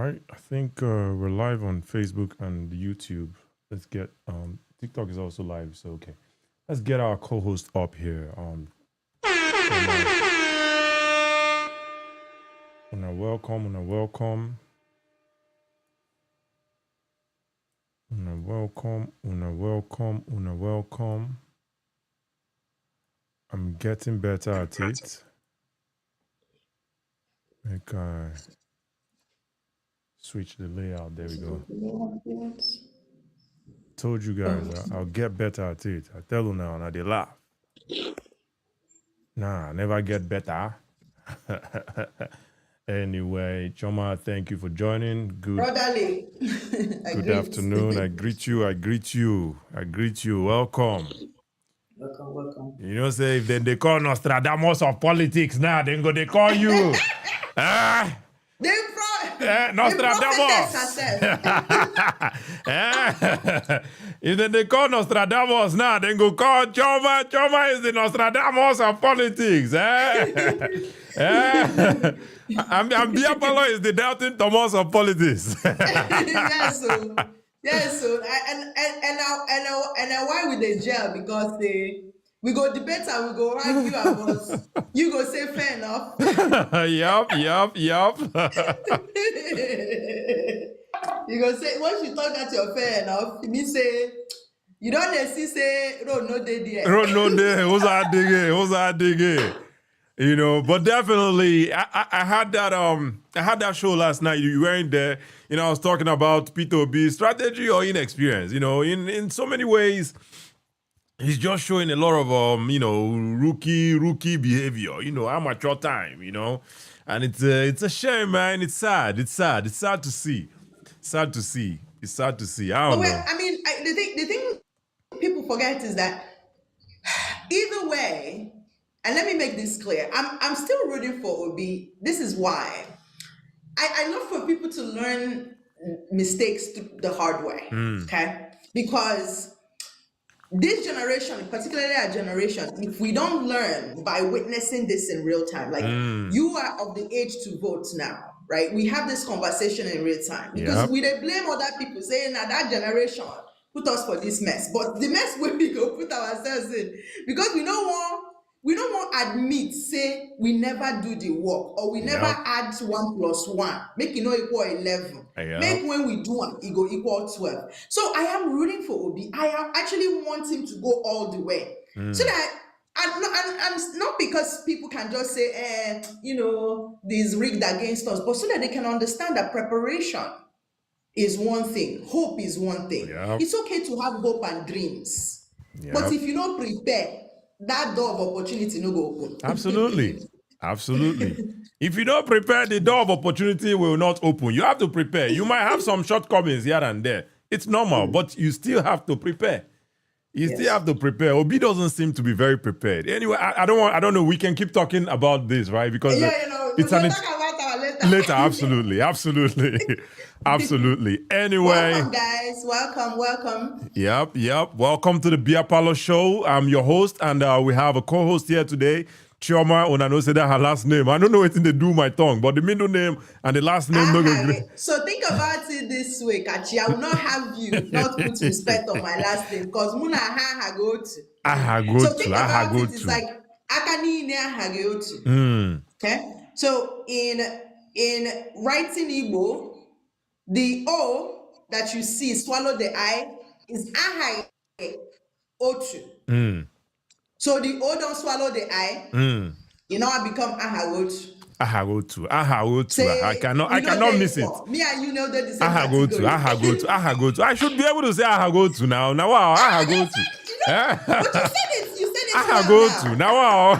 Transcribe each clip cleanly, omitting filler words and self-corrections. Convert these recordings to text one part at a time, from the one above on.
right, I think we're live on Facebook and YouTube. Let's get TikTok is also live, so okay. Let's get our co-host up here. Choma, welcome, welcome. I'm getting better at it. Make I switch the layout. There we go. Told you guys, I'll get better at it. I tell you now they laugh. Nah, never get better. Anyway, Choma, thank you for joining. Brotherly. Good afternoon. I greet you. Welcome. Welcome. You know, say if they call Nostradamus of politics now, then they call you. Nostradamus. If they call Nostradamus now, then go call Choma. Choma is the Nostradamus of politics. I'm Biapalo is the doubting Thomas of politics. Yes, so and why with the jail? Because we go debate and we go argue about you go say fair enough. Yup. You go say once you talk that you're fair enough, you mean say you don't see say road no day there. Road no day. Who's that digging? You know, but definitely, I had that show last night. You weren't there. You know, I was talking about P2B strategy or inexperience. You know, in so many ways, he's just showing a lot of rookie behavior. You know, amateur time. You know, and it's a shame, man. It's sad. It's sad to see. I don't know. I mean, the thing people forget is that either way. And let me make this clear. I'm still rooting for Obi. This is why. I love for people to learn mistakes the hard way. Okay? Because this generation, particularly our generation, if we don't learn by witnessing this in real time, like you are of the age to vote now, right? We have this conversation in real time. Because we they blame other people saying that generation put us for this mess. But the mess we go put ourselves in. Because we don't want admit say we never do the work or we never add 1 plus 1 make it no equal 11 make when we do one it go equal 12. So I am rooting for Obi. I actually want him to go all the way so that and not because people can just say this rigged against us, but so that they can understand that preparation is one thing, hope is one thing. It's okay to have hope and dreams, but if you don't prepare, that door of opportunity no go open. Absolutely. If you don't prepare, the door of opportunity will not open. You have to prepare. You might have some shortcomings here and there. It's normal, but you still have to prepare. Still have to prepare. Obi doesn't seem to be very prepared. Anyway, I don't know. We can keep talking about this, right? Because it's we'll talk about our later. Absolutely. Anyway. Welcome, guys. Welcome. Yep. Welcome to the Biapalo Show. I'm your host, and we have a co-host here today, Chioma. When I know say that her last name, I don't know what they do my tongue, but the middle name and the last name no go great. So think about it this way, Kachi. I will not have you not put respect on my last name because Muna Hagotu. So think about it. It's like Akani Hagotu. Okay. So in writing Igbo, the O that you see swallow the I is Ahai Otu. So the O don't swallow the I. You know, I become Ahagotu. I cannot miss it. Me and you know that the same Ahagotu. I should be able to say Ahagotu now. Now, wow, Ahagotu. But you said it. Ahagotu. Now,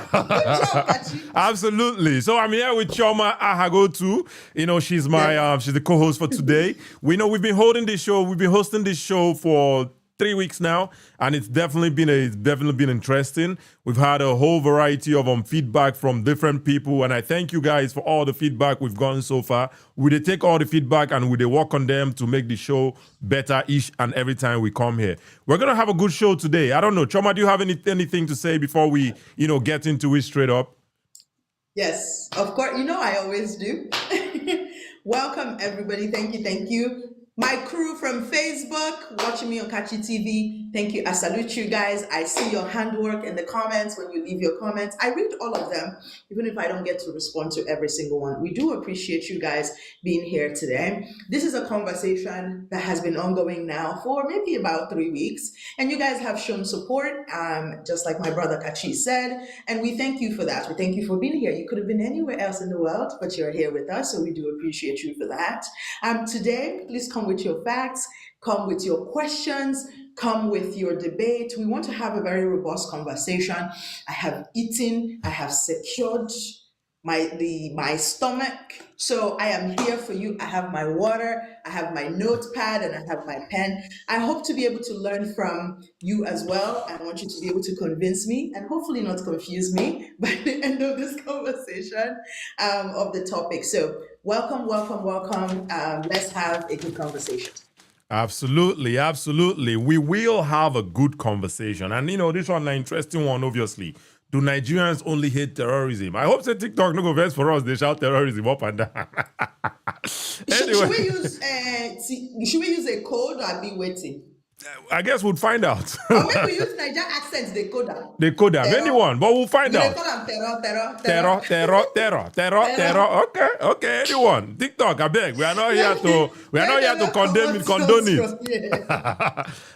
absolutely. So I'm here with Chioma Ahagotu. You know, she's my she's the co-host for today. We know we've been hosting this show for 3 weeks now, and it's definitely been interesting. We've had a whole variety of feedback from different people, and I thank you guys for all the feedback we've gotten so far. We take all the feedback and we work on them to make the show better each and every time we come here. We're gonna have a good show today. I don't know, Choma, do you have anything to say before we get into it straight up? Yes, of course. You know I always do. Welcome, everybody. Thank you. Thank you. My crew from Facebook watching me on Kachi TV. Thank you. I salute you guys. I see your handwork in the comments when you leave your comments. I read all of them, even if I don't get to respond to every single one. We do appreciate you guys being here today. This is a conversation that has been ongoing now for maybe about 3 weeks, and you guys have shown support, just like my brother Kachi said, and we thank you for that. We thank you for being here. You could have been anywhere else in the world, but you're here with us, so we do appreciate you for that. Today, please come with your facts, come with your questions, come with your debate. We want to have a very robust conversation. I have eaten, I have secured my stomach. So I am here for you. I have my water, I have my notepad, and I have my pen. I hope to be able to learn from you as well. I want you to be able to convince me and hopefully not confuse me by the end of this conversation of the topic. So welcome, welcome, welcome. Let's have a good conversation. Absolutely, absolutely. We will have a good conversation. And this one, an interesting one, obviously. Do Nigerians only hate terrorism? I hope that TikTok no go vex for us. They shout terrorism up and down. Should we use a code or be waiting? I guess we'll find out. Or maybe we use Niger accents, they code them. They could have anyone, but we'll find out. They call them Terror. Okay, anyone. TikTok, I beg. We are not here to condone it.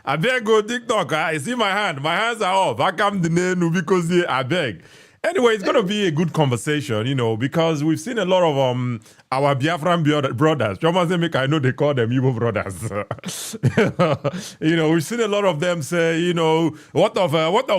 I beg go TikTok. I see my hand. My hands are off. I come the name because I beg. Anyway, it's going to be a good conversation, because we've seen a lot of our Biafran brothers. Choma say make I know they call them Igbo brothers. We've seen a lot of them say, what of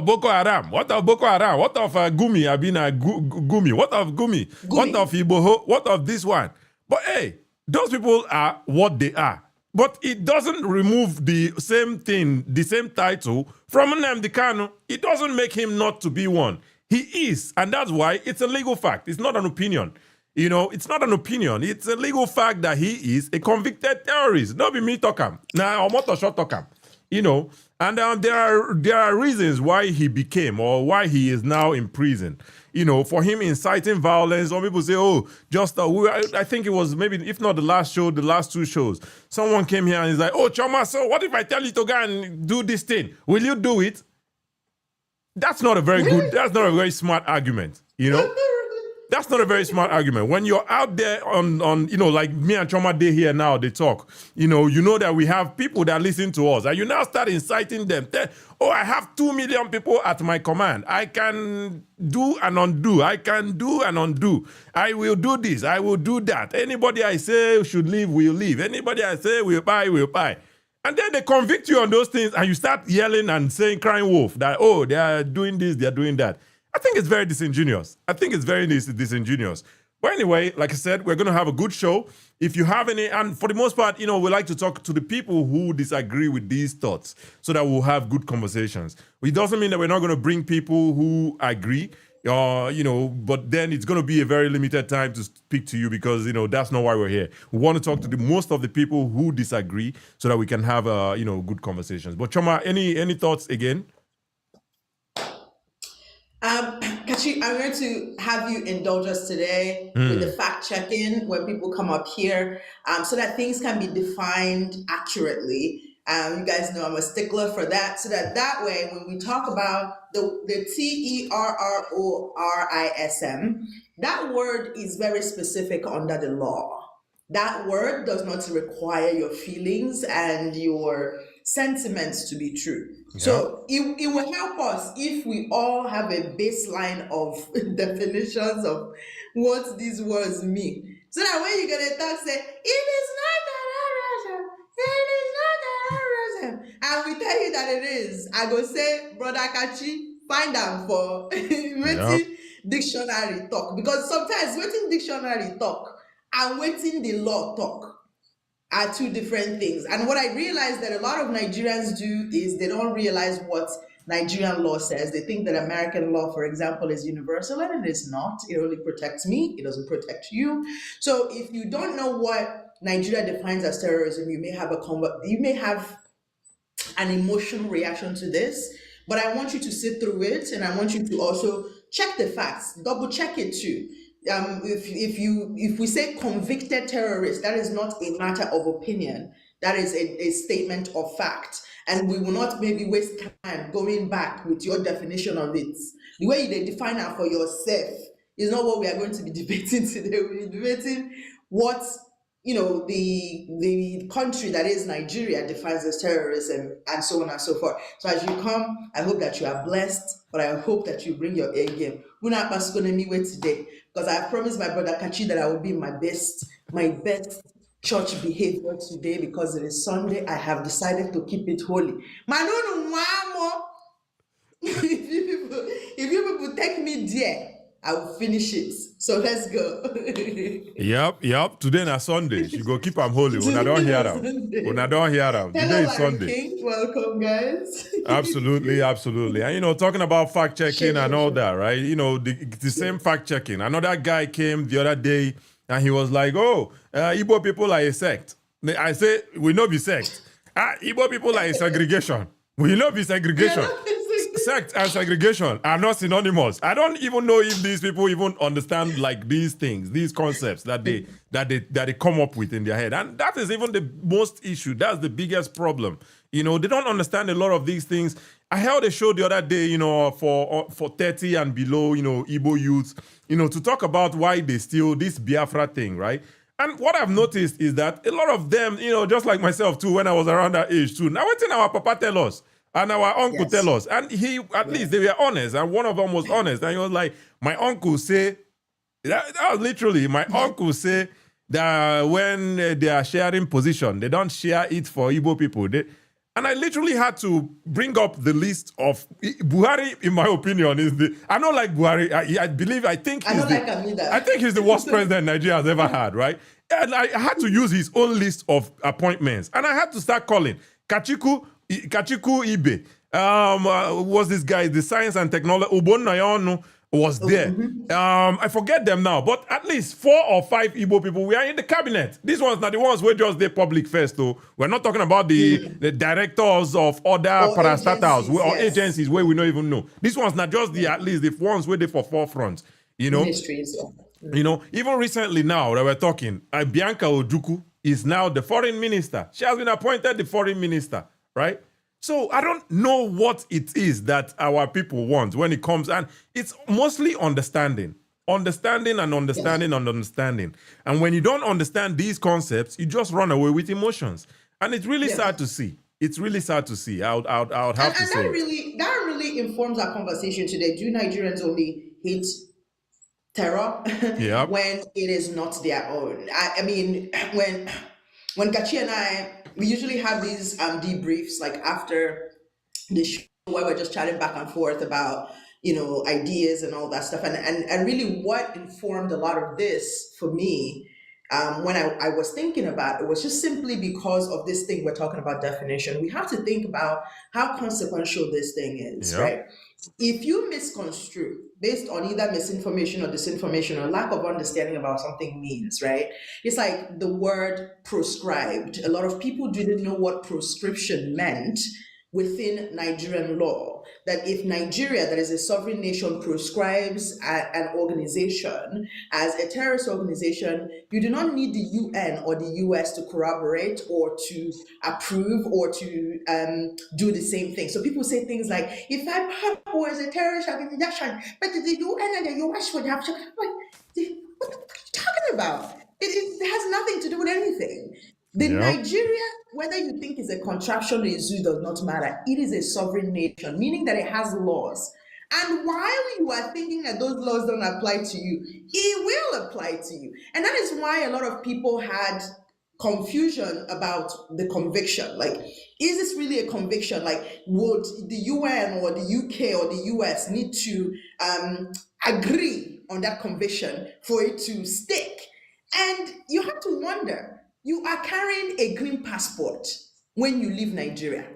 Boko Haram? What of Boko Haram? What of Gumi? I've been Gumi. What of Gumi? What of Iboho? What of this one? But hey, those people are what they are. But it doesn't remove the same thing, the same title from Nnamdi Kanu. It doesn't make him not to be one. He is, and that's why it's a legal fact. It's not an opinion. It's not an opinion. It's a legal fact that he is a convicted terrorist. Not be me talking. Now, I'm not short talking. And there are reasons why he became or why he is now in prison. For him inciting violence. Some people say, I think it was maybe, if not the last show, the last two shows. Someone came here and he's like, Choma, so what if I tell you to go and do this thing? Will you do it? That's not a very smart argument, That's not a very smart argument. When you're out there on like me and Choma Day here now, they talk, you know that we have people that listen to us, and you now start inciting them. I have 2 million people at my command. I can do and undo. I can do and undo. I will do this. I will do that. Anybody I say should leave, will leave. Anybody I say will buy, will buy. And then they convict you on those things and you start yelling and saying, crying wolf, that, they are doing this, they are doing that. I think it's very disingenuous. Disingenuous. But anyway, like I said, we're going to have a good show. If you have any, and for the most part, we like to talk to the people who disagree with these thoughts so that we'll have good conversations. It doesn't mean that we're not going to bring people who agree. But then it's going to be a very limited time to speak to you because, that's not why we're here. We want to talk to most of the people who disagree so that we can have, good conversations. But Choma, any thoughts again? Kachi, I'm going to have you indulge us today with the fact checking when people come up here so that things can be defined accurately. You guys know I'm a stickler for that, so that way when we talk about the terrorism, that word is very specific under the law. That word does not require your feelings and your sentiments to be true. Yeah. So it will help us if we all have a baseline of definitions of what these words mean. So that when you're going to talk, say, it is not terrorism. It is not terrorism. And we tell you that it is. I go say, Brother Kachi, find them for waiting dictionary talk. Because sometimes waiting dictionary talk and waiting the law talk are two different things. And what I realized that a lot of Nigerians do is they don't realize what Nigerian law says. They think that American law, for example, is universal, and it is not. It only protects me. It doesn't protect you. So if you don't know what Nigeria defines as terrorism, you may have an emotional reaction to this. But I want you to sit through it, and I want you to also check the facts, double check it too. if we say convicted terrorist, that is not a matter of opinion. That is a statement of fact, and we will not maybe waste time going back with your definition of it. The way you define it for yourself is not what we are going to be debating today. We'll be debating what the country that is Nigeria defines as terrorism, and so on and so forth. So as you come, I hope that you are blessed, but I hope that you bring your A game. We're not going to meet today because I promised my brother Kachi that I will be my best church behavior today because it is Sunday. I have decided to keep it holy. Manunu Mwamo. If you people take me there, I will finish it. So let's go. Yep. Today na Sunday. You go keep them holy. When I don't hear them. Today is Sunday. King. Welcome, guys. Absolutely. And talking about fact checking and all that, right? The same fact checking. Another guy came the other day and he was like, "Oh, Igbo people are a sect." I say, "We know be sect. Igbo people are a segregation. We know be segregation." Sect and segregation are not synonymous. I don't even know if these people even understand like these things, these concepts that they come up with in their head. And that is even the most issue. That's the biggest problem. They don't understand a lot of these things. I held a show the other day, for 30 and below, Igbo youths, to talk about why they steal this Biafra thing, right? And what I've noticed is that a lot of them, just like myself too, when I was around that age too, now what did our papa tell us? And our uncle tell us, and at least they were honest, and one of them was honest, and he was like, my uncle say, that was literally, my uncle say that when they are sharing position, they don't share it for Igbo people. And I literally had to bring up the list of Buhari, in my opinion, I don't like Buhari. I think he's the worst president Nigeria has ever had, right? And I had to use his own list of appointments, and I had to start calling Kachiku Ibe, was this guy, the science and technology, Ubon was there. I forget them now, but at least 4 or 5 Igbo people were in the cabinet. These ones are the ones who just the public first, though. We're not talking about the directors of other parastatals or agencies where we don't even know. These ones not just at least the ones where they for forefront, Ministries, even recently now that we're talking, Bianca Ojuku is now the foreign minister. She has been appointed the foreign minister. Right? So I don't know what it is that our people want when it comes, and it's mostly understanding. And when you don't understand these concepts, you just run away with emotions. And it's really sad to see. It's really sad to see. I would have to say. That really informs our conversation today. Do Nigerians only hate terror when it is not their own? I mean, when Kachi and I, we usually have these debriefs like after the show where we're just chatting back and forth about ideas and all that stuff, and really what informed a lot of this for me when I was thinking about it was just simply because of this thing we're talking about, definition. We have to think about how consequential this thing is, right? If you misconstrue based on either misinformation or disinformation or lack of understanding about something means, right? It's like the word proscribed. A lot of people didn't know what proscription meant within Nigerian law. That if Nigeria, that is a sovereign nation, proscribes an organization as a terrorist organization, you do not need the UN or the US to corroborate or to approve or to do the same thing. So people say things like, if I was a terrorist organization, but the UN and the US would have to, what are you talking about? It has nothing to do with anything. Nigeria, whether you think it's a contraction or a zoo, does not matter. It is a sovereign nation, meaning that it has laws. And while you are thinking that those laws don't apply to you, it will apply to you. And that is why a lot of people had confusion about the conviction. Like, is this really a conviction? Like, would the UN or the UK or the US need to agree on that conviction for it to stick? And you have to wonder, you are carrying a green passport when you leave Nigeria.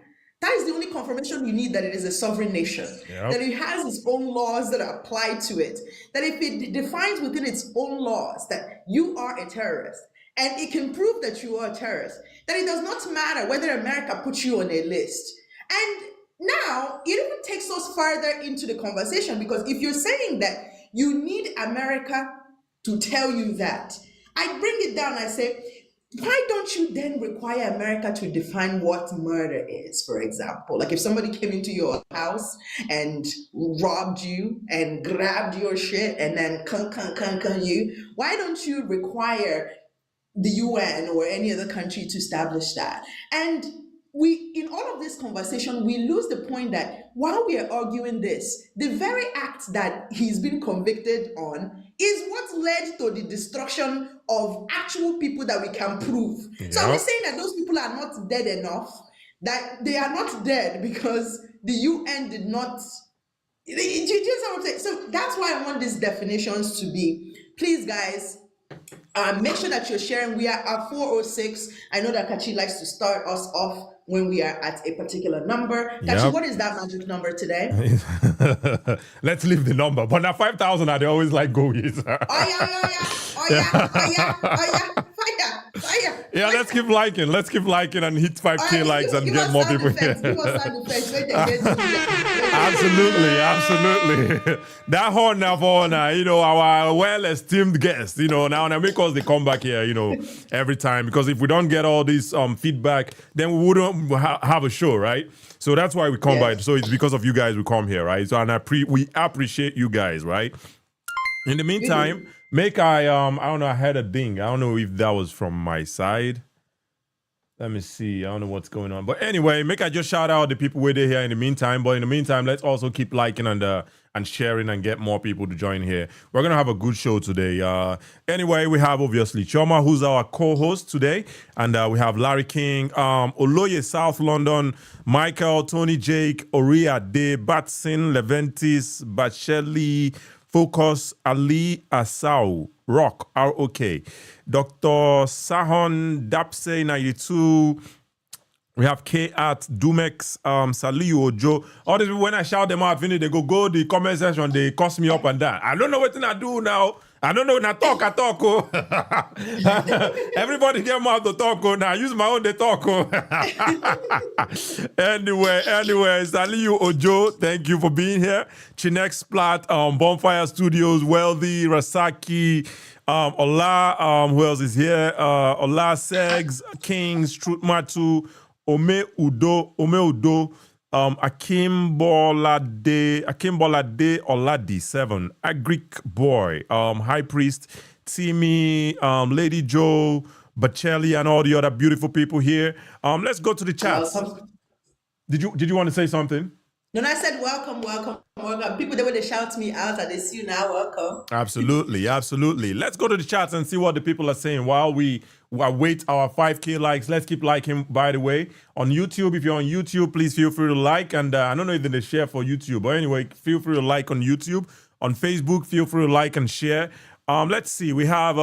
That is the only confirmation you need that it is a sovereign nation, that it has its own laws that apply to it, that if it defines within its own laws that you are a terrorist, and it can prove that you are a terrorist, that it does not matter whether America puts you on a list. And now, it even takes us further into the conversation, because if you're saying that you need America to tell you that. I bring it down. I say, why don't you then require America to define what murder is, for example? Like if somebody came into your house and robbed you and grabbed your shit and then can you, why don't you require the UN or any other country to establish that? And we, in all of this conversation, we lose the point that while we are arguing this, the very act that he's been convicted on is what led to the destruction of actual people that we can prove. So are we saying that those people are not dead enough? That they are not dead because the UN did not. Do you understand what I'm saying? So that's why I want these definitions to be. Please, guys, make sure that you're sharing. We are at 406. I know that Kachi likes to start us off when we are at a particular number. Kachi, what is that magic number today? Let's leave the number. But now 5,000 I always like go with. Oh yeah. Fire. Yeah, let's keep liking. Let's keep liking and hit 5K likes and get more people here. Absolutely. That horn now for our well-esteemed guest, now make us they come back here, every time. Because if we don't get all this feedback, then we wouldn't have a show, right? So that's why we come by. So it's because of you guys we come here, right? So and we appreciate you guys, right? In the meantime, I don't know, I had a ding. I don't know if that was from my side. Let me see. I don't know what's going on. But anyway, make I just shout out the people who are here in the meantime. But in the meantime, let's also keep liking and sharing and get more people to join here. We're going to have a good show today. Anyway, we have obviously Chioma, who's our co-host today. And we have Larry King, Oloye South London, Michael, Tony Jake, Oria De, Batson, Leventis, Bacheli, Focus, Ali Asau, Rock, R-O-K, Dr. Sahon, Dapse 92, we have K at Dumex, Saliu Ojo. All these people, when I shout them out, they go the comment section, they cuss me up and down. I don't know what I do now. I don't know. Now I talk. Oh. Everybody get mouth to talk. Oh. Now I use my own to talk. Oh. Anyway, Saliu Ojo, thank you for being here. Chinex Plat, Bonfire Studios, Wealthy, Rasaki, Ola, who else is here? Ola Segs, Kings, Truth Matu, Ome Udo, Akim Bolade Oladi 7, Agric Boy, High Priest, Timmy, Lady Joe, Bachelli, and all the other beautiful people here. Let's go to the chats. Did you want to say something? No, I said welcome. People, the way they shout me out and they see you now, welcome. Absolutely. Let's go to the chats and see what the people are saying while we await our 5K likes. Let's keep liking, by the way. On YouTube, if you're on YouTube, please feel free to like. And I don't know if they share for YouTube. But anyway, feel free to like on YouTube. On Facebook, feel free to like and share. Let's see. We have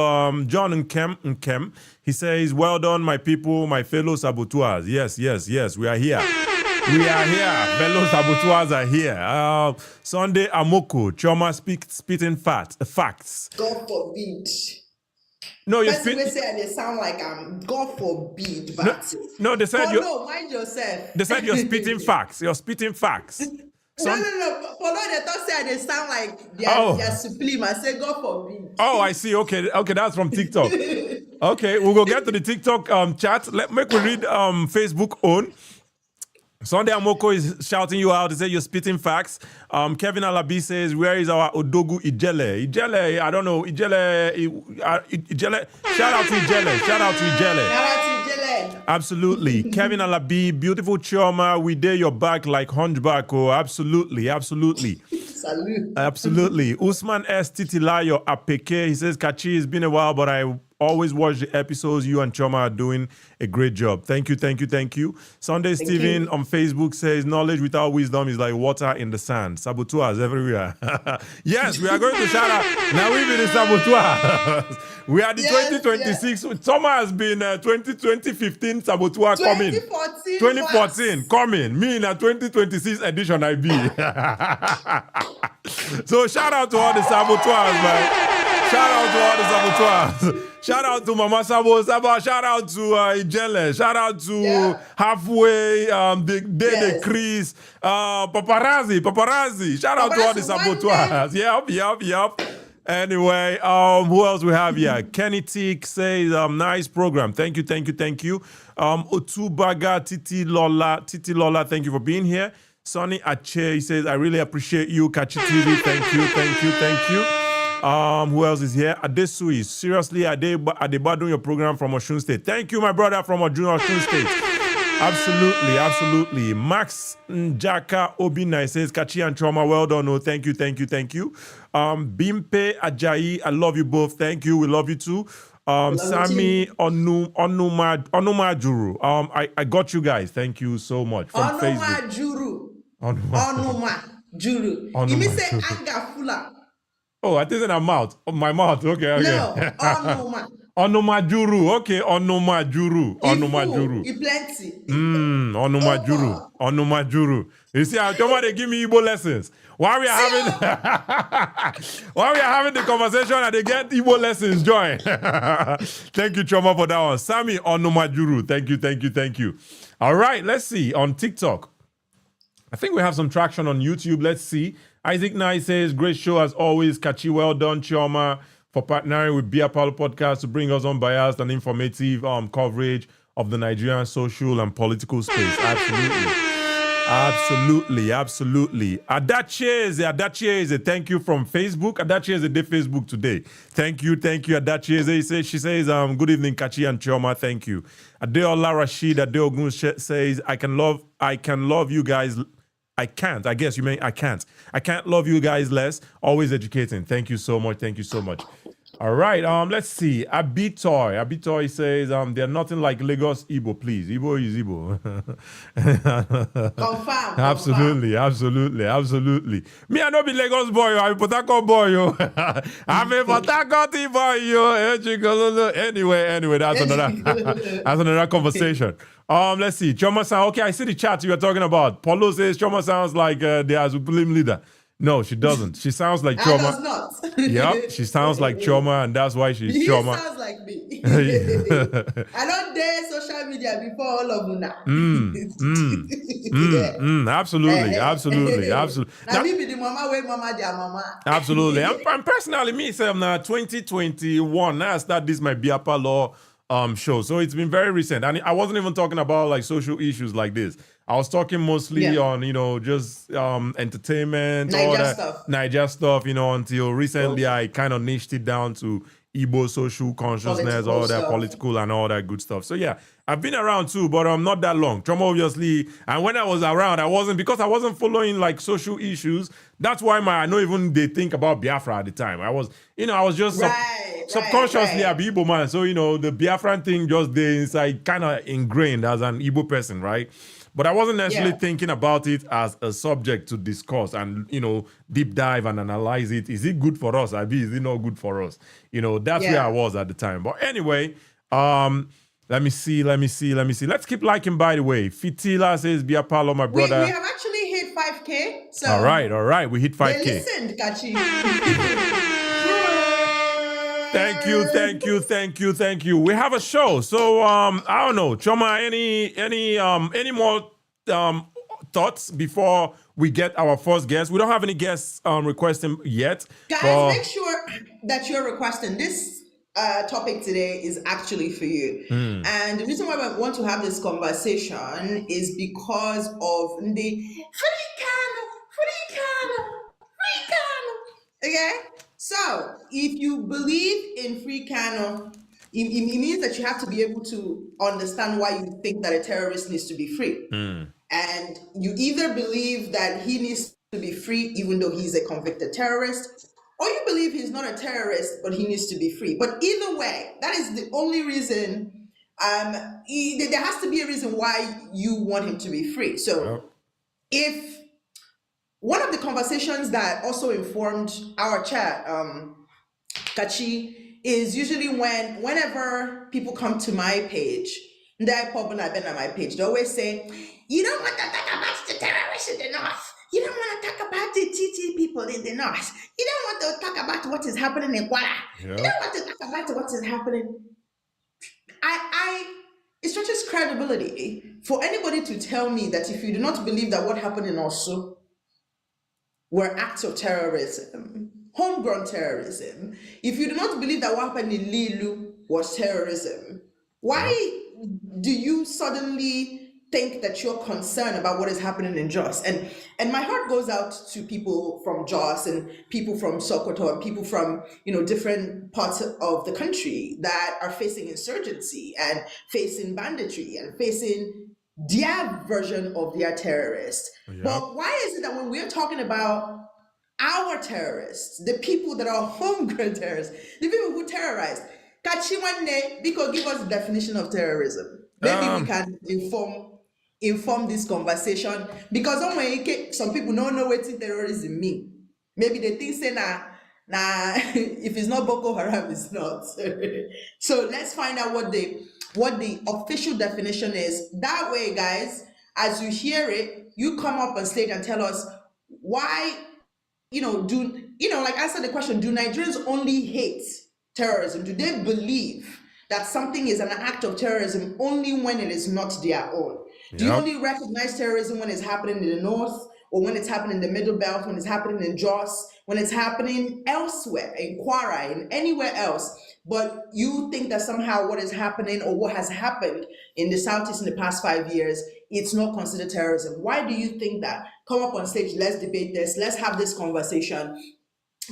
John Nkem. He says, well done, my people, my fellow saboteurs. Yes. We are here. We are here. Fellow saboteurs are here. Sunday Amoko, Chioma spitting facts. God forbid. No, you say they sound like God forbid. No, they said no, mind yourself. They said you're spitting facts. You're spitting facts. No. For no, they thought say they sound like they're supreme. I say God forbid. Oh, I see. Okay, that's from TikTok. Okay, we'll go get to the TikTok chat. Make we read Facebook on. Sunday Amoko is shouting you out to say you're spitting facts. Kevin Alabi says, where is our Odogu Ijele? Ijele, I don't know. Ijele. Shout out to Ijele. Absolutely. Kevin Alabi, beautiful Chioma. We dare your back like hunchback. Oh, absolutely. Salute. Absolutely. Usman S. Titilayo Apeke. He says, Kachi, it's been a while, but I always watch the episodes. You and Chioma are doing a great job. Thank you. Sunday Steven on Facebook says, knowledge without wisdom is like water in the sand. Saboteurs everywhere. Yes, we are going to shout out. Now we've been saboteurs. We are the 2026. Summer has been 2015 saboteur coming. 2014 coming. Me in a 2026 edition I be. So shout out to all the saboteurs, man. Shout out to Mama Sabo. Shout out to Ijele. Shout out to Halfway, the Chris, Paparazzi. Shout out to all the saboteurs. Yep. Anyway, who else we have here? Kenny Tick says, nice program. Thank you, thank you, thank you. Otubaga Titi Lola, thank you for being here. Sonny Ache, he says, I really appreciate you. Kachi TV, thank you, thank you, thank you. Who else is here? Adesui, seriously, Adeba doing your program from Osun State. Thank you, my brother from Osun State. Absolutely, absolutely. Max Njaka Obina says, Kachi and Trauma, well done. Oh, thank you, thank you, thank you. Bimpe Ajayi, I love you both. Thank you, we love you too. Sami Onuma Juru. I got you guys. Thank you so much from Facebook. Onuma Juru. You mean say Anga Fula? Oh, I think it's in my mouth. Oh, my mouth. Okay. No, Onuma. Onuma Juru. Okay, Onuma Juru. Onuma Juru. You plenty. Onuma Juru. Onuma Juru. You see how Choma they give me Igbo lessons. While we are having the conversation and they get Igbo lessons, join. Thank you, Choma, for that one. Sami Onuma Juru. Thank you, thank you, thank you. All right, let's see on TikTok. I think we have some traction on YouTube. Let's see. Isaac Nye says, great show as always. Kachi, well done, Chioma, for partnering with Bia Paulo Podcast to bring us unbiased and informative coverage of the Nigerian social and political space. Absolutely. Adachieze, thank you from Facebook. Adachieze did Facebook today. Thank you, Adachieze. She says, good evening, Kachi and Chioma. Thank you. Adeola Rashid Adeogun says, I can love you guys. I can't. I guess you mean I can't. I can't love you guys less. Always educating. Thank you so much. All right. Let's see. Abitoy says, they're nothing like Lagos Igbo, please. Igbo is Igbo. Confirm. Absolutely. Me, I don't be Lagos boy. I'm a Port Harcourt boy, yo. I'm a Port Harcourt boy, yo. Anyway, that's another conversation. Let's see. Choma sound okay. I see the chat you were talking about. Paulo says Choma sounds like the Azupulim leader. No, she doesn't. She sounds like Choma. Does not. Yep, she sounds like Choma, and that's why she's Choma. He sounds like me. I don't dare social media before all of you now. Absolutely. Now Now, me be the mama where mama their mama. absolutely. I'm personally me say I'm now 2021. Now I start this my Biapa law show. So it's been very recent. And I wasn't even talking about like social issues like this. I was talking mostly on, just entertainment, all that Niger stuff, until recently I kind of niched it down to Igbo social consciousness, all that political and all that good stuff. So yeah, I've been around too, but not that long. Trauma obviously, and when I was around, I wasn't following like social issues. That's why I know even they think about Biafra at the time. I was just subconsciously a Igbo man. So, the Biafran thing just there inside kind of ingrained as an Igbo person, right? But I wasn't necessarily thinking about it as a subject to discuss and, deep dive and analyze it. Is it good for us? Is it not good for us? That's where I was at the time. But anyway, let me see. Let's keep liking, by the way. Fitila says, Bia Paulo, my brother. We have actually hit 5K. So all right. We hit 5K. They listened, Kachi. Thank you. We have a show. So I don't know, Choma, any more thoughts before we get our first guest? We don't have any guests requesting yet. Guys, make sure that you're requesting. This topic today is actually for you. And the reason why I want to have this conversation is because of the free Kano. Okay? So, if you believe in free Kano, it means that you have to be able to understand why you think that a terrorist needs to be free. And you either believe that he needs to be free even though he's a convicted terrorist, or you believe he's not a terrorist but he needs to be free. But either way, that is the only reason. There has to be a reason why you want him to be free. So, if one of the conversations that also informed our chat, Kachi, is usually whenever people come to my page, my page, they always say, you don't want to talk about the terrorists in the north. You don't want to talk about the TT people in the north. You don't want to talk about what is happening in Kwara. You don't want to talk about what is happening. It stretches credibility for anybody to tell me that if you do not believe that what happened in Osu were acts of terrorism, homegrown terrorism, if you do not believe that what happened in Lilu was terrorism, Yep. why do you suddenly think that you're concerned about what is happening in Jos? And my heart goes out to people from Jos and people from Sokoto and people from different parts of the country that are facing insurgency and facing banditry and facing their version of their terrorists. Yep. But why is it that when we're talking about our terrorists, the people that are homegrown terrorists, the people who terrorize, Kachiwane, Biko, give us the definition of terrorism. Maybe we can inform this conversation because some people don't know what terrorism mean. Maybe they think say nah if it's not Boko Haram, it's not. So let's find out what the official definition is. That way, guys, as you hear it, you come up on stage and tell us why like answer the question, do Nigerians only hate terrorism? Do they believe that something is an act of terrorism only when it is not their own? Do you Yep. only recognize terrorism when it's happening in the north, or when it's happening in the middle belt, when it's happening in Jos, when it's happening elsewhere, in Kwara, in anywhere else? But you think that somehow what is happening or what has happened in the Southeast in the past 5 years, it's not considered terrorism. Why do you think that? Come up on stage, let's debate this, let's have this conversation.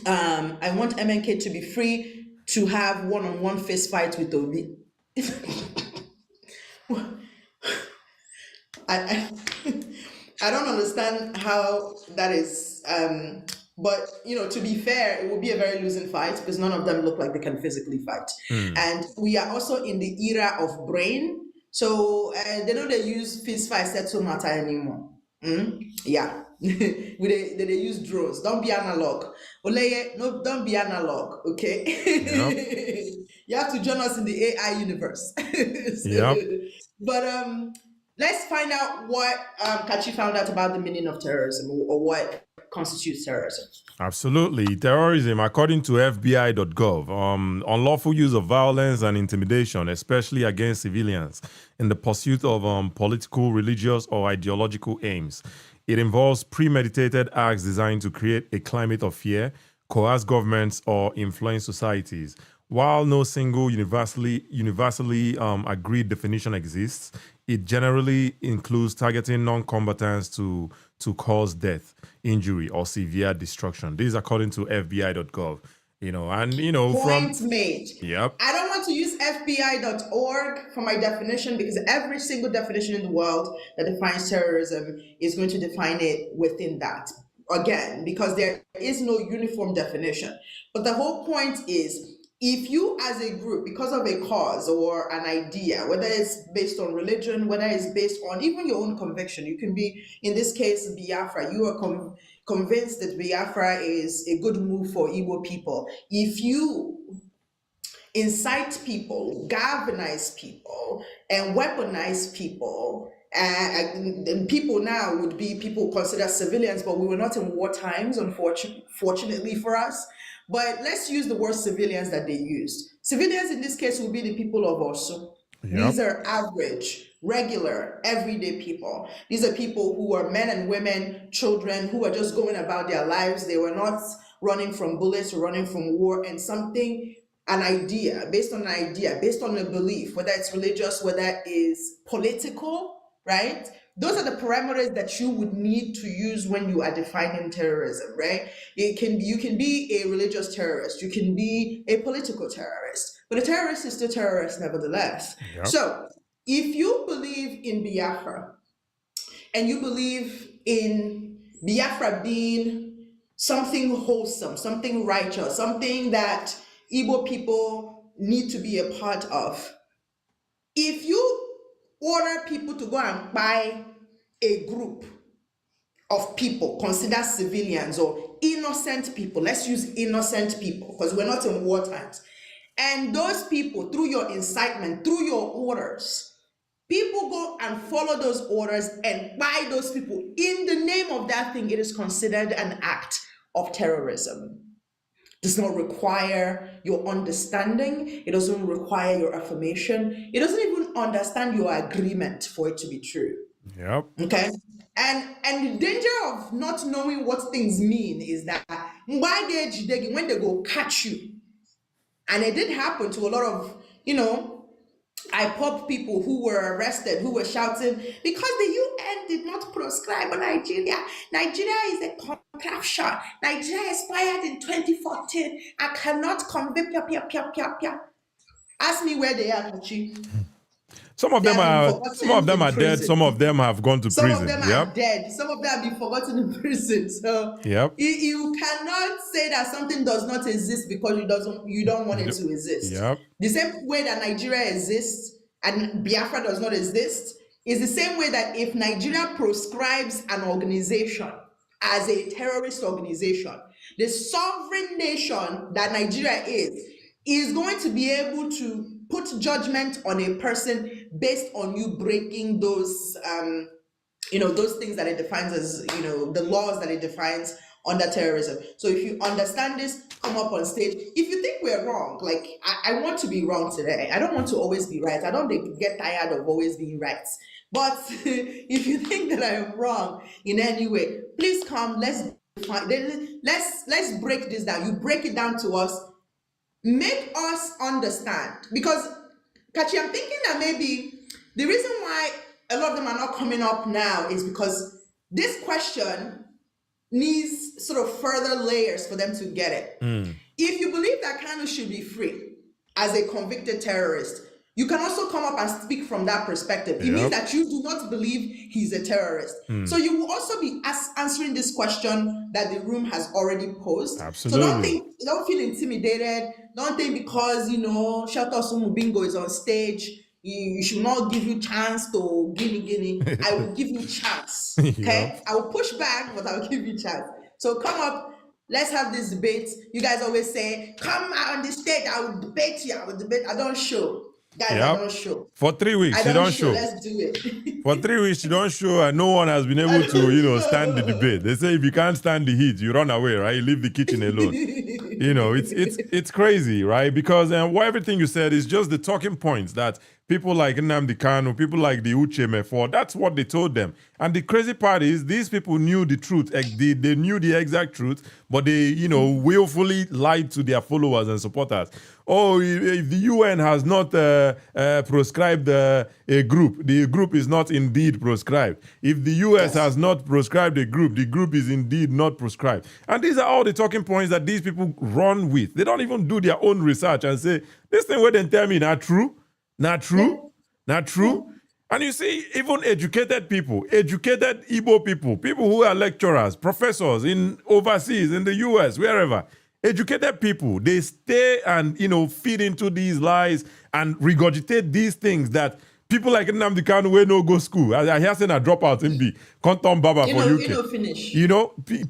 I want MNK to be free to have one-on-one fist fight with Obi. I I don't understand how that is. But to be fair, it will be a very losing fight because none of them look like they can physically fight. And we are also in the era of brain, so they don't they use fist fight settle matter anymore. Yeah, they use drones. Don't be analog. Oleye, no, don't be analog. Okay, you have to join us in the AI universe. Yep. But let's find out what Kachi found out about the meaning of terrorism or what constitutes terrorism. Absolutely. Terrorism, according to FBI.gov, unlawful use of violence and intimidation, especially against civilians, in the pursuit of political, religious, or ideological aims. It involves premeditated acts designed to create a climate of fear, coerce governments, or influence societies. While no single universally agreed definition exists, it generally includes targeting non-combatants to cause death, injury, or severe destruction. This is according to FBI.gov. Point made. Yep. I don't want to use FBI.org for my definition because every single definition in the world that defines terrorism is going to define it within that. Again, because there is no uniform definition. But the whole point is, if you as a group, because of a cause or an idea, whether it's based on religion, whether it's based on even your own conviction, you can be, in this case, Biafra, you are convinced that Biafra is a good move for Igbo people. If you incite people, galvanize people, and weaponize people, and people now would be people considered civilians, but we were not in war times, unfortunately for us. But let's use the word civilians that they used. Civilians in this case will be the people of Osu. Yep. These are average, regular, everyday people. These are people who are men and women, children, who are just going about their lives. They were not running from bullets or running from war, and an idea, based on a belief, whether it's religious, whether it is political, right? Those are the parameters that you would need to use when you are defining terrorism, right? You can be a religious terrorist, you can be a political terrorist, but a terrorist is still a terrorist nevertheless. Yep. So if you believe in Biafra and you believe in Biafra being something wholesome, something righteous, something that Igbo people need to be a part of, if you order people to go and buy a group of people considered civilians or innocent people, let's use innocent people because we're not in war times, and those people, through your incitement, through your orders, people go and follow those orders and buy those people in the name of that thing, it is considered an act of terrorism. Does not require your understanding. It doesn't require your affirmation. It doesn't even understand your agreement for it to be true. Yep. Okay. And the danger of not knowing what things mean is that Why they when they go catch you? And it did happen to a lot of, you know, IPOP people who were arrested, who were shouting because the UN did not proscribe Nigeria. Nigeria is a contraption. Nigeria expired in 2014. I cannot convict. Pia, pia, pia, pia, pia. Ask me where they are, Kachi. Some of They them have been are forgotten in dead. prison. Some of them have gone to Some prison. of them are dead. Some of them have been forgotten in prison. So Yep. you cannot say that something does not exist because you don't want it to exist. Yep. The same way that Nigeria exists and Biafra does not exist is the same way that if Nigeria proscribes an organization as a terrorist organization, the sovereign nation that Nigeria is going to be able to put judgment on a person based on you breaking those those things that it defines as, the laws that it defines under terrorism. So if you understand this, come up on stage. If you think we're wrong, like I want to be wrong today. I don't want to always be right. I don't get tired of always being right. But if you think that I am wrong in any way, please come. Let's break this down. You break it down to us. Make us understand. Because, Kachi, I'm thinking that maybe the reason why a lot of them are not coming up now is because this question needs sort of further layers for them to get it. If you believe that Kanu should be free as a convicted terrorist, you can also come up and speak from that perspective. It means that you do not believe he's a terrorist. So you will also be answering this question that the room has already posed. Absolutely. So don't feel intimidated. Don't think because, Shelter Sumubingo is on stage, you should not give you chance to guinea. I will give you chance. Okay? I will push back, but I will give you chance. So come up. Let's have this debate. You guys always say, come out on the stage. I will debate you. I will debate. I don't show. Guys, I don't show. For 3 weeks, you don't show. Let's do it. For 3 weeks, you don't show, and no one has been able to, stand the debate. They say if you can't stand the heat, you run away, right? You leave the kitchen alone. It's crazy, right? Because everything you said is just the talking points that people like Nnamdi Kanu, people like the Uche Mefo, that's what they told them. And the crazy part is these people knew the truth. They knew the exact truth, but they, willfully lied to their followers and supporters. Oh, if the UN has not proscribed a group, the group is not indeed proscribed. If the US has not proscribed a group, the group is indeed not proscribed. And these are all the talking points that these people run with. They don't even do their own research and say, this thing where they tell me not true. Not true. Not true. And you see, even educated people, educated Igbo people who are lecturers, professors in overseas, in the US, wherever, educated people, they stay and, feed into these lies and regurgitate these things that people like Nnamdi Kanu will no go school. I hear saying a dropout in B, Konton Baba for UK. Finish.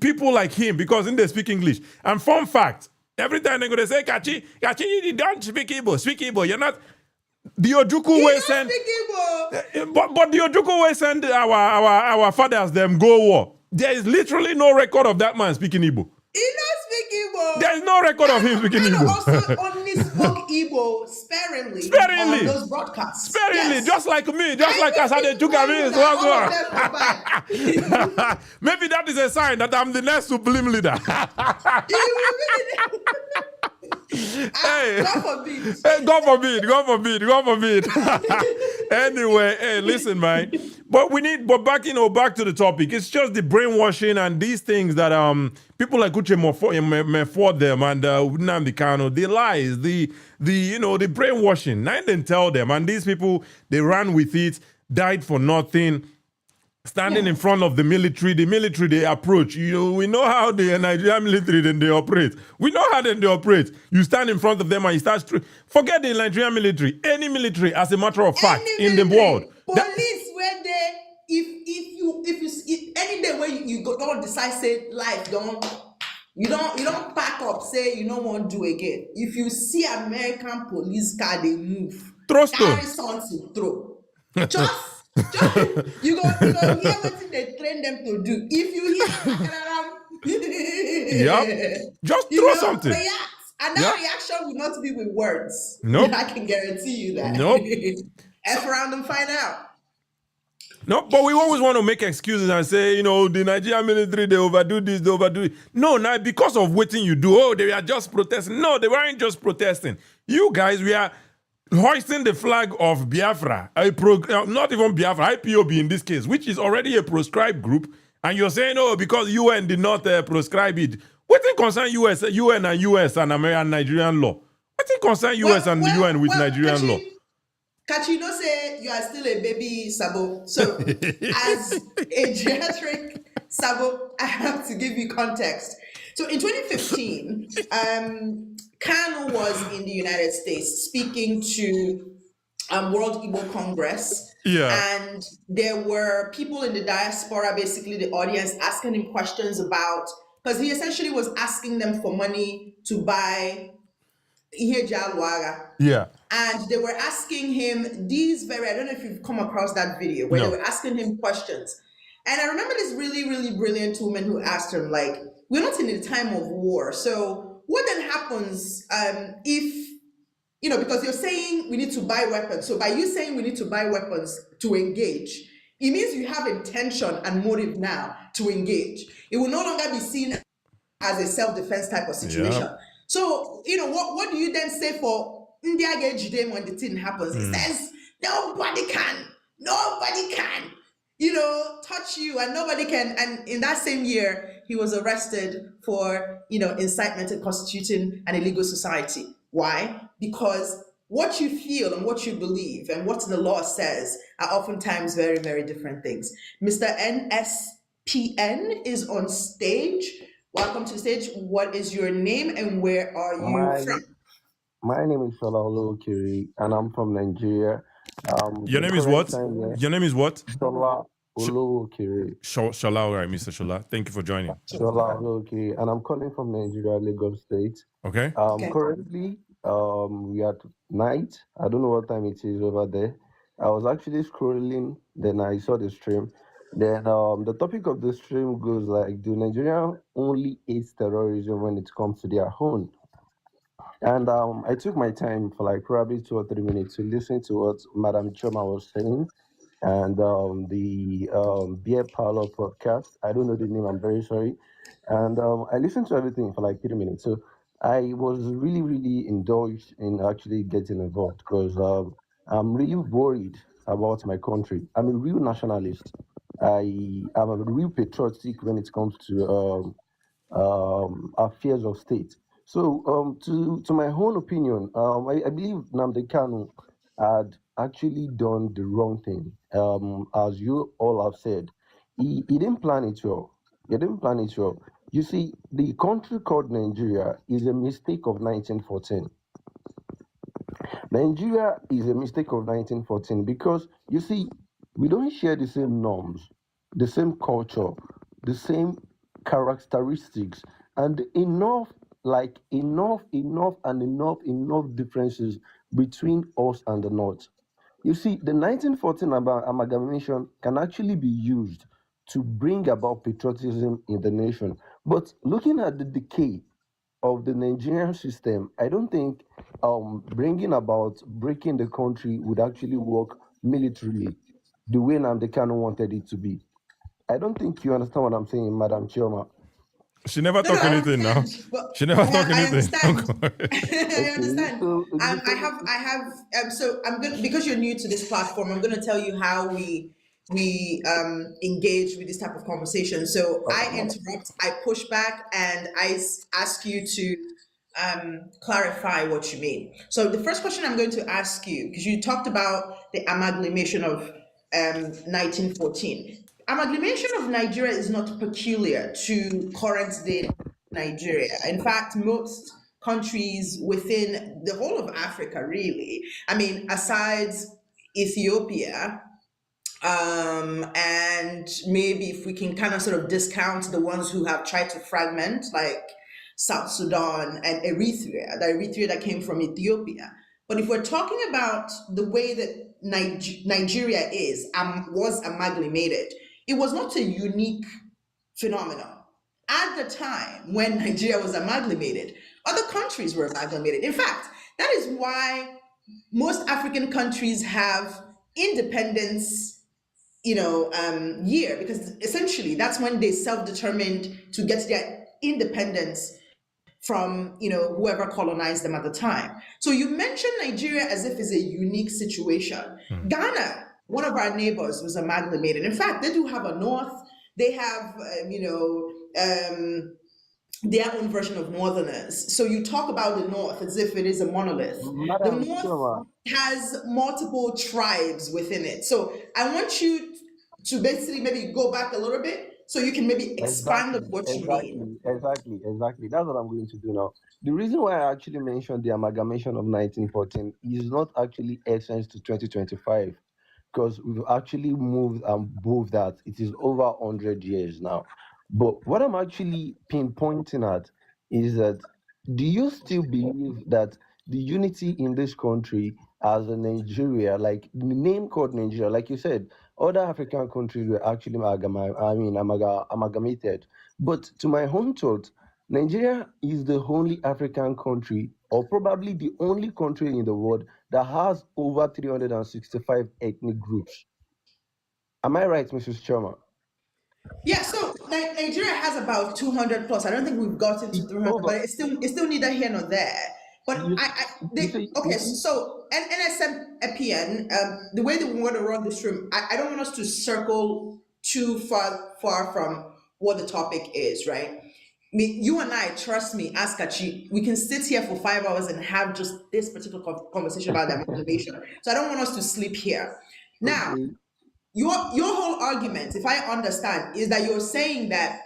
People like him, because they speak English. And fun fact, every time they go to say, Kachi, you don't speak Igbo, you're not... The Ojuku way send, but the Ojuku way send our fathers them go war. There is literally no record of that man speaking Igbo. He don't speak Igbo. There is no record of him speaking Igbo. Also only spoke Igbo sparingly on those broadcasts. Sparingly, just like me, just like Asade Chukami. Maybe that is a sign that I'm the next supreme leader. Hey, God forbid. Anyway, hey, listen, man. But back to the topic. It's just the brainwashing and these things that people like Uche Mefo them and Nnamdi Kanu, the lies, the brainwashing. Nine didn't tell them, and these people they ran with it, died for nothing. Standing in front of the military they approach. We know how the Nigerian military then they operate. We know how they operate. You stand in front of them and you start. Forget the Nigerian military. Any military, as a matter of fact, in the world. Police, where they, if any day where you go don't decide say life you don't pack up say you don't want to do again. If you see American police car they move, throw stone. Carry something throw. Just you go hear what they train them to do. If you hear just throw something. React. And that reaction will not be with words. Nope. I can guarantee you that. Nope. F around and find out. No, but we always want to make excuses and say, you know, the Nigerian military, they overdo this, they overdo it. No, now because of what you do, oh, they are just protesting. No, they weren't just protesting. You guys, we are hoisting the flag of Biafra, not even Biafra, IPOB in this case, which is already a proscribed group, and you're saying, oh, because UN did not prescribe it. What thing concern UN and US and American Nigerian law? What thing concern US and UN with Nigerian law? Kachi, you know, say you are still a baby Sabo. So, as a geriatric Sabo, I have to give you context. So, in 2015, Kanu was in the United States speaking to World Igbo Congress. Yeah. And there were people in the diaspora, basically the audience, asking him questions about, because he essentially was asking them for money to buy Ihe Jalwaga. Yeah. And they were asking him these I don't know if you've come across that video where they were asking him questions. And I remember this really, really brilliant woman who asked him, like, we're not in a time of war. So what then happens if, you know, because you're saying we need to buy weapons. So by you saying we need to buy weapons to engage, it means you have intention and motive now to engage. It will no longer be seen as a self-defense type of situation. Yep. So, you know, what do you then say for India when the thing happens? He says, nobody can, you know, touch you, and nobody can. And in that same year, he was arrested for, you know, incitement and constituting an illegal society. Why? Because what you feel and what you believe and what the law says are oftentimes very, very different things. Mr. NSPN is on stage. Welcome to the stage. What is your name and where are you from? My name is Shola Olukiri and I'm from Nigeria. Your name is what? Your name is what? Shola Olukiri. Shola, all right, Mr. Shola. Thank you for joining. Shola Olukiri, and I'm calling from Nigeria, Lagos State. Okay. Currently, we are at night. I don't know what time it is over there. I was actually scrolling, then I saw the stream. Then the topic of the stream goes like, do Nigeria only hate terrorism when it comes to their own? And I took my time for like probably 2 or 3 minutes to listen to what Madam Choma was saying, and the Beer Parlor podcast. I don't know the name. I'm very sorry. And I listened to everything for like 3 minutes. So I was really, really indulged in actually getting involved because I'm really worried about my country. I'm a real nationalist. I am a real patriotic when it comes to affairs of state. So, to my own opinion, I believe Nnamdi Kanu had actually done the wrong thing. As you all have said, he didn't plan it well. He didn't plan it well. You see, the country called Nigeria is a mistake of 1914. Nigeria is a mistake of 1914 because, you see, we don't share the same norms, the same culture, the same characteristics, and enough differences between us and the North. You see, the 1914 amalgamation can actually be used to bring about patriotism in the nation. But looking at the decay of the Nigerian system, I don't think bringing about breaking the country would actually work militarily the way Nnamdi Kanu wanted it to be. I don't think you understand what I'm saying, Madam Chioma. She never talk anything now. She never talk anything. I understand. I have. So I'm going, because you're new to this platform, I'm going to tell you how we engage with this type of conversation. So I interrupt, I push back, and I ask you to clarify what you mean. So the first question I'm going to ask you, because you talked about the amalgamation of 1914. Amalgamation of Nigeria is not peculiar to current day Nigeria. In fact, most countries within the whole of Africa, really, I mean, aside Ethiopia, and maybe if we can kind of sort of discount the ones who have tried to fragment, like South Sudan and Eritrea, the Eritrea that came from Ethiopia. But if we're talking about the way that Nigeria was amalgamated, it was not a unique phenomenon. At the time when Nigeria was amalgamated, other countries were amalgamated. In fact, that is why most African countries have independence year, because essentially that's when they self-determined to get their independence from whoever colonized them at the time. So you mentioned Nigeria as if it's a unique situation. Ghana, one of our neighbors, was amalgamated. In fact, they do have a north. They have their own version of northerners. So you talk about the north as if it is a monolith. The Madam north Choma, has multiple tribes within it. So I want you to basically maybe go back a little bit so you can maybe expand on exactly, what you mean. exactly, exactly, exactly. That's what I'm going to do now. The reason why I actually mentioned the amalgamation of 1914 is not actually essence to 2025, because we've actually moved and moved that. It is over 100 years now. But what I'm actually pinpointing at is that, do you still believe that the unity in this country as a Nigeria, like the name called Nigeria, like you said, other African countries were actually amalgamated. But to my own thought, Nigeria is the only African country, or probably the only country in the world, that has over 365 ethnic groups. Am I right, Mrs. Choma? Yeah, so Nigeria has about 200 plus. I don't think we've gotten to It's 300, over. but it's still neither here nor there. But You, you they, see, you okay, see, so NSM EPN, the way that we want to run this room, I don't want us to circle too far from what the topic is, right? You and I, trust me, ask Kachi, we can sit here for 5 hours and have just this particular conversation about that motivation. So I don't want us to sleep here. Now, okay, your whole argument, if I understand, is that you're saying that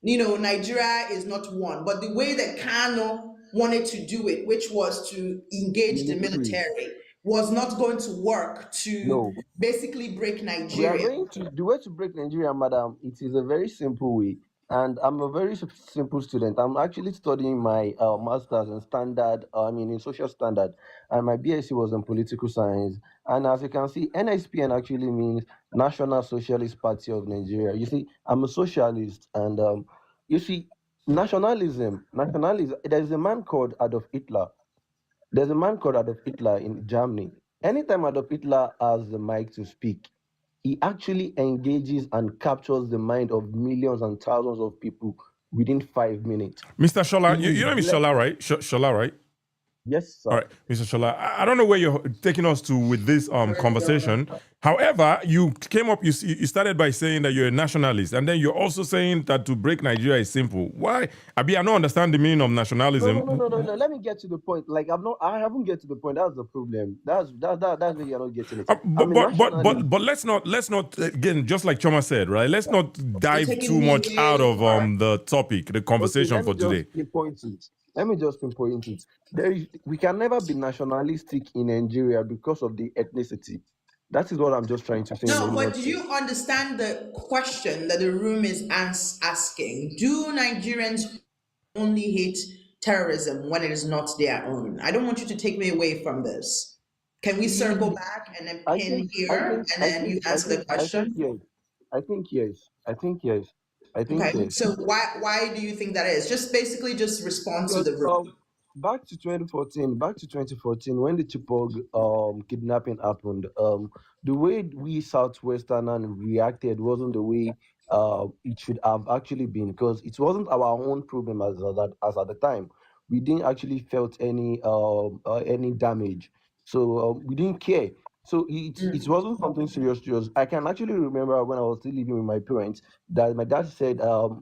Nigeria is not one, but the way that Kano wanted to do it, which was to engage the military. military, was not going to work to No, basically break we are Nigeria. going to the way to break Nigeria, madam. It is a very simple way, and I'm a very simple student. I'm actually studying my masters in standard, in social standard, and my BSc was in political science. And as you can see, NSPN actually means National Socialist Party of Nigeria. You see, I'm a socialist, and you see, nationalism. There is a man called Adolf Hitler. There's a man called Adolf Hitler in Germany. Anytime Adolf Hitler has the mic to speak, he actually engages and captures the mind of millions and thousands of people within 5 minutes. Mr. Shola, He you is know me blessed. Shola, right? Shola, right? Yes, All sir. right, Mr. Shola, I don't know where you're taking us to with this conversation. However, you came up, you started by saying that you're a nationalist, and then you're also saying that to break Nigeria is simple. Why? I don't understand the meaning of No, nationalism. no. Let me get to the point. Like I haven't get to the point. That's the problem. That's where you're not getting it. But, I'm a but but nationalist. but but let's not again, just like Choma said, right? Let's not You're dive taking too me much out way of far. the topic, the Okay, conversation let me for just today. pinpoint it. Let me just pinpoint it. We can never be nationalistic in Nigeria because of the ethnicity. That is what I'm just trying to say in a No, but did nutshell. you understand the question that the room is asking? Do Nigerians only hate terrorism when it is not their own? I don't want you to take me away from this. Can we circle Mm, back and then I pin think, I here think, and I then think, you I answer the think, I think question? yes. I think yes. I think yes. I think Okay, yes. so why do you think that is? Just basically just respond to Because the room. back to 2014, when the Chipog kidnapping happened, the way we Southwesterners reacted wasn't the way it should have actually been, because it wasn't our own problem as at the time. We didn't actually felt any damage, so we didn't care. So it wasn't something serious. I can actually remember when I was still living with my parents that my dad said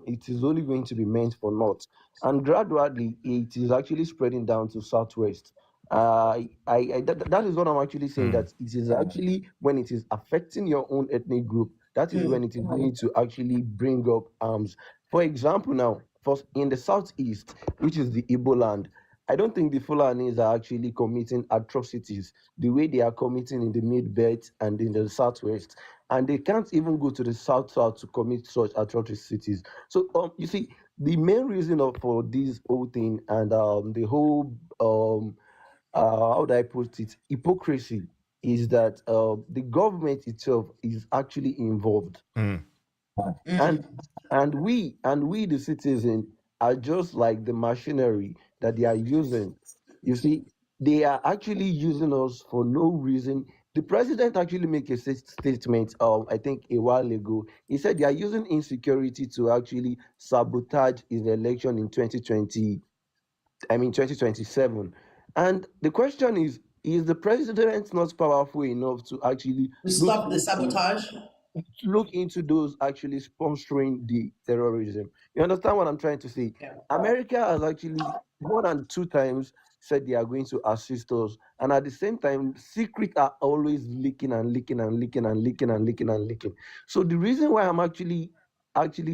it is only going to be meant for North, and gradually it is actually spreading down to southwest. That is what I'm actually saying, that it is actually when it is affecting your own ethnic group, that is when it is going to actually bring up arms. For example, now first in the southeast, which is the Igbo land, I don't think the Fulanis are actually committing atrocities the way they are committing in the mid belt and in the southwest, and they can't even go to the south to commit such atrocities. So you see, the main reason for this whole thing, and the whole how do I put it, hypocrisy, is that the government itself is actually involved, Mm. and and we the citizen are just like the machinery that they are using. You see, they are actually using us for no reason The president actually made a statement, I think a while ago. He said they are using insecurity to actually sabotage his election in 2020, 2027. And the question is the president not powerful enough to actually To look stop the into sabotage. those actually sponsoring the terrorism. You understand what I'm trying to say? Yeah. America has actually more than two times said they are going to assist us, and at the same time, secrets are always leaking and leaking and leaking and leaking and leaking and leaking. So the reason why I'm actually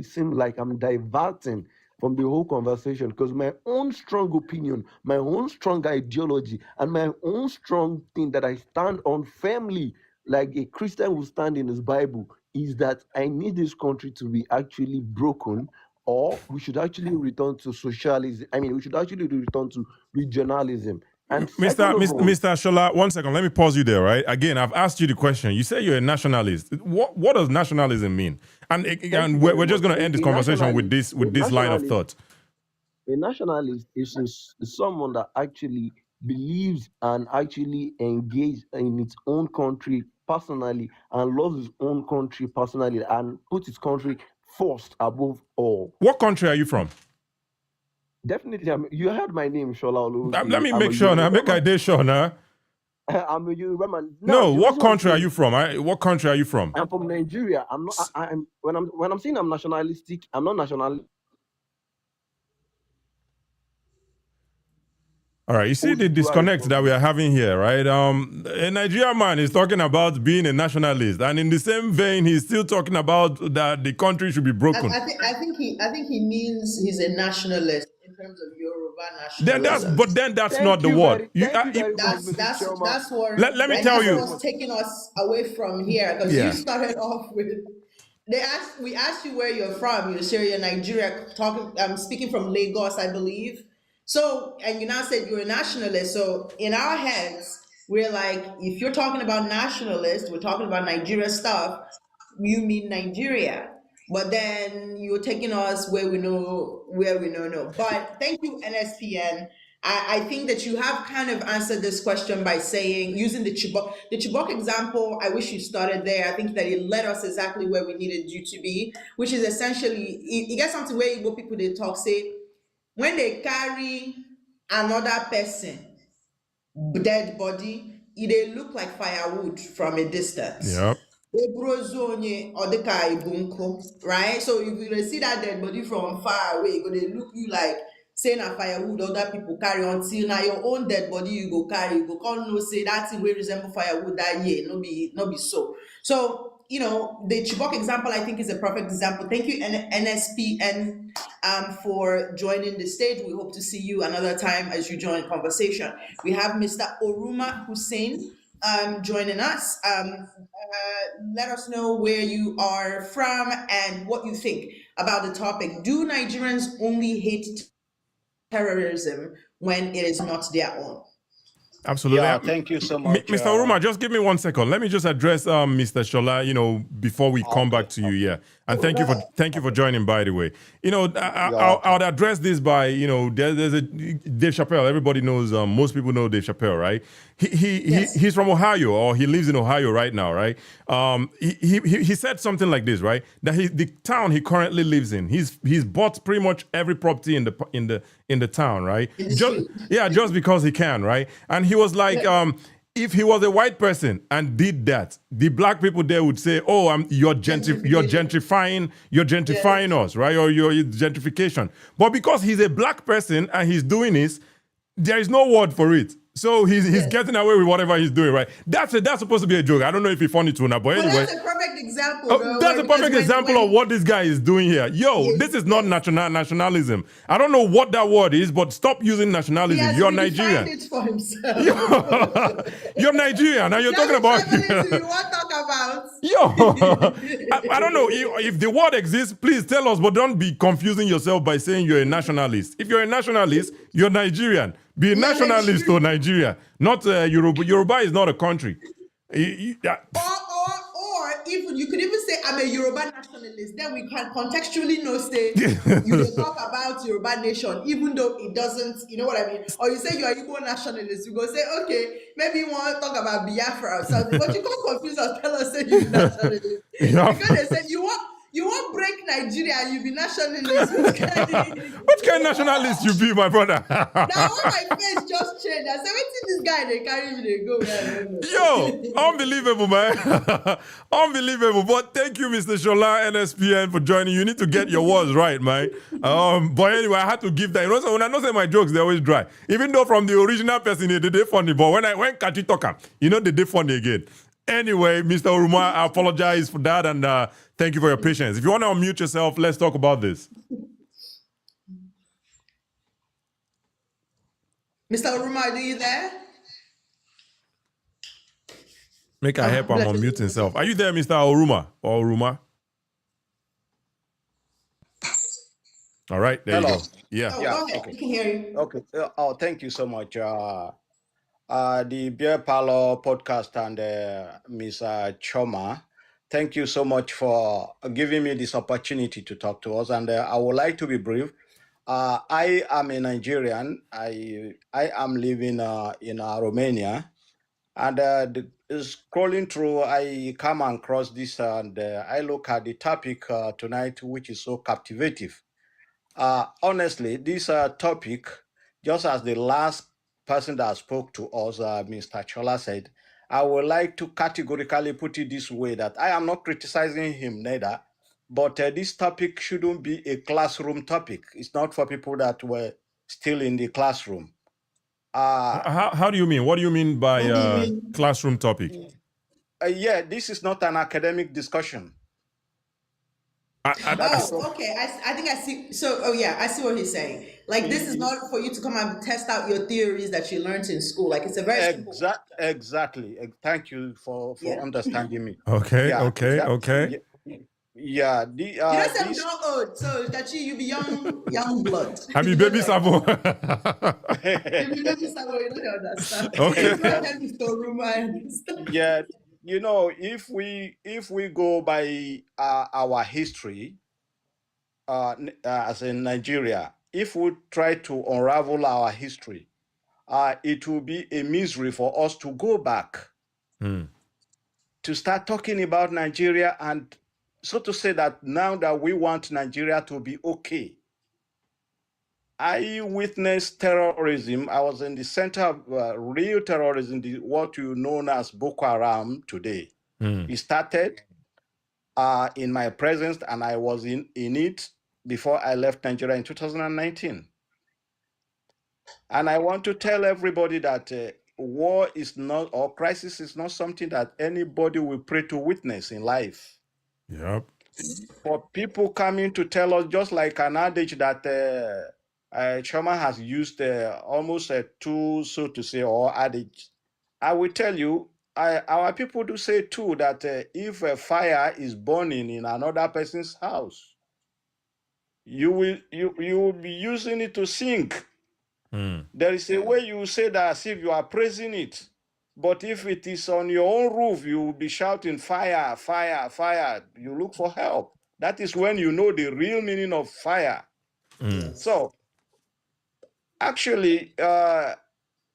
seem like I'm diverting from the whole conversation, because my own strong opinion, my own strong ideology, and my own strong thing that I stand on firmly, like a Christian will stand in his Bible, is that I need this country to be actually broken, or we should actually return to socialism. I mean, we should actually return to regionalism. And second of all, Mr. Shola, 1 second. Let me pause you there, right? Again, I've asked you the question. You say you're a nationalist. What does nationalism mean? And we're just going to end this conversation with this line of thought. A nationalist is someone that actually believes and actually engaged in its own country personally and loves his own country personally and puts his country first above all. What country are you from? Definitely, you heard my name, Shola. Let me make sure now. Make I did sure now. I'm a Yoruba man. No, what country are you from? What country are you from? I'm from Nigeria. I'm not. I'm when I'm saying I'm nationalistic, I'm not national. All right, you see the disconnect that we are having here, right? A Nigerian man is talking about being a nationalist, and in the same vein, he's still talking about that the country should be broken. I think he means he's a nationalist in terms of Yoruba nationalism. That's not the word. That's what. Let me tell you. What's taking us away from here, because you started off with. We asked you where you're from. You said you're Nigeria. Speaking from Lagos, I believe. So, and you now said you're a nationalist. So in our heads, we're like, if you're talking about nationalists, we're talking about Nigeria stuff, you mean Nigeria. But then you're taking us where we know no. But thank you, NSPN. I think that you have kind of answered this question by saying, using the Chibok example, I wish you started there. I think that it led us exactly where we needed you to be, which is essentially, you get something where Igbo people, they talk, say, when they carry another person dead body, it look like firewood from a distance. Yep. Right? So if you see that dead body from far away, they look you like saying a firewood other people carry until now your own dead body you go carry, you go call no say that thing will resemble firewood that year, no be so. So the Chibok example, I think, is a perfect example. Thank you, NSPN, for joining the stage. We hope to see you another time as you join conversation. We have Mr. Oruma Hussein joining us. Let us know where you are from and what you think about the topic. Do Nigerians only hate terrorism when it is not their own? Absolutely. Yeah, thank you so much. Mr. Oruma, just give me 1 second. Let me just address Mr. Shola, before we come back to you. Yeah. And thank you for joining, by the way. I'll address this by, there's a Dave Chappelle. Everybody knows, most people know Dave Chappelle, right? He's from Ohio, or he lives in Ohio right now, right? He said something like this, right? That the town he currently lives in, he's bought pretty much every property in the town, right? Just because he can, right? And he was like, if he was a white person and did that, the black people there would say, "Oh, you're gentrifying us, right? Or you're gentrification." But because he's a black person and he's doing this, there is no word for it. So he's getting away with whatever he's doing, right? That's supposed to be a joke. I don't know if it's funny to now, but anyway. That's a perfect example. That's a perfect example of what this guy is doing here. This is not nationalism. I don't know what that word is, but stop using nationalism. You're Nigerian. It for himself. You're Nigerian, and you're talking about. I don't know if the word exists. Please tell us, but don't be confusing yourself by saying you're a nationalist. If you're a nationalist, you're Nigerian. Be a nationalist or Nigeria, not Yoruba. Yoruba is not a country. Or even you could even say I'm a Yoruba nationalist. Then we can contextually know say you will talk about Yoruba nation, even though it doesn't. You know what I mean? Or you say you're Igbo nationalist, you go say okay, maybe you want to talk about Biafra or something, but you can't confuse us. Tell us say you be nationalist because they said you won't break Nigeria, you be nationalist. Which kind of nationalist you be, my brother? Now when my face just changed, I said, "Wait till this guy they carry me, they go where I don't know." Yo, unbelievable, man. Unbelievable. But thank you, Mr. Shola NSPN, for joining. You need to get your words right, man. But anyway, I had to give that. You know, so when I don't say my jokes, they're always dry. Even though from the original person, they did funny. But when Kachi talk, you know, they did funny again. Anyway, Mr. Oruma, I apologize for that, and thank you for your patience. If you want to unmute yourself, let's talk about this. Mr. Oruma, are you there? Make a help him unmute himself. Are you there, Mr. Oruma? Or Oruma? All right, there Hello. you go. Yeah. Oh, Yeah, go ahead. okay. We can hear you. Okay. Thank you so much. The Beer Parlor podcast and Ms. Choma, thank you so much for giving me this opportunity to talk to us. And I would like to be brief. I am a Nigerian. I am living in Romania. And scrolling through, I come across this and I look at the topic tonight, which is so captivating. Honestly, this topic, just as the last person that spoke to us, Mr. Chola said, I would like to categorically put it this way that I am not criticizing him neither, but this topic shouldn't be a classroom topic. It's not for people that were still in the classroom. How do you mean? What do you mean by classroom topic? Yeah, this is not an academic discussion. Okay. I think I see. So, I see what he's saying. Like, this is not for you to come and test out your theories that you learned in school. Like, it's a very simple. Exactly. Thank you for understanding me. Okay. Yeah. You don't say we don't old, so that you be young blood. I mean, baby Sabo. If you baby Sabo, you don't understand. Okay. Go ahead, Mr. Oruma, I understand. Yeah, you know, if we go by our history, as in Nigeria, if we try to unravel our history, it will be a misery for us to go back to start talking about Nigeria, and so to say that now that we want Nigeria to be okay. I witnessed terrorism. I was in the center of real terrorism, what you know as Boko Haram today. It started in my presence, and I was in it before I left Nigeria in 2019. And I want to tell everybody that war is not, or crisis is not something that anybody will pray to witness in life. Yep. For people coming to tell us, just like an adage that Choma has used, almost a tool, so to say, or adage, I will tell you, our people do say too that if a fire is burning in another person's house, you will be using it to sink. There is a way you say that as if you are praising it. But if it is on your own roof, you will be shouting, fire, fire, fire. You look for help. That is when you know the real meaning of fire. So, actually, I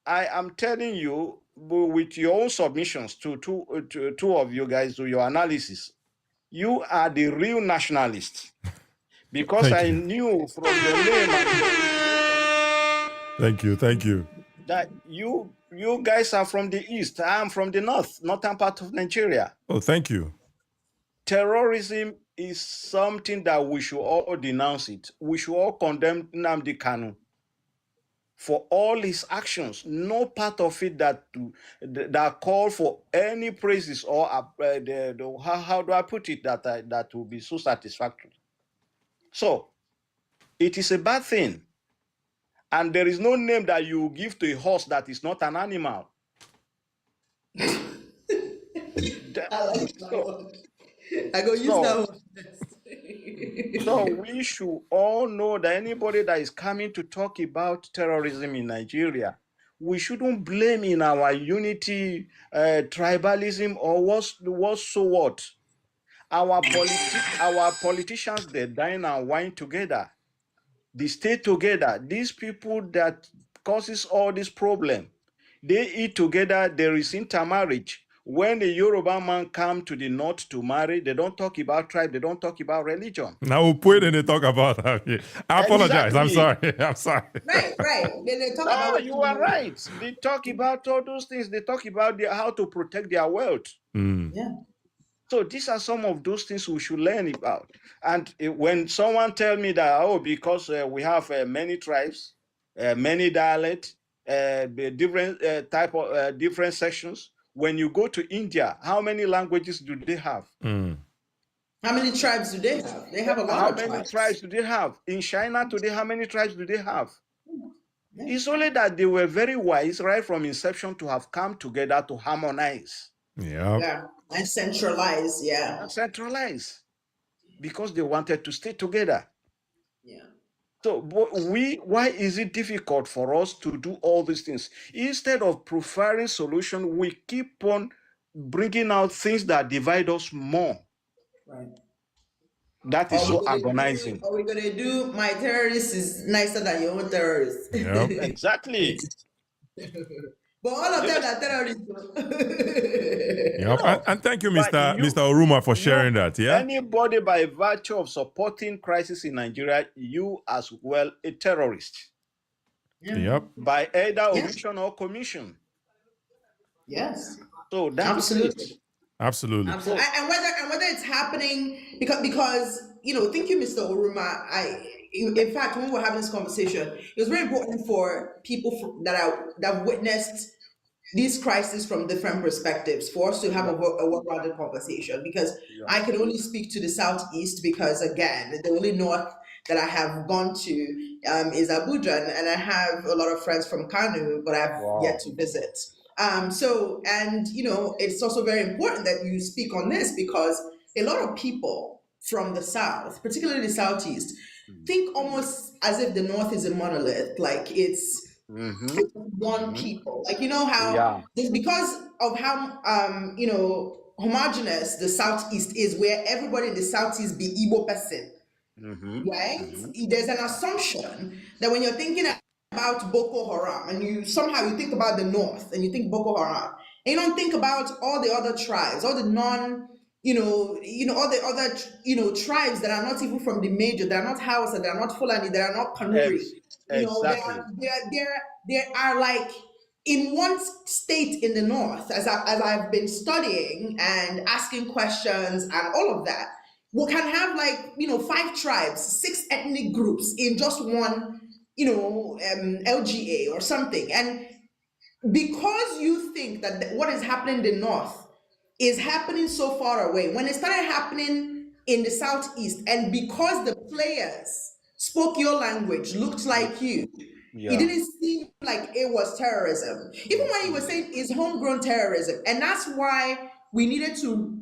am telling you, with your own submissions to two of you guys, to your analysis, you are the real nationalists. Because I knew from your name. Thank you. That you guys are from the east. I am from the northern part of Nigeria. Oh, thank you. Terrorism is something that we should all denounce it. We should all condemn Nnamdi Kanu for all his actions. No part of it that call for any praises or how do I put it that will be so satisfactory. So it is a bad thing. And there is no name that you give to a horse that is not an animal. I like that one. I go use that one. So we should all know that anybody that is coming to talk about terrorism in Nigeria, we shouldn't blame in our unity, tribalism, or what. Our politicians, they dine and wine together. They stay together. These people that causes all this problem, they eat together. There is intermarriage. When the Yoruba man come to the north to marry, they don't talk about tribe. They don't talk about religion. Now we'll put it and talk about that. I apologize. I'm Exactly. sorry. I'm sorry. Right. They talk No, about you are right. They talk about all those things. They talk about how to protect their wealth. Yeah. So these are some of those things we should learn about. And when someone tell me that, oh, because we have many tribes, many dialects, different type of different sections. When you go to India, how many languages do they have? How many tribes do they have? They have a lot How of many tribes. tribes do they have? In China today, how many tribes do they have? Yeah. It's only that they were very wise right from inception to have come together to harmonize. Yeah. And centralize. Yeah. And centralize because they wanted to stay together. Yeah. So why is it difficult for us to do all these things? Instead of preferring solution, we keep on bringing out things that divide us more. Right. That is so agonizing. Are we gonna do my terrorist is nicer than your own terrorist? Yep. Exactly. But all of them are terrorists. Yep. No, And thank you, but Mr. Oruma, for sharing that. Yeah. Anybody by virtue of supporting crisis in Nigeria, you as well a terrorist. Yep. By either omission or commission. Yes. So that Absolutely. is it. Absolutely. Absolutely. And whether it's happening because thank you, Mr. Oruma. In fact, when we were having this conversation, it was very important for people that witnessed these crises from different perspectives for us to have a well-rounded conversation, because I can only speak to the Southeast because, again, the only North that I have gone to is Abuja, and I have a lot of friends from Kanu, but I've yet to visit. It's also very important that you speak on this, because a lot of people from the South, particularly the Southeast, think almost as if the North is a monolith, like it's one people, like how because of how homogenous the Southeast is, where everybody in the Southeast be Igbo person, right? There's an assumption that when you're thinking about Boko Haram and you think about the North and you think Boko Haram, and you don't think about all the other tribes, all the all the other tribes that are not even from the major, that are not Hausa, that are not Fulani, that are not Kanuri. Exactly. They are like in one state in the North, as I've been studying and asking questions and all of that. We can have 5 tribes, 6 ethnic groups in just one LGA or something. And because you think that what is happening in the North is happening so far away, when it started happening in the Southeast, and because the players spoke your language, looked like you, it didn't seem like it was terrorism. Even when you were saying it's homegrown terrorism. And that's why we needed to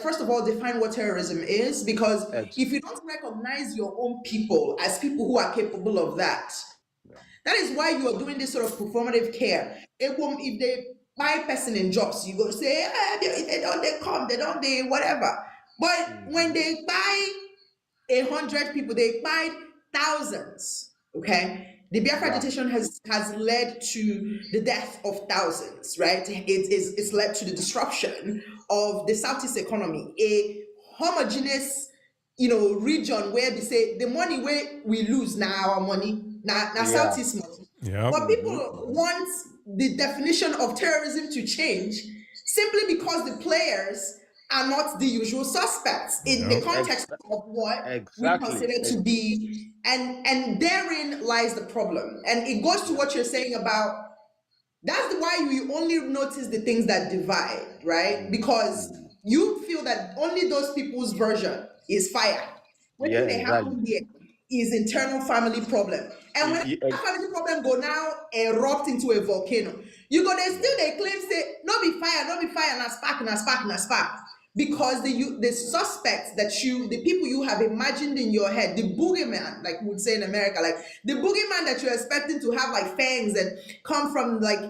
first of all, define what terrorism is, because if you don't recognize your own people as people who are capable of that, that is why you are doing this sort of performative care. If they buy person in jobs, you go say, they come, they whatever. But when they buy 100 people, they buy thousands. Okay. The Biafra agitation has led to the death of thousands, right? It's led to the disruption of the Southeast economy, a homogeneous, region where they say the money where we lose now, our money, now Southeast money. Yep. But people want the definition of terrorism to change simply because the players are not the usual suspects in the context of what we consider to be, and therein lies the problem. And it goes to what you're saying about, that's why you only notice the things that divide, right? Because you feel that only those people's version is fire. What they happen here is internal family problem. And when that family problem go now erupt into a volcano, you go, they claim say, no be fire, na spark. Because the suspects the people you have imagined in your head, the boogeyman, like we would say in America, like the boogeyman that you're expecting to have like fangs and come from like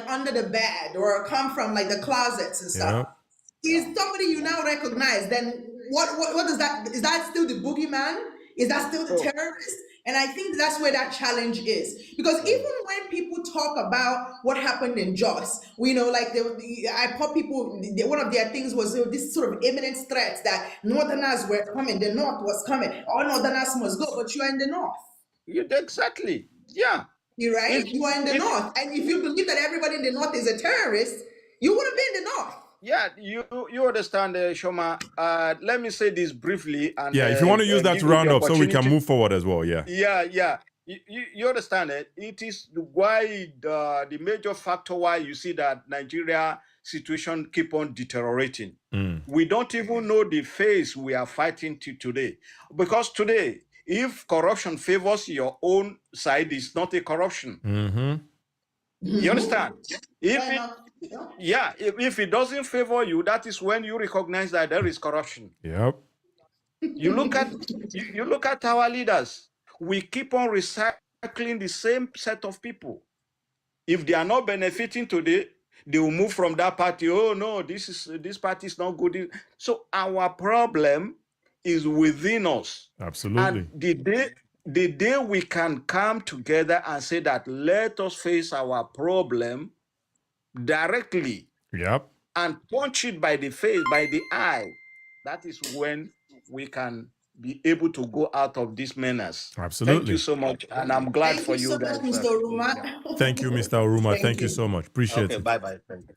under the bed or come from like the closets and stuff. is somebody you now recognize, then what is that? Is that still the boogeyman? Is that still the terrorist? And I think that's where that challenge is. Because even when people talk about what happened in Jos, we know, like, I put people, one of their things was this sort of imminent threats that Northerners were coming, the North was coming, all Northerners must go, but you are in the North. Exactly. Yeah. You're right. You are in the North. And if you believe that everybody in the North is a terrorist, you wouldn't be in the North. Yeah, you understand, Shoma. Let me say this briefly. And if you want to use that to round up so we can move forward as well, yeah. Yeah. You understand it? It is why the major factor why you see that Nigeria situation keep on deteriorating. We don't even know the phase we are fighting to today. Because today, if corruption favors your own side, it's not a corruption. You understand? If it doesn't favor you, that is when you recognize that there is corruption. Yep. You look at our leaders. We keep on recycling the same set of people. If they are not benefiting today, they will move from that party. Oh no, this party is not good. So our problem is within us. Absolutely. And the day we can come together and say that let us face our problem directly, and punch it by the face, by the eye, that is when we can be able to go out of this menace. Absolutely. Thank you so much, and I'm glad for you guys. Thank you so much, Mr. Oruma. Thank you, Mr. Oruma. Thank you so much. Appreciate it. Bye-bye. Thank you.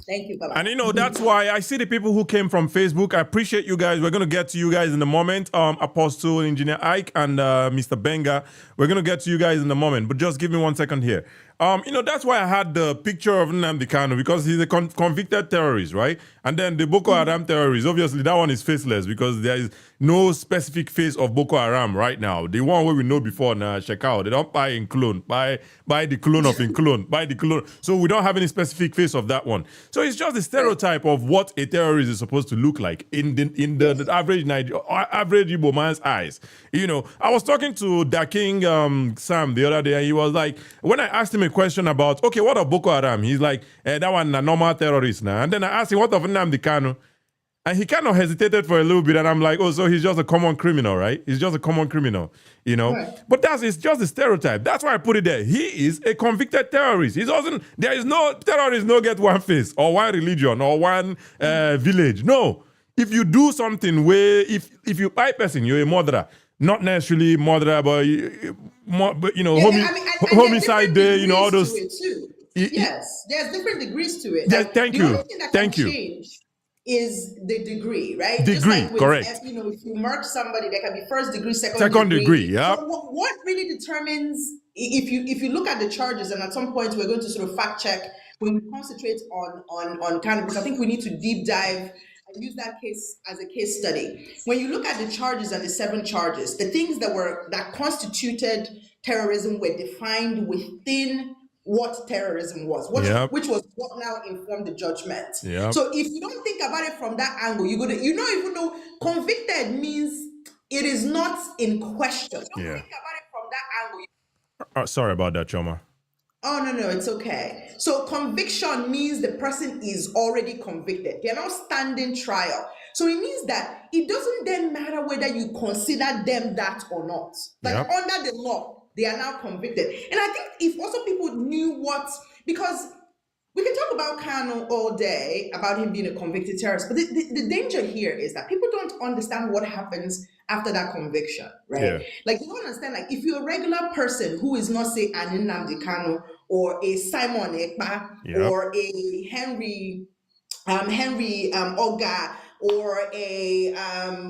Thank you. Bye-bye. And that's why I see the people who came from Facebook. I appreciate you guys. We're going to get to you guys in a moment. Apostle, Engineer Ike, and Mr. Benga. We're going to get to you guys in a moment, but just give me 1 second here. That's why I had the picture of Nnamdi Kanu, because he's a convicted terrorist, right? And then the Boko Haram terrorist, obviously that one is faceless because there is no specific face of Boko Haram right now. The one where we know before now, check out. They don't buy in clone, buy the clone of in clone, buy the clone. So we don't have any specific face of that one. So it's just the stereotype of what a terrorist is supposed to look like in the average Igbo man's eyes. I was talking to Daking Sam the other day, and he was like, when I asked him a question about, okay, what of Boko Haram? He's like, that one a normal terrorist now. And then I asked him, what of Nnamdi Kanu? And he kind of hesitated for a little bit, and I'm like, oh, so he's just a common criminal, right? He's just a common criminal, Right. But it's just a stereotype. That's why I put it there. He is a convicted terrorist. There is no terrorist, no get one face, or one religion, or one village. No. If you do something where, if you buy person, you're a murderer. Not necessarily murderer, but homicide there, all those. Yes, there's different degrees to it. Yes, thank you. The only thing that can change is the degree, right? Degree, just like correct. If you murder somebody, there can be first degree, second degree. Yeah. So what really determines if you look at the charges, and at some point we're going to sort of fact check when we concentrate on cannabis. I think we need to deep dive and use that case as a case study. When you look at the charges and the 7 charges, the things that constituted terrorism were defined within what terrorism was, which was what now informed the judgment. Yep. So if you don't think about it from that angle, you don't even know convicted means it is not in question. Don't think about it from that angle. Sorry about that, Choma. Oh, no, it's okay. So conviction means the person is already convicted. They're not standing trial. So it means that it doesn't then matter whether you consider them that or not. Under the law, they are now convicted. And I think if also people knew because we can talk about Kanu all day, about him being a convicted terrorist, but the danger here is that people don't understand what happens after that conviction, right? Yeah. Like, you don't understand, like, if you're a regular person who is not, say, an Nnamdi Kanu or a Simon Ekpa or a Henry Oga or a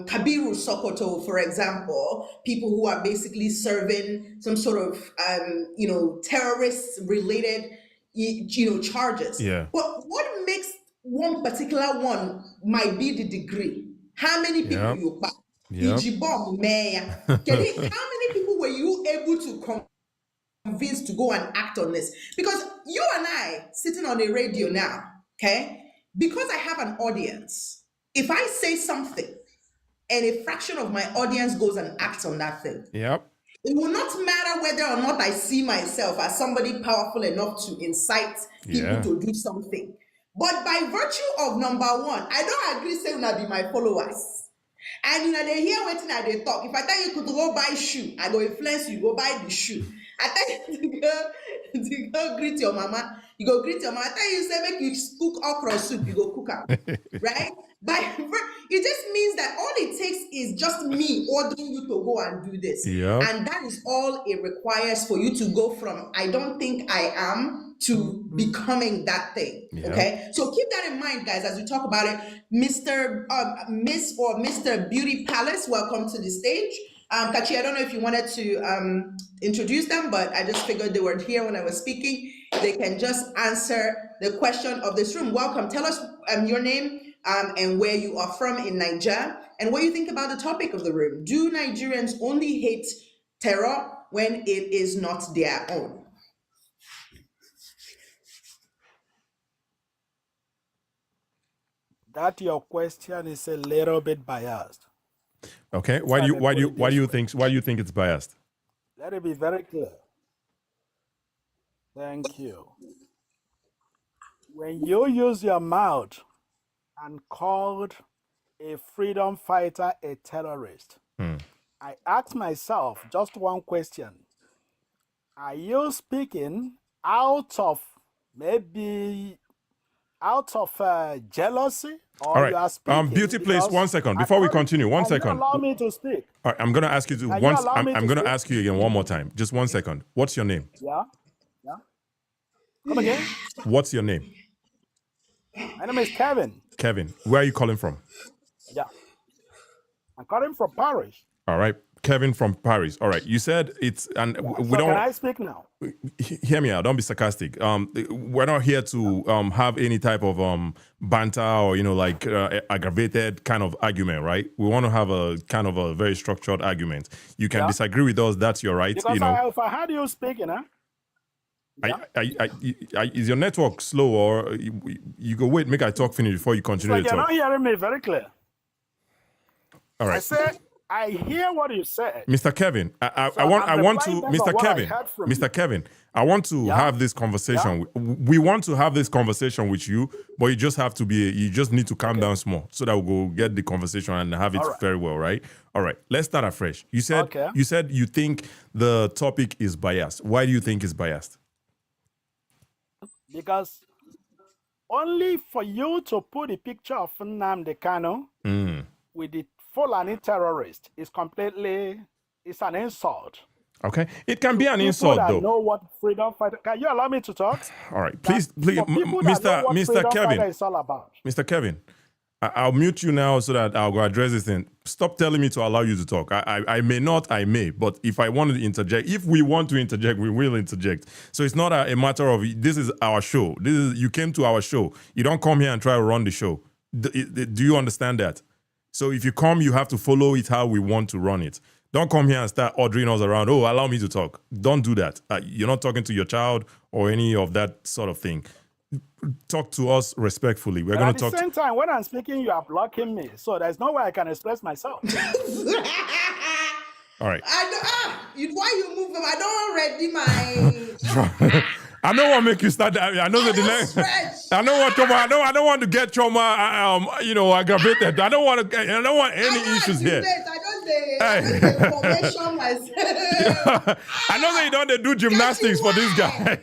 Kabiru Sokoto, for example, people who are basically serving some sort of terrorist-related charges. Yeah. But what makes one particular one might be the degree. How many people you back? How many people were you able to convince to go and act on this? Because you and I sitting on a radio now, okay? Because I have an audience, if I say something and a fraction of my audience goes and acts on that thing, it will not matter whether or not I see myself as somebody powerful enough to incite people to do something. But by virtue of number one, I don't agree say una be my followers. And they hear wetin I dey talk. If I tell you to go buy shoe, I go influence you go buy the shoe. I tell you to go greet your mama, you go greet your mama. I tell you say make you cook okra soup, you go cook am, right? It just means that all it takes is just me ordering you to go and do this, Yeah. and that is all it requires for you to go from I don't think I am to becoming that thing. Yeah. Okay, so keep that in mind, guys, as we talk about it. Mr. Miss or Mr. Beauty Palace, welcome to the stage. Kachi, I don't know if you wanted to introduce them, but I just figured they were here when I was speaking. They can just answer the question of this room. Welcome. Tell us your name and where you are from in Niger, and what you think about the topic of the room. Do Nigerians only hate terror when it is not their own? That your question is a little bit biased. Okay. Why do you think it's biased? Let it be very clear. Thank you. When you use your mouth and called a freedom fighter a terrorist, I ask myself just one question. Are you speaking out of jealousy, or All right. you are speaking Beauty, please, because 1 second before we continue. One Can you second. allow me to speak? All right, I'm going to ask you to Can you once. allow me I'm to going to speak? ask you again one more time. Just 1 second. What's your name? Yeah. Come again? What's your name? My name is Kevin. Kevin. Where are you calling from? Yeah. I'm calling from Paris. All right. Kevin from Paris. All right. You said it's, and we So don't. can I speak now? Hear me out. Don't be sarcastic. We're not here to have any type of banter or aggravated kind of argument, right? We want to have a kind of a very structured argument. You can disagree with us. That's your right. Because if I had you speaking, huh? Is your network slow, or you go wait? Make I talk finish before you continue to You're talk. not hearing me very clear. All right. I said I hear what you said. Mr. Kevin, I I'm want to, replying based on Mr. what I Kevin, heard from Mr. Kevin, I want to have this conversation. We want to have this conversation with you, but you just need to calm down small so that we'll go get the conversation and have it very well, right? All right, let's start afresh. You said you think the topic is biased. Why do you think it's biased? Because only for you to put a picture of Nnamdi Kanu with the Fulani terrorist is it's an insult. Okay, it can be an People insult that though. know what freedom fighter. Can you allow me to talk? All right, please, Mr. Kevin, It's all about. Mr. Kevin, I'll mute you now so that I'll go address this thing. Stop telling me to allow you to talk. I may not, but if I want to interject, if we want to interject, we will interject. So it's not a matter of, this is our show. You came to our show. You don't come here and try to run the show. Do you understand that? So if you come, you have to follow it how we want to run it. Don't come here and start ordering us around. Oh, allow me to talk. Don't do that. You're not talking to your child or any of that sort of thing. Talk to us respectfully. We're going to talk. At the same time, when I'm speaking, you are blocking me. So there's no way I can express myself. All right. Why you move them? I don't already my. I don't want to make you start that. I know the delay. I don't want trauma. I don't want to get trauma. Aggravated. I don't want any issues here. I know that you don't do gymnastics for this guy.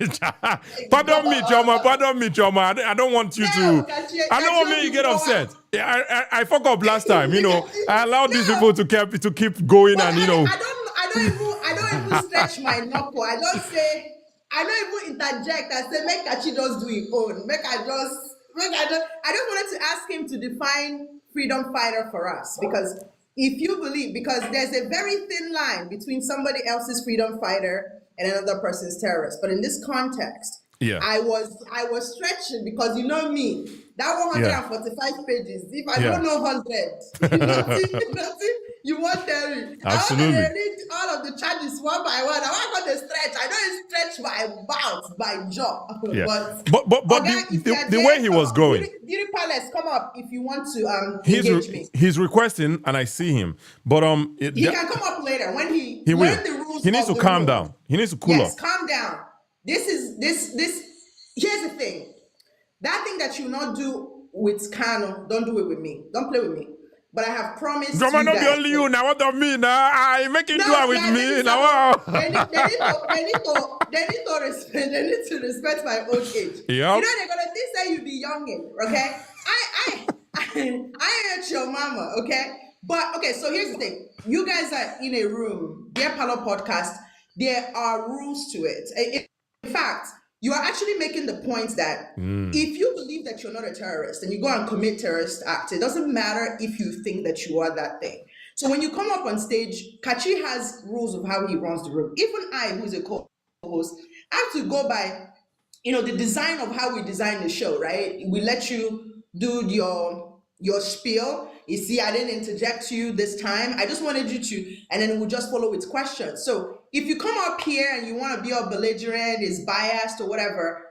Pardon me, trauma. I don't want you to. I don't want me to get upset. I fuck up last time. I allowed these people to keep going, and I don't even stretch my knuckle. I don't even interject. I say, make Kachi just do his own. I just wanted to ask him to define freedom fighter for us, because if you believe, because there's a very thin line between somebody else's freedom fighter and another person's terrorist. But in this context, I was stretching, because you know me, that 145 pages, if I don't know 100, nothing you won't tell me. Absolutely. I want to read all of the charges one by one. I want to stretch. I don't stretch by bounce, by jaw. Yeah. But the way he was going. Beauty Palace, come up if you want to engage me. He's requesting, and I see him. But he can come up later when he will. learn the rules. He needs to calm down. He needs to cool off. Yes, calm down. Here's the thing. That thing that you not do with Kano, don't do it with me. Don't play with me. But I have promised Drama you not guys. be only you now. What do me now? I make it do it with me now. They need to respect my old age. Yep. You know they're gonna think that you be youngin, okay? I ain't your mama, okay? But okay, so here's the thing. You guys are in a room, Dear Palo podcast, there are rules to it. In fact, you are actually making the point that if you believe that you're not a terrorist and you go and commit terrorist acts, it doesn't matter if you think that you are that thing. So when you come up on stage, Kachi has rules of how he runs the room. Even I, who's a co-host, I have to go by, the design of how we design the show, right? We let you do your spiel. You see, I didn't interject you this time. I just wanted you to, and then we'll just follow with questions. So if you come up here and you want to be all belligerent, is biased or whatever,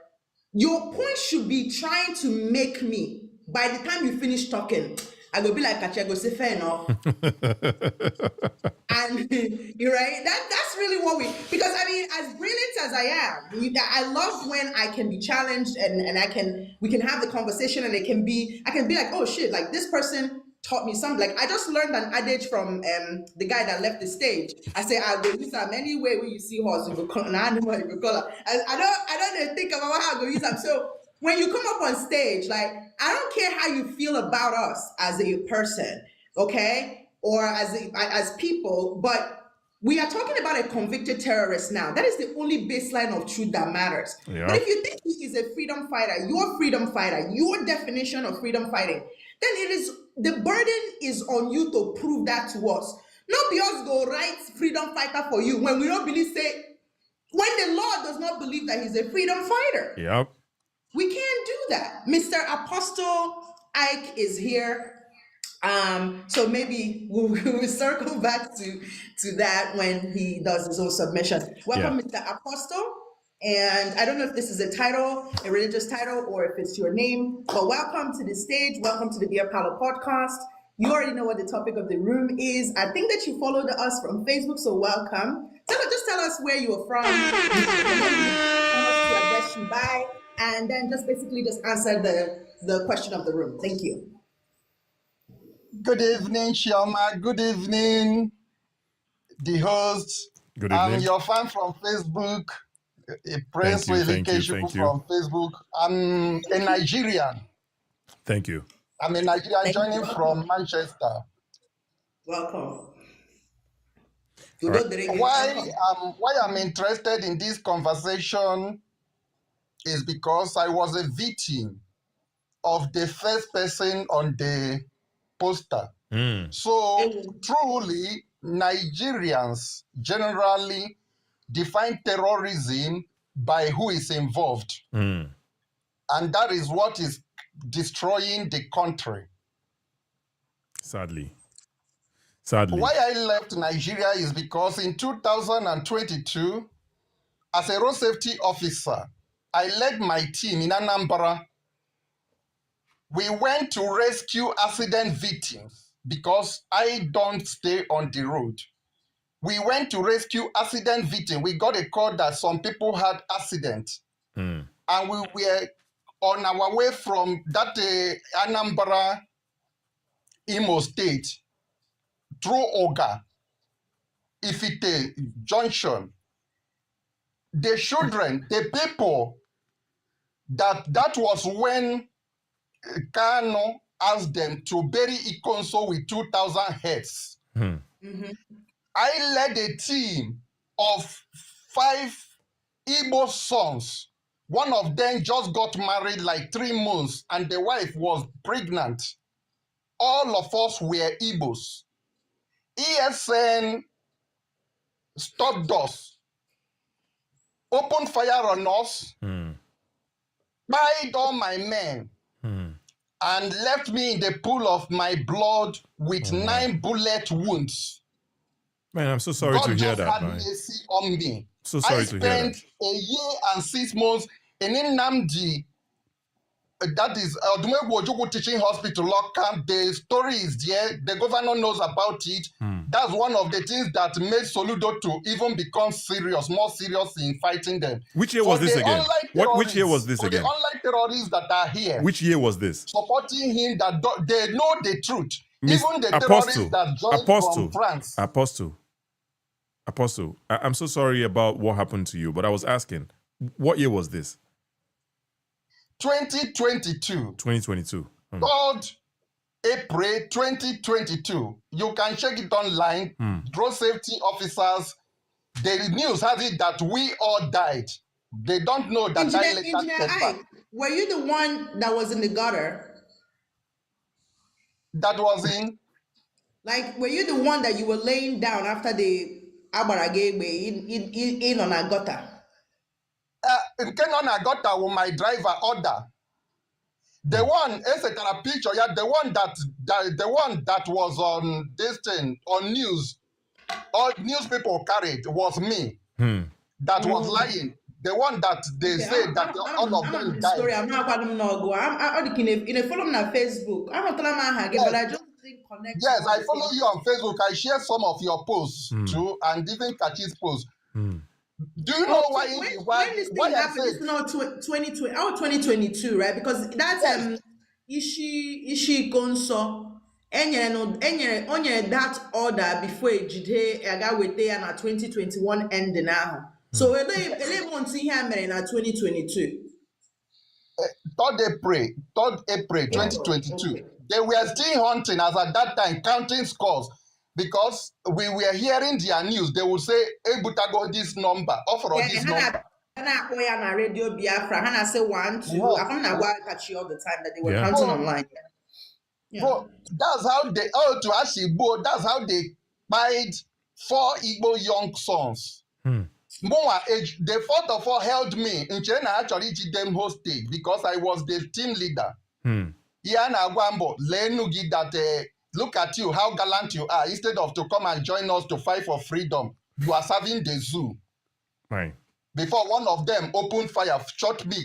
your point should be trying to make me, by the time you finish talking, I go be like, I go say fair enough. And you're right. That's really what because I mean, as brilliant as I am, I love when I can be challenged and we can have the conversation and I can be like, oh shit, like this person taught me something. Like I just learned an adage from the guy that left the stage. I say, I'll go use them anyway when you see horse, you go call an animal, you go call her. I don't think about how I go use them. So when you come up on stage, like I don't care how you feel about us as a person, okay? Or as people, but we are talking about a convicted terrorist now. That is the only baseline of truth that matters. Yeah. But if you think he is a freedom fighter, your definition of freedom fighting, then the burden is on you to prove that to us. Not be us go write freedom fighter for you when we don't believe, when the law does not believe that he's a freedom fighter. Yep. We can't do that. Mr. Apostle Ike is here. So maybe we'll circle back to that when he does his own submission. Welcome, Mr. Apostle. And I don't know if this is a title, a religious title, or if it's your name, but welcome to the stage. Welcome to the Dear Palo podcast. You already know what the topic of the room is. I think that you followed us from Facebook, so welcome. Just tell us where you are from, and then just basically just answer the question of the room. Thank you. Good evening, Chioma. Good evening, the host. Good evening. I'm your fan from Facebook, a Prince Willikeshu from Facebook. I'm a Nigerian. Thank you. I'm a Nigerian joining from Manchester. Welcome. Right. Why I'm interested in this conversation is because I was a victim of the first person on the poster. So truly, Nigerians generally define terrorism by who is involved. And that is what is destroying the country. Sadly. Why I left Nigeria is because in 2022, as a road safety officer, I led my team in Anambra. We went to rescue accident victims because I don't stay on the road. We went to rescue accident victims. We got a call that some people had accidents. And we were on our way from that Anambra, Imo State, through Oga, Ifite Junction. The children, the people, that was when Kano asked them to bury Ikonso with 2,000 heads. I led a team of 5 Igbo sons. One of them just got married like 3 months and the wife was pregnant. All of us were Igbos. ESN stopped us, opened fire on us, buried all my men, and left me in the pool of my blood with 9 bullet wounds. Man, I'm so sorry to hear that, man. God just had mercy on me. So sorry to hear that. I spent a year and 6 months in Nnamdi, that is Odumegwu Ojukwu Teaching Hospital, Lock Camp. The story is there. The governor knows about it. That's one of the things that made Soludo to even become more serious in fighting them. Which year was this again? Which year was this for again? the online terrorists that are here. Which year was this? Supporting him, that they know the truth. Even the Apostle, terrorists that joined from France. Apostle, I'm so sorry about what happened to you, but I was asking, what year was this? 2022. 2022. 3rd April 2022. You can check it online. Road safety officers, the news has it that we all died. They don't know that were you the one that was in the gutter? That was in? Like, were you the one that you were laying down after the Abaragebe in on a gutter? In on a gutter with my driver order. The one, a picture, yeah, the one that was on this thing, on news, all news people carried was me. That was lying. The one that they said that all of them died. Story. I'm not going to go. I'm in a follow me on Facebook. I'm not telling my but I just didn't connect. Yes, I follow you on Facebook. I share some of your posts too, and even Kachi's posts. Do you know why this thing happened? It's not 2020 or 2022, right? Because that's Ishi Gonso. Onye that order before Jide Agawete and 2021 ending now. So ele months here in 2022. 3rd April 2022. Okay. They were still hunting as at that time, counting scores. Because we were hearing their news, they would say, Ebutago this number, offer this number. Hana radio Biafra, Hana say 1, 2. I'm not catch you all the time that they were counting online. Yeah. Bro, that's how they to actually that's how they buyed 4 Igbo young sons. They first of all held me in China, actually them hostage because I was the team leader. Yana Gwambo, Lenugi that look at you, how gallant you are. Instead of to come and join us to fight for freedom, you are serving the zoo. Right. Before one of them opened fire, shot me,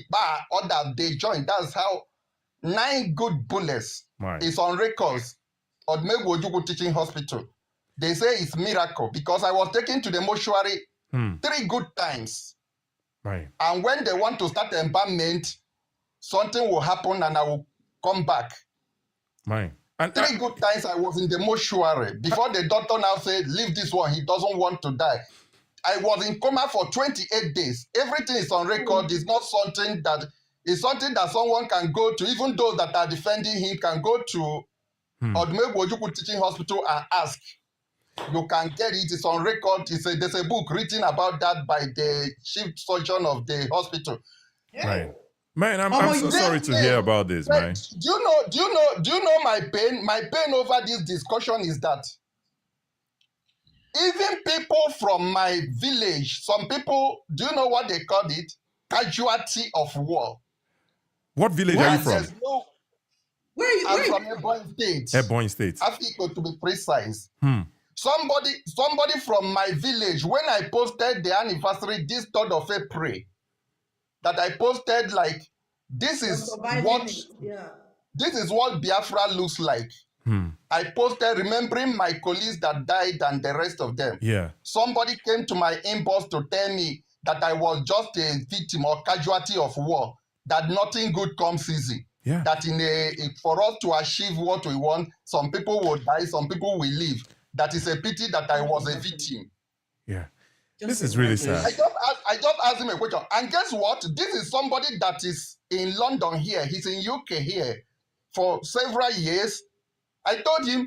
other they joined. That's how 9 good bullets is on records at Megwojugu Teaching Hospital. They say it's miracle because I was taken to the mortuary 3 good times. Right. And when they want to start the embalmment, something will happen and I will come back. Right. And 3 good times I was in the mortuary. Before the doctor now said, leave this one, he doesn't want to die. I was in coma for 28 days. Everything is on record. It's not something that is something that someone can go to, even those that are defending him can go to Odumegwu Teaching Hospital and ask. You can get it. It's on record. There's a book written about that by the chief surgeon of the hospital. Yeah. Right. Man, I'm so sorry to hear about this, man. Do you know my pain? My pain over this discussion is that even people from my village, some people, do you know what they called it? Casualty of war. What village are you from? Where are you? I'm from Ebonyi State. Ebonyi State. Africa, to be precise. Somebody from my village, when I posted the anniversary this 3rd of April, that I posted like, this is what Biafra looks like. I posted remembering my colleagues that died and the rest of them. Yeah. Somebody came to my inbox to tell me that I was just a victim or casualty of war, that nothing good comes easy. Yeah. That for us to achieve what we want, some people will die, some people will live. That is a pity that I was a victim. Yeah. This is really sad. I just asked him a question. And guess what? This is somebody that is in London here. He's in UK here for several years. I told him,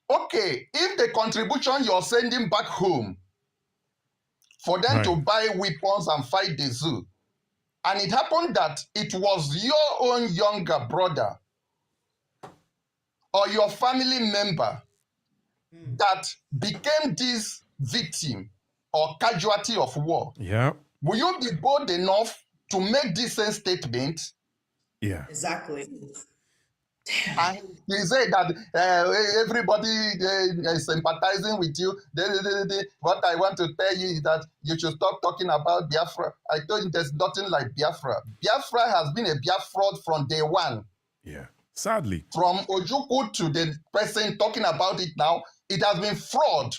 okay, if the contribution you're sending back home for them to buy weapons and fight the zoo, and it happened that it was your own younger brother or your family member that became this victim or casualty of war, will you be bold enough to make this same statement? Yeah. Exactly. And he said that everybody is sympathizing with you. What I want to tell you is that you should stop talking about Biafra. I told him there's nothing like Biafra. Biafra has been a Biafra from day one. Yeah, sadly. From Ojukwu to the person talking about it now, It has been fraud.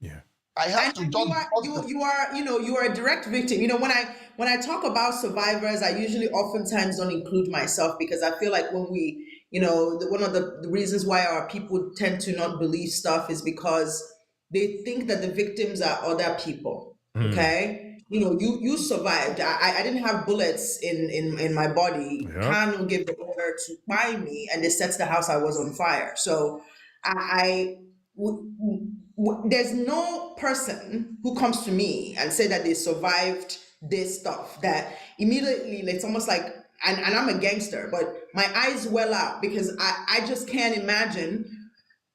Yeah. I have And to just you are a direct victim. When I talk about survivors, I usually oftentimes don't include myself because I feel like when we, one of the reasons why our people tend to not believe stuff is because they think that the victims are other people. Okay, you survived. I didn't have bullets in my body. Yep. Kanu gave the order to buy me, and they set the house I was on fire. So there's no person who comes to me and say that they survived this stuff that immediately it's almost like and I'm a gangster, but my eyes well out because I just can't imagine.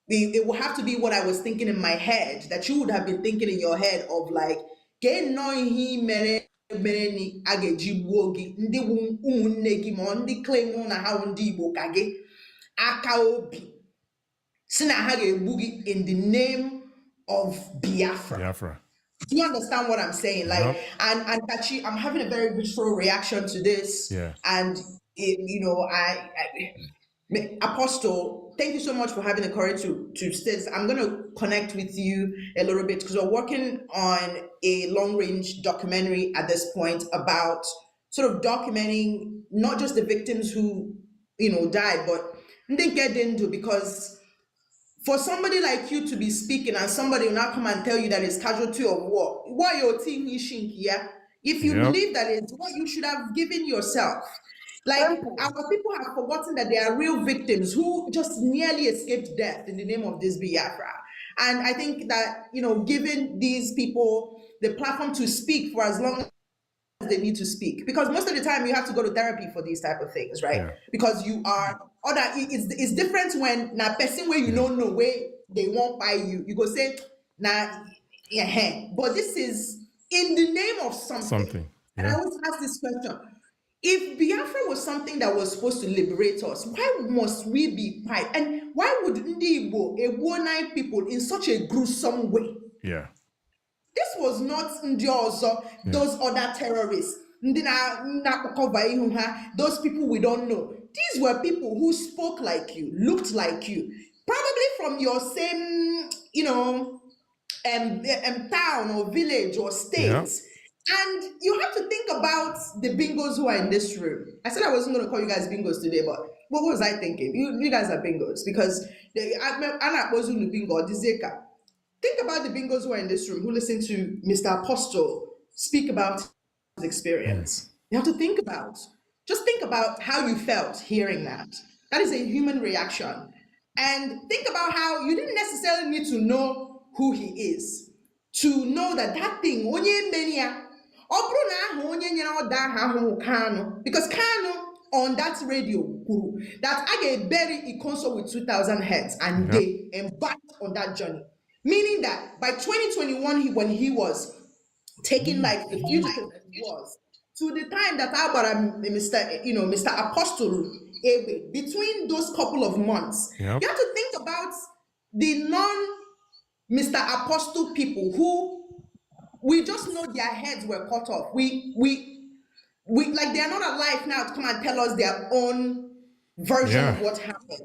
It will have to be what I was thinking in my head that you would have been thinking in your head of like get knowing he mere ni ageji gbuo ndị ụmụnne gị ma ndị claim na ha ndị Igbo ka gị aka obi si na ha ga-egbu gị in the name of Biafra. Biafra. Do you understand what I'm saying? Like, and Tachi, I'm having a very visceral reaction to this. Yeah. And Apostle, thank you so much for having the courage to say this. I'm going to connect with you a little bit because we're working on a long-range documentary at this point about sort of documenting not just the victims who died, but didn't get into because. For somebody like you to be speaking and somebody will not come and tell you that it's casualty of war, what your team is here. If you believe that it's what you should have given yourself. Like our people have forgotten that they are real victims who just nearly escaped death in the name of this Biafra. And I think that, giving these people the platform to speak for as long as they need to speak, because most of the time you have to go to therapy for these type of things, right? Yeah. Because you are it's different when na person where you don't know where they won't buy you. You go say but this is in the name of something. Yeah. And I always ask this question: if Biafra was something that was supposed to liberate us, why must we be fight? And why would Ndi Igbo people in such a gruesome way? Yeah. This was not those other terrorists. Those people we don't know. These were people who spoke like you, looked like you, probably from your same, town or village or state. Yeah. And you have to think about the bingos who are in this room. I said I wasn't going to call you guys bingos today, but what was I thinking? You guys are bingos because Anna wasn't bingo, the Zeka. Think about the bingos who are in this room who listen to Mr. Apostle speak about his experience. You have to think about how you felt hearing that. That is a human reaction. And think about how you didn't necessarily need to know who he is to know that thing, because Kanu on that radio that I get buried in concert with 2,000 heads and they embarked on that journey. Meaning that by 2021, when he was taking like the fugitive was to the time that Mr. Apostle between those couple of months, you have to think about the non-Mr. Apostle people who we just know their heads were cut off. We like they're not alive now to come and tell us their own version of what happened.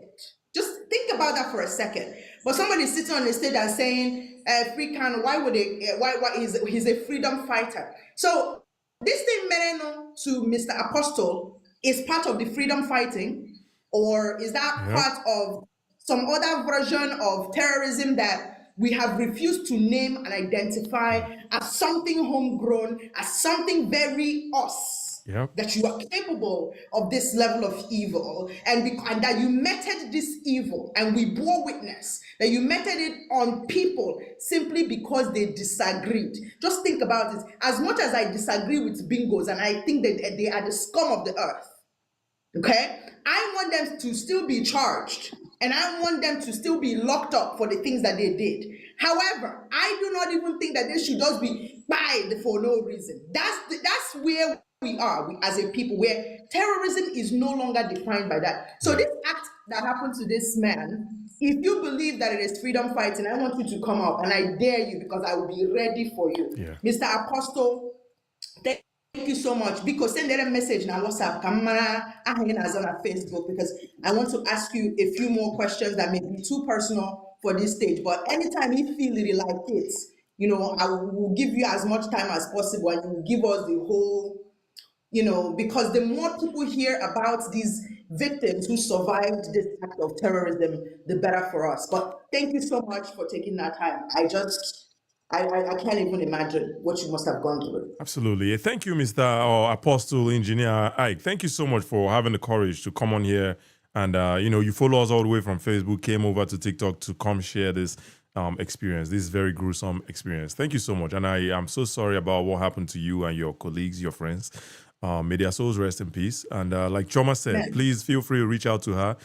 Just think about that for a second. But somebody sitting on the stage and saying, "Free Kanu, why would they? Why he's a freedom fighter?" So this thing, Mereno, to Mr. Apostle is part of the freedom fighting, or is that part of some other version of terrorism that we have refused to name and identify as something homegrown, as something very us? That you are capable of this level of evil, and that you meted this evil, and we bore witness that you meted it on people simply because they disagreed. Just think about it. As much as I disagree with bingos, and I think that they are the scum of the earth, okay? I want them to still be charged, and I want them to still be locked up for the things that they did. However, I do not even think that they should just be buyed for no reason. That's where we are as a people, where terrorism is no longer defined by that. So this act that happened to this man, if you believe that it is freedom fighting, I want you to come out, and I dare you, because I will be ready for you. Mr. Apostle, thank you so much. Because send them a message on WhatsApp, Kamara, on Facebook, because I want to ask you a few more questions that may be too personal for this stage. But anytime he feel it like it, you know, I will give you as much time as possible, and you will give us the whole, you know, because the more people hear about these victims who survived this act of terrorism, the better for us. But thank you so much for taking that time. I can't even imagine what you must have gone through. Absolutely. Thank you, Mr. Apostle Engineer Ike. Thank you so much for having the courage to come on here. And, you know, you follow us all the way from Facebook, came over to TikTok to come share this experience, this very gruesome experience. Thank you so much. And I am so sorry about what happened to you and your colleagues, your friends. May their souls rest in peace. And like Choma said, please feel free to reach out to her.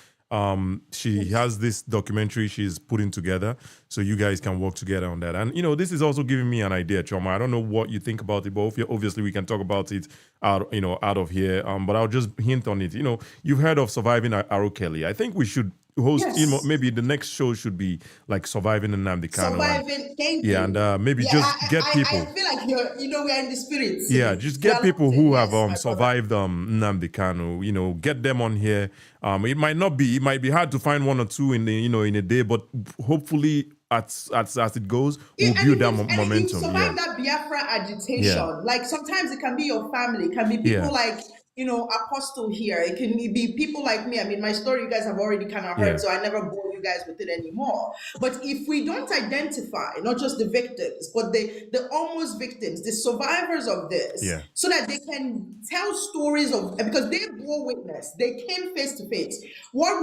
She has this documentary she's putting together, so you guys can work together on that. And you know, this is also giving me an idea, Choma. I don't know what you think about it, but obviously we can talk about it out of here. But I'll just hint on it. You know, you've heard of Surviving Aro Kelly. I think we should host. Yes. You know, maybe the next show should be like Surviving Nnamdi Kanu. Surviving, thank you. Yeah, and maybe just get people. I feel like we're in the spirit. Yeah, just get people who have Yes, survived Nnamdi Kanu. You know, get them on here. It might be hard to find one or two in a day, but hopefully as it goes, we'll build that momentum. And if you survive that Biafra agitation, like sometimes it can be your family, it can be people like, you know, Apostle here. It can be people like me. I mean, my story you guys have already kind of heard, so I never bore you guys with it anymore. But if we don't identify not just the victims, but the almost victims, the survivors of this, so that they can tell stories of, because they bore witness, they came face to face. What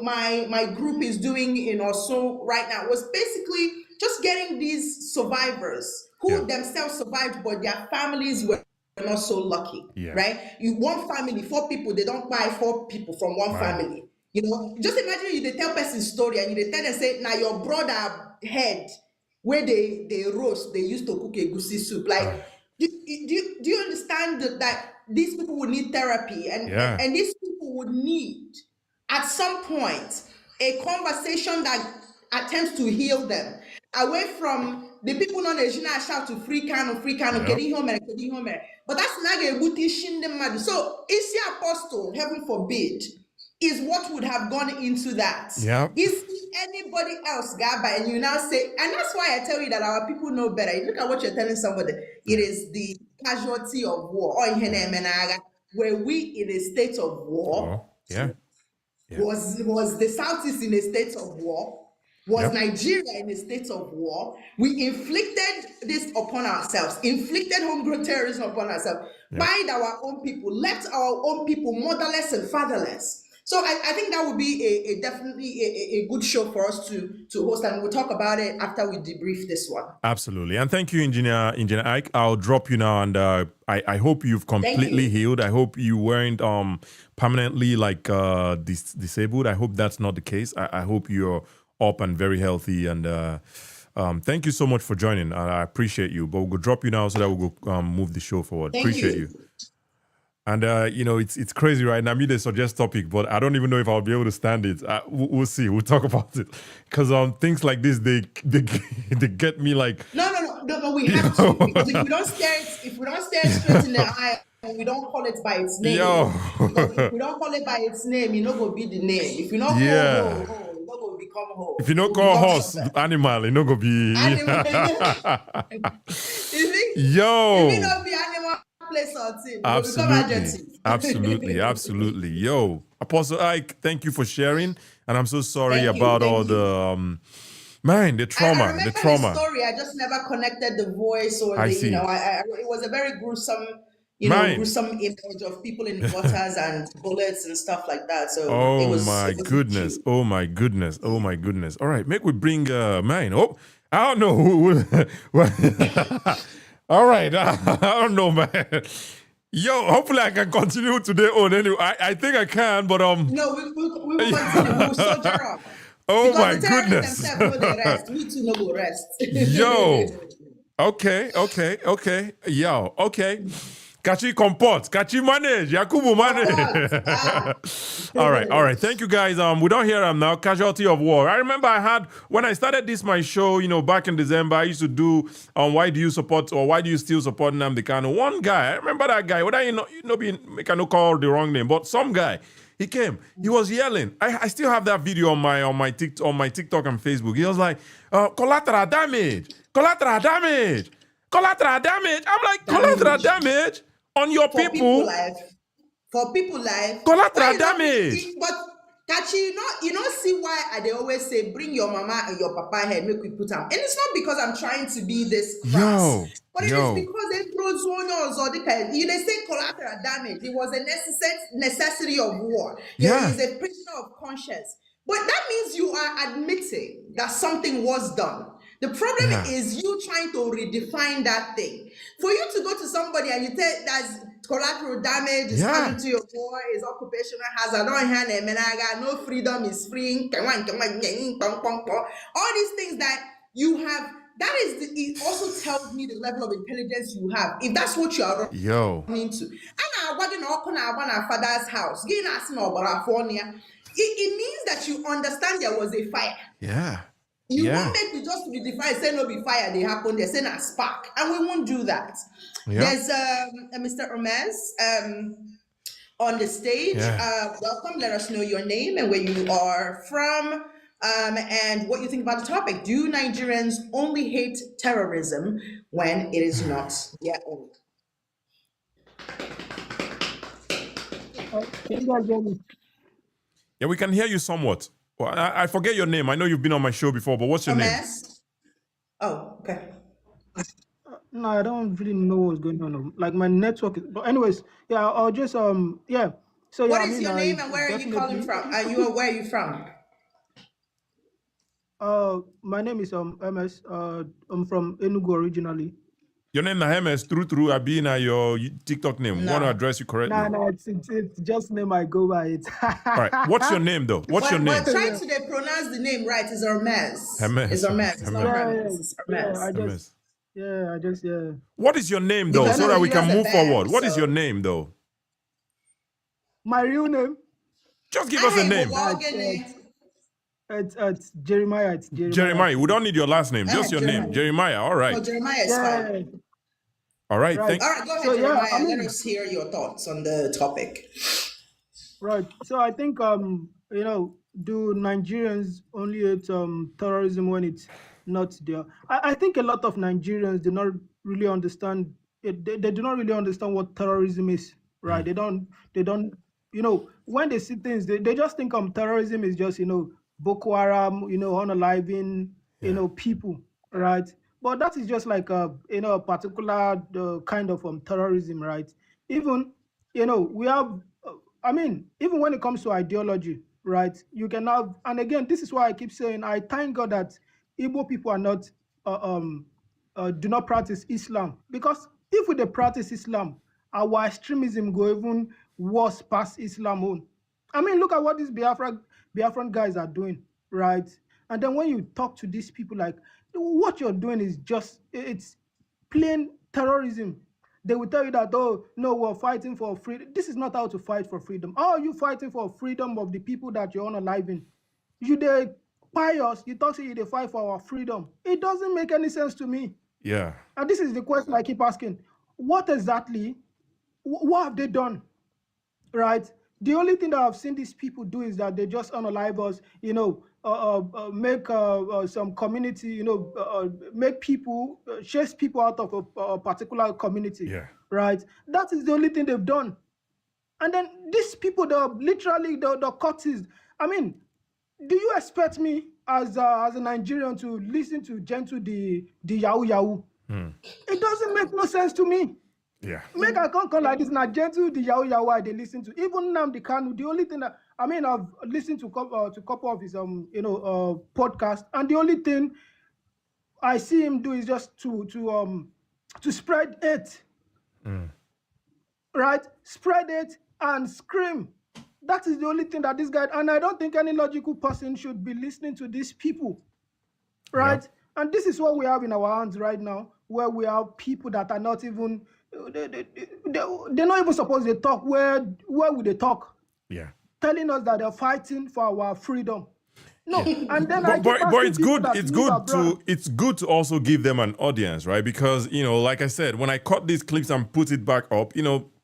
my group is doing in Osun right now was basically just getting these survivors who themselves survived, but their families were not so lucky, right? You one family, 4 people, they don't buy 4 people from one family. You know, just imagine they tell person's story and you tell them, say, now your brother head where they roast, they used to cook a goosey soup. Like, do you understand that these people would need therapy and these people would need at some point a conversation that attempts to heal them away from the people non Nigerian shout to free Kanu, getting home. But that's not a booty shindem. So Isi Apostle, heaven forbid, is what would have gone into that. Is anybody else got by, and you now say, and that's why I tell you that our people know better. You look at what you're telling somebody, it is the casualty of war, where we in a state of war. Was the Southeast in a state of war? Was Nigeria in a state of war? We inflicted this upon ourselves, inflicted homegrown terrorism upon ourselves, by our own people, left our own people motherless and fatherless. So I think that would be definitely a good show for us to host, and we'll talk about it after we debrief this one. Absolutely. And thank you, Engineer Ike. I'll drop you now, and I hope you've completely healed. I hope you weren't permanently disabled. I hope that's not the case. I hope you're up and very healthy, and thank you so much for joining. I appreciate you, but we'll drop you now so that we'll go move the show forward. Appreciate you. And you know, it's crazy right now. I mean, they suggest topic, but I don't even know if I'll be able to stand it. We'll see. We'll talk about it, because things like this they get me like. No. We have to, because if we don't stare it straight in the eye, we don't call it by its name. If we don't call it by its name, you know, go be the name. If you don't call ho, become ho. If you don't call horse animal, you know, go be animal. Yo. If you don't be animal, place or team. Absolutely. Yo, Apostle Ike, thank you for sharing, and I'm so sorry about all the the trauma. I remember the story. I just never connected the voice or it was a very gruesome. Gruesome image of people in waters and bullets and stuff like that. So Oh my goodness. All right, make we bring mine. Oh, I don't know. All right, I don't know, man. Yo, hopefully I can continue today on anyway. I think I can, but No, we will continue. We'll soldier up. Oh because my the goodness. Themselves, they rest. We too no go rest. Yo. Okay. Yo, okay. Kachi comport, Kachi manage, Yakubu manage. All right. Thank you guys. We don't hear them now. Casualty of war. I remember when I started my show, back in December, I used to do why do you support or why do you still support Nnamdi Kanu? One guy, I remember that guy, whether you call the wrong name, but some guy, He came. He was yelling. I still have that video on my TikTok and Facebook. He was like, collateral damage, collateral damage, collateral damage. I'm like, collateral damage on your for people. For people life. Collateral damage. But Kachi, you know, see why they always say bring your mama and your papa head, make we put them. And it's not because I'm trying to be this crass, but it is because they they say collateral damage. It was a necessity of war. There is a prisoner of conscience. But that means you are admitting that something was done. The problem is you trying to redefine that thing. For you to go to somebody and you tell that's collateral damage is coming to your boy, is occupational hazard, I got no freedom, is free, all these things that you have, it also tells me the level of intelligence you have. If that's what you are running into. And I father's house, it means that you understand there was a fire. You won't make me just redefine, say no be fire, they happen, they say a spark. And we won't do that. There's Mr. Hermes on the stage. Welcome. Let us know your name and where you are from and what you think about the topic. Do Nigerians only hate terrorism when it is not their own? Can you guys hear me? Yeah, we can hear you somewhat. Well, I forget your name. I know you've been on my show before, but what's your name? Oh, okay. No, I don't really know what's going on. Like my network is, but anyways, yeah, I'll just yeah. So what is your name and where are you calling from? Where are you from? My name is MS. I'm from Enugu originally. Your name is MS through Abina, your TikTok name. No. Want to address you correctly? No, it's just name I go by it. All right. What's your name though? What's your name? But try to pronounce the name right. It's Hermes. Hermes. It's Hermes. It's not Hermes. It's Hermes. I just. What is your name though, so that we can move forward? What is your name though? My real name? Just give us a name. It's Jeremiah. It's Jeremiah. We don't need your last name. Just your name. Jeremiah. All right. Oh, Jeremiah is fine. All right. All right, go ahead, Jeremiah. Let us hear your thoughts on the topic. Right. So I think do Nigerians only hate terrorism when it's not there? I think a lot of Nigerians do not really understand it. They do not really understand what terrorism is, right? They don't when they see things, they just think terrorism is just Boko Haram, unaliving people, right? But that is just like a particular kind of terrorism, right? Even we have even when it comes to ideology, right? You can have, and again, this is why I keep saying I thank God that Igbo people are not do not practice Islam, because if we practice Islam, our extremism go even worse past Islam own. Look at what these Biafran guys are doing, right? And then when you talk to these people, like, what you're doing is it's plain terrorism. They will tell you that, oh, no, we're fighting for freedom. This is not how to fight for freedom. How are you fighting for freedom of the people that you're unaliving? You they pious, you talk to you, they fight for our freedom. It doesn't make any sense to me. Yeah. And this is the question I keep asking. What exactly, what have they done, right? The only thing that I've seen these people do is that they just unalive us, make some community, make people, chase people out of a particular community, right? That is the only thing they've done. And then these people, they're literally the cultists. Do you expect me as a Nigerian to listen to Gentle the Yahoo Yahoo? It doesn't make no sense to me. Yeah. Make I can't call like this. Now, Gentle the Yahoo Yahoo they listen to. Even Nnamdi Kanu, the only thing that I've listened to a couple of his podcast, and the only thing I see him do is just to spread it, right? Spread it and scream. That is the only thing that this guy. And I don't think any logical person should be listening to these people, right? Yeah. And this is what we have in our hands right now, where we have people that are not even. They're not even supposed to talk. Where would they talk? Yeah. Telling us that they're fighting for our freedom. No, and then but it's good. It's good to also give them an audience, right? Because like I said, when I cut these clips and put it back up,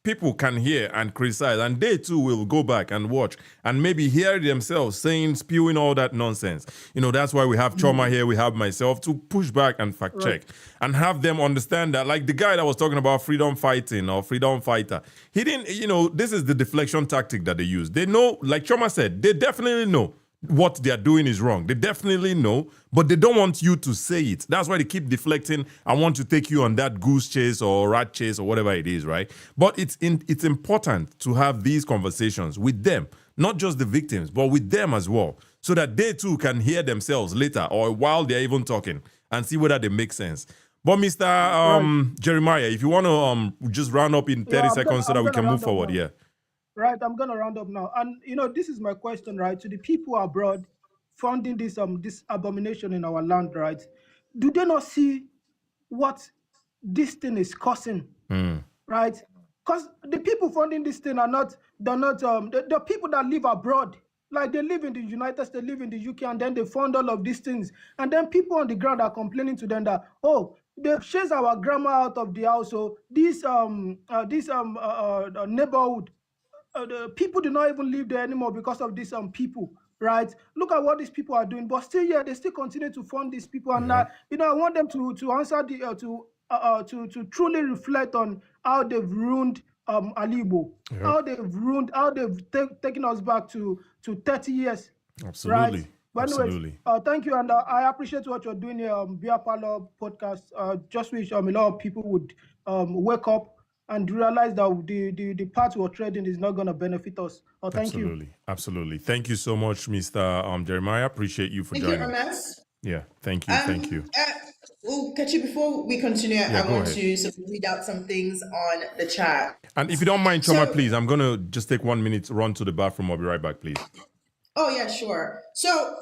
people can hear and criticize, and they too will go back and watch and maybe hear themselves saying, spewing all that nonsense. That's why we have Choma here, we have myself to push back and fact check and have them understand that, like the guy that was talking about freedom fighting or freedom fighter, he didn't, this is the deflection tactic that they use. They know, like Choma said, they definitely know what they are doing is wrong. They definitely know, but they don't want you to say it. That's why they keep deflecting. I want to take you on that goose chase or rat chase or whatever it is, right? But it's important to have these conversations with them, not just the victims, but with them as well, so that they too can hear themselves later or while they're even talking and see whether they make sense. But Mr. Jeremiah, if you want to just round up in 30 seconds so that we can move forward, yeah. Right, I'm gonna round up now, and this is my question, right, to the people abroad funding this abomination in our land, right? Do they not see what this thing is causing, right? Because the people funding this thing they're not the people that live abroad, like they live in the United States, they live in the UK, and then they fund all of these things, and then people on the ground are complaining to them that, oh, they chase our grandma out of the house, so this neighborhood. The people do not even live there anymore because of these people, right? Look at what these people are doing, but still, yeah, they still continue to fund these people, and I want them to answer to truly reflect on how they've ruined Alibo, how they've taken us back to 30 years. Absolutely. Right? But anyways, absolutely. Thank you, and I appreciate what you're doing here, Beer Parlor podcast. Just wish a lot of people would wake up and realize that the path we're treading is not going to benefit us. Thank you. Absolutely. Thank you so much, Mr. Jeremiah. Appreciate you for joining. Thank you, Hermes. Yeah, thank you. Thank you. Well, Kachi, before we continue, I want to sort of read out some things on the chat. And if you don't mind, Choma, please, I'm going to just take 1 minute to run to the bathroom. I'll be right back, please. Oh, yeah, sure. So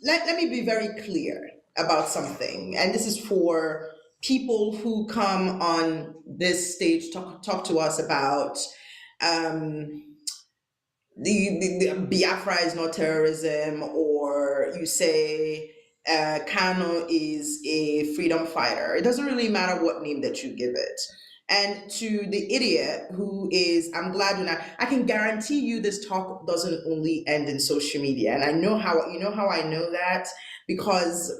let me be very clear about something. And this is for people who come on this stage talk to us about the Biafra is not terrorism, or you say Kano is a freedom fighter. It doesn't really matter what name that you give it. And to the idiot who is, I'm glad when I can guarantee you this talk doesn't only end in social media. And I know how, I know that, because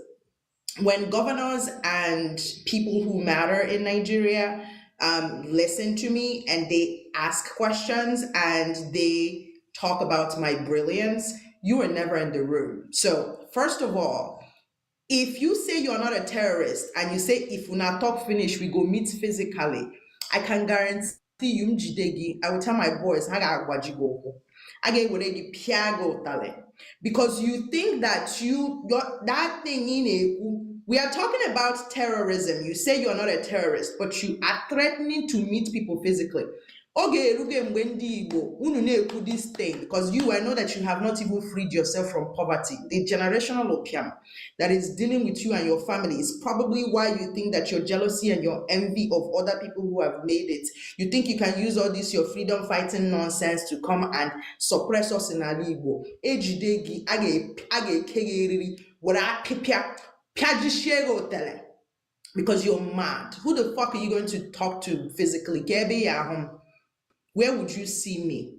when governors and people who matter in Nigeria listen to me and they ask questions and they talk about my brilliance, you were never in the room. So first of all, if you say you're not a terrorist and you say if we not talk finish, we go meet physically, I can guarantee you, Mjidegi, I will tell my boys, I got wajigo. I get what they piago tale. Because you think that that thing in a, we are talking about terrorism. You say you're not a terrorist, but you are threatening to meet people physically. Okay, look at Wendy Igbo, this thing, because I know that you have not even freed yourself from poverty. The generational opium that is dealing with you and your family is probably why you think that your jealousy and your envy of other people who have made it, you think you can use all this, your freedom fighting nonsense, to come and suppress us in Ali Igbo. Ejidegi, because you're mad. Who the fuck are you going to talk to physically? Where would you see me?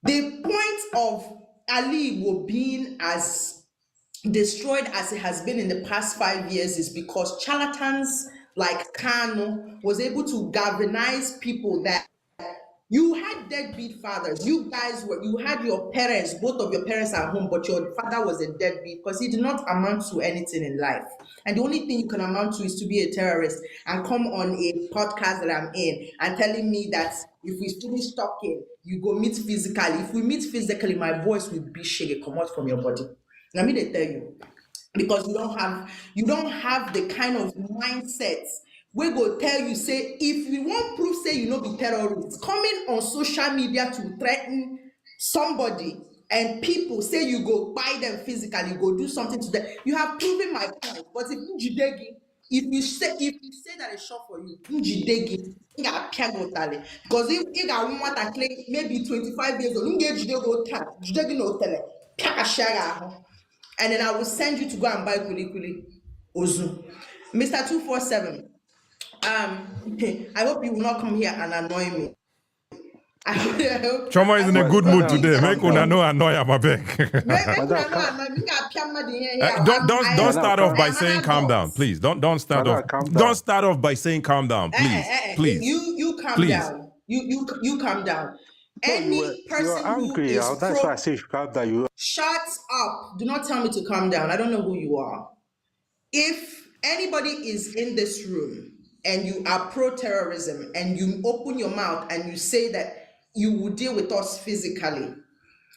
The point of Ali Igbo being as destroyed as it has been in the past 5 years is because charlatans like Kano was able to galvanize people that you had deadbeat fathers. You had your parents, both of your parents at home, but your father was a deadbeat because he did not amount to anything in life. And the only thing you can amount to is to be a terrorist and come on a podcast that I'm in and telling me that if we finish talking, you go meet physically. If we meet physically, my voice will be shaky, come out from your body. Let me tell you, because you don't have the kind of mindsets we go tell you, say, if you want proof, say you know be terrorists, coming on social media to threaten somebody and people say you go buy them physically, you go do something to them. You have proven my point. But if you say that it's short for you, because if you got one that claim maybe 25 years old, and then I will send you to go and buy kuli Ozu. Mr. 247. I hope you will not come here and annoy me. Choma is in a good mood today. Make una down. know annoy am abeg. Don't start off by saying calm down, please. Don't start off. Don't start off by saying calm down, please. Please. You calm Please. down. You calm down. No, Any person you're angry. who is That's why I say you calm down. shut up. Do not tell me to calm down. I don't know who you are. If anybody is in this room and you are pro-terrorism and you open your mouth and you say that you will deal with us physically,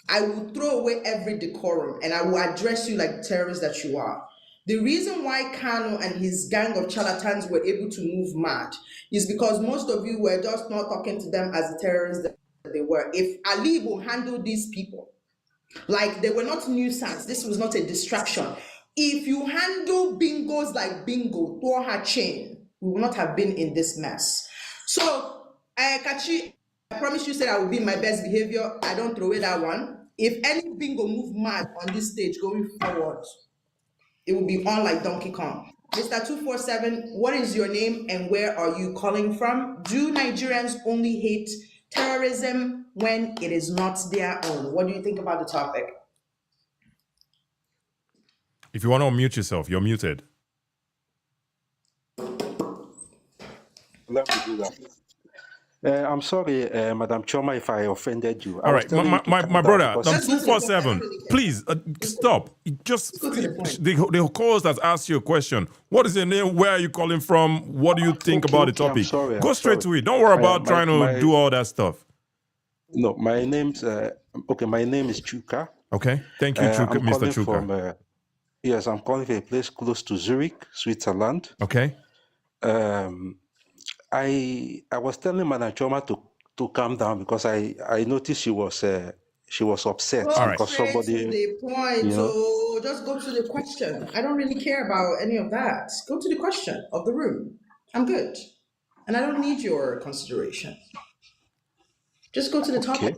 I will throw away every decorum and I will address you like the terrorist that you are. The reason why Kano and his gang of charlatans were able to move mad is because most of you were just not talking to them as the terrorists that they were. If Ali will handle these people, like they were not nuisance, this was not a distraction. If you handle bingos like bingo, throw her chain, we would not have been in this mess. So, Kachi, I promise you said I will be my best behavior. I don't throw away that one. If any bingo move mad on this stage going forward, it will be on like Donkey Kong. Mr. 247, what is your name and where are you calling from? Do Nigerians only hate terrorism when it is not their own? What do you think about the topic? If you want to unmute yourself, you're muted. Let me do that. I'm sorry, Madam Choma, if I offended you. All right, my brother, 247, please stop. Just the host has asked you a question. What is your name? Where are you calling from? What do you think about the topic? Go straight to it. Don't worry about trying to do all that stuff. No, my name's my name is Chuka. Okay, thank you, Chuka, Mr. Chuka. Yes, I'm calling from a place close to Zurich, Switzerland. Okay. I was telling Madam Choma to calm down because I noticed she was upset because somebody. To the point. So just go to the question. I don't really care about any of that. Go to the question of the room. I'm good, and I don't need your consideration. Just go to the topic.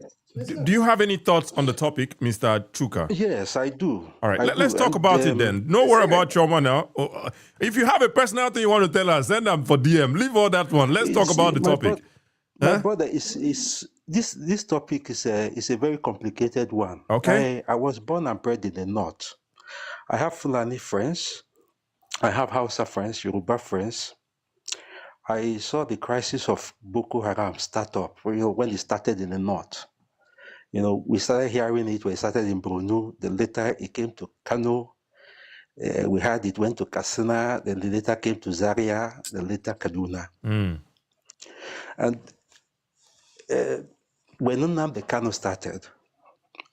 Do you have any thoughts on the topic, Mr. Chuka? Yes, I do. All right, let's talk about it then. No worry about Choma now. If you have a personal thing you want to tell us, send them for DM. Leave all that one. Let's talk about the topic. My brother, this topic is a very complicated one. Okay. I was born and bred in the north. I have Fulani friends. I have Hausa friends, Yoruba friends. I saw the crisis of Boko Haram start up, when it started in the north. We started hearing it when it started in Borno. Then later it came to Kano. We heard it went to Katsina. Then later came to Zaria. Then later Kaduna. And when Nnamdi Kano started,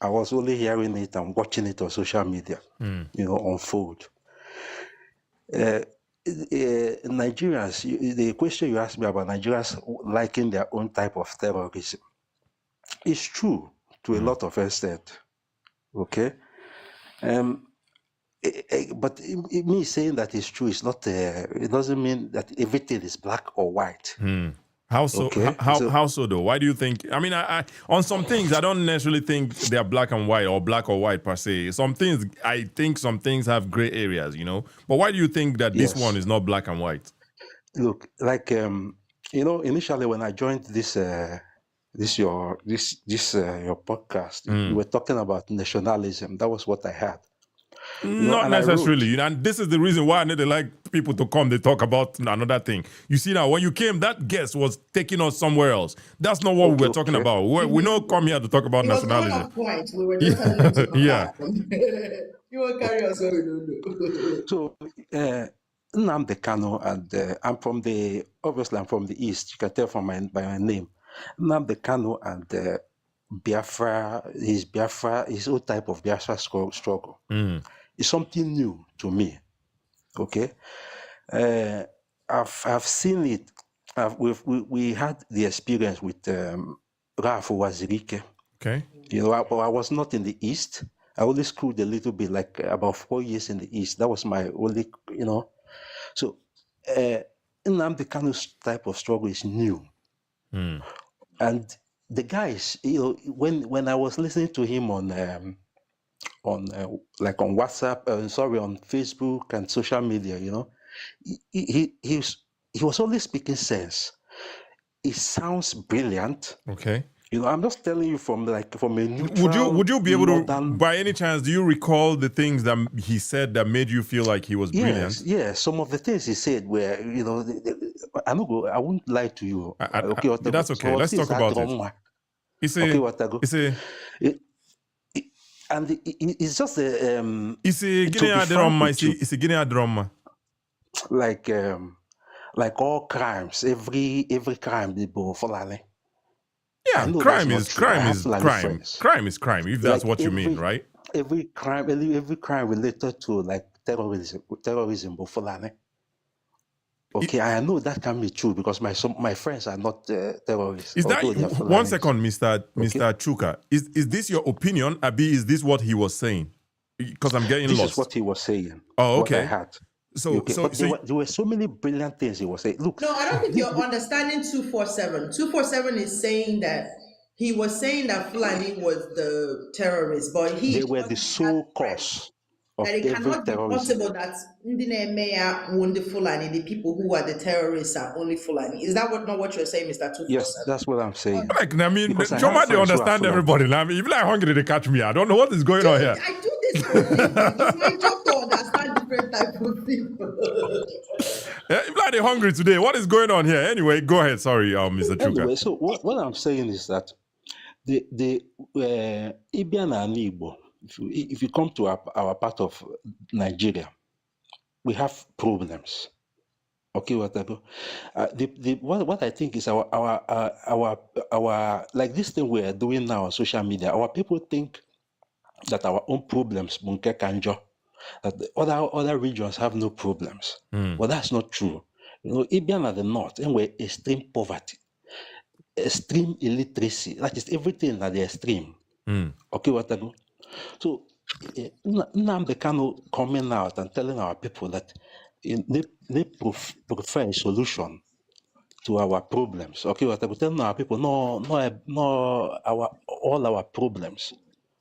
I was only hearing it and watching it on social media, unfold. Nigerians, the question you asked me about Nigerians liking their own type of terrorism, it's true to a lot of extent, okay? But me saying that it's true is not. It doesn't mean that everything is black or white. How so? Okay? How so though? Why do you think? I mean, I on some things I don't necessarily think they are black and white or black or white per se. Some things I think some things have gray areas, But why do you think that this one is not black and white? Look, like initially when I joined your podcast, you were talking about nationalism. That was what I had. Not necessarily. And this is the reason why I need to like people to come. They talk about another thing. You see now, when you came, that guest was taking us somewhere else. That's not what we were talking about. We don't come here to talk about nationalism. Point. We were just yeah. You will carry us where we don't know. So, Nnamdi Kano, and I'm from the east. You can tell by my name. Nnamdi Kano and Biafra, his own type of Biafra struggle. It's something new to me. Okay, I've seen it. We had the experience with Raf Wazirike. Okay, I was not in the east. I only schooled a little bit, like about 4 years in the east. That was my only, So, Nnamdi Kano's type of struggle is new, and the guys, when I was listening to him on WhatsApp, on Facebook and social media, he was only speaking sense. It sounds brilliant. Okay. You know, I'm just telling you from a neutral. Would you be able northern... to, by any chance, do you recall the things that he said that made you feel like he was brilliant? Yes. Some of the things he said were, you know, I won't lie to you. Okay, that's okay. Let's talk about it. And it's just a like all crimes, every crime they go Fulani. Yeah, crime is crime. Crime is crime, if that's like what you mean, right? Every crime related to like terrorism but Fulani. Okay, I know that can be true because my friends are not terrorists. Is that 1 second, Mr. Chuka? Is this your opinion, Abi? Is this what he was saying? Because I'm getting lost. This is what he was saying. Oh, okay. What I had. There were so many brilliant things he was saying. Look, no, I don't think you're understanding 247. 247 is saying that he was saying that Fulani was the terrorist, but they were the sole cause of that it cannot be possible that the Fulani, the people who are the terrorists are only Fulani. Is that not what you're saying, Mr. 247? Yes, that's what I'm saying. Like, I mean, Choma, they understand everybody. I mean, if they're hungry, they catch me. I don't know what is going on here. I do this for a living. It's my job to understand different types of people. If they're hungry today, what is going on here? Anyway, go ahead. Sorry, Mr. Chuka. Anyway, so what I'm saying is that the Ibian and Igbo, if you come to our part of Nigeria, we have problems. Okay, what I think is our like this thing we are doing now on social media. Our people think that our own problems, that the other regions have no problems. Well, that's not true. You know, Ibian at the north, and we're extreme poverty, extreme illiteracy. That is everything at the extreme. Okay, what I go. So Nnamdi Kanu coming out and telling our people that they prefer a solution to our problems. Okay, what I go telling our people, no, all our problems.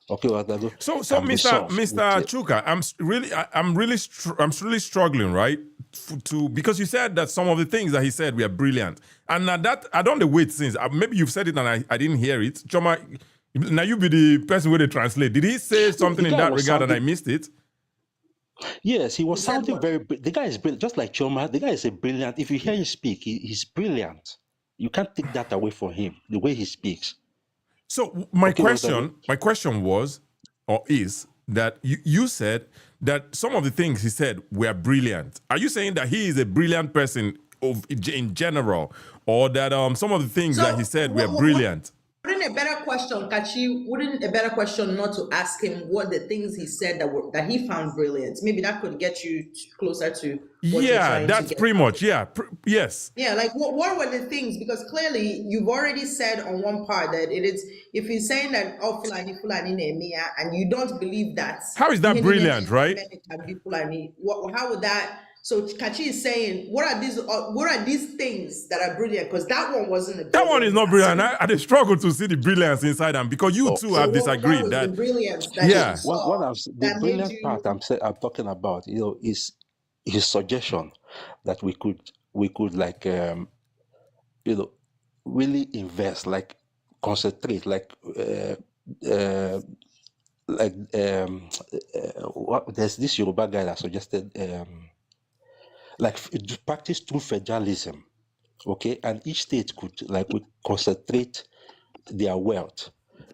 Okay, what I go. So, Mr. Chuka, I'm really struggling, right? Because you said that some of the things that he said were brilliant, and that I don't know wait since maybe you've said it and I didn't hear it. Choma, now you be the person where they translate. Did he say something in that regard and I missed it? Yes, he was sounding very. The guy is brilliant, just like Choma. The guy is a brilliant. If you hear him speak, he's brilliant. You can't take that away from him. The way he speaks. So my question was, or is, that you said that some of the things he said were brilliant. Are you saying that he is a brilliant person in general, or that some of the things that he said were brilliant? Wouldn't a better question, Kachi? Wouldn't a better question not to ask him what the things he said that he found brilliant? Maybe that could get you closer to what you're trying that's to get pretty much. Yeah, yes. Yeah, like what were the things? Because clearly you've already said on one part that it is, if he's saying that Fulani Nehemiah, and you don't believe that. How is that brilliant, right? How would that? So Kachi is saying, what are these things that are brilliant? Because that one wasn't. That one is not brilliant. I struggle to see the brilliance inside them because you two have disagreed. The brilliance that the brilliant part I'm talking about, you know, is his suggestion that we could like you know, really invest, like concentrate, like there's this Yoruba guy that suggested like practice true federalism, okay, and each state would concentrate their wealth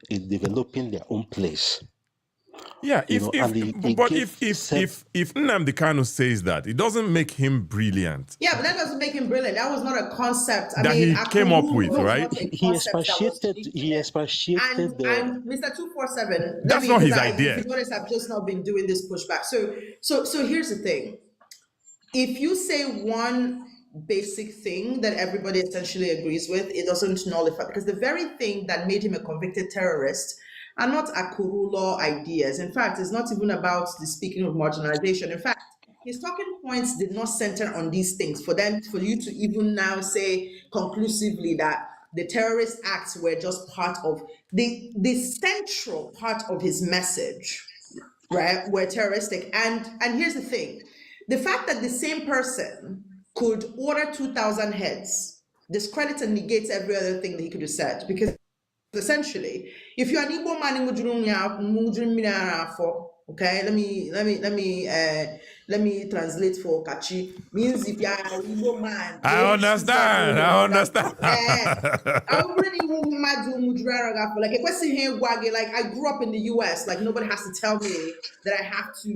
in developing their own place. Yeah, if Nnamdi Kanu says that, it doesn't make him brilliant. Yeah, but that doesn't make him brilliant. That was not a concept he came up with, right? He expatiated. And Mr. 247. That's not his idea. If you notice, I've just not been doing this pushback. So here's the thing. If you say one basic thing that everybody essentially agrees with, it doesn't nullify, because the very thing that made him a convicted terrorist are not Akuru law ideas. In fact, it's not even about the speaking of marginalization. In fact, his talking points did not center on these things for you to even now say conclusively that the terrorist acts were just part of the central part of his message, right? Were terroristic. And here's the thing. The fact that the same person could order 2,000 heads discredits and negates every other thing that he could have said, because essentially, if you're an Igbo man in okay, let me translate for Kachi. Means if you're an Igbo man, I understand. like a question here, like I grew up in the US, like nobody has to tell me that I have to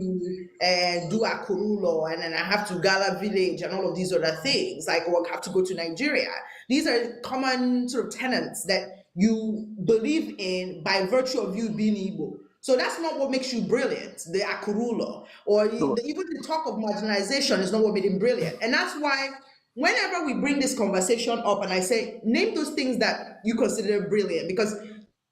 do a Kurulo and then I have to Gala village and all of these other things, like or have to go to Nigeria. These are common sort of tenets that you believe in by virtue of you being Igbo. So that's not what makes you brilliant, the Akurulo, or even the talk of marginalization is not what made him brilliant. And that's why whenever we bring this conversation up and I say, name those things that you consider brilliant, because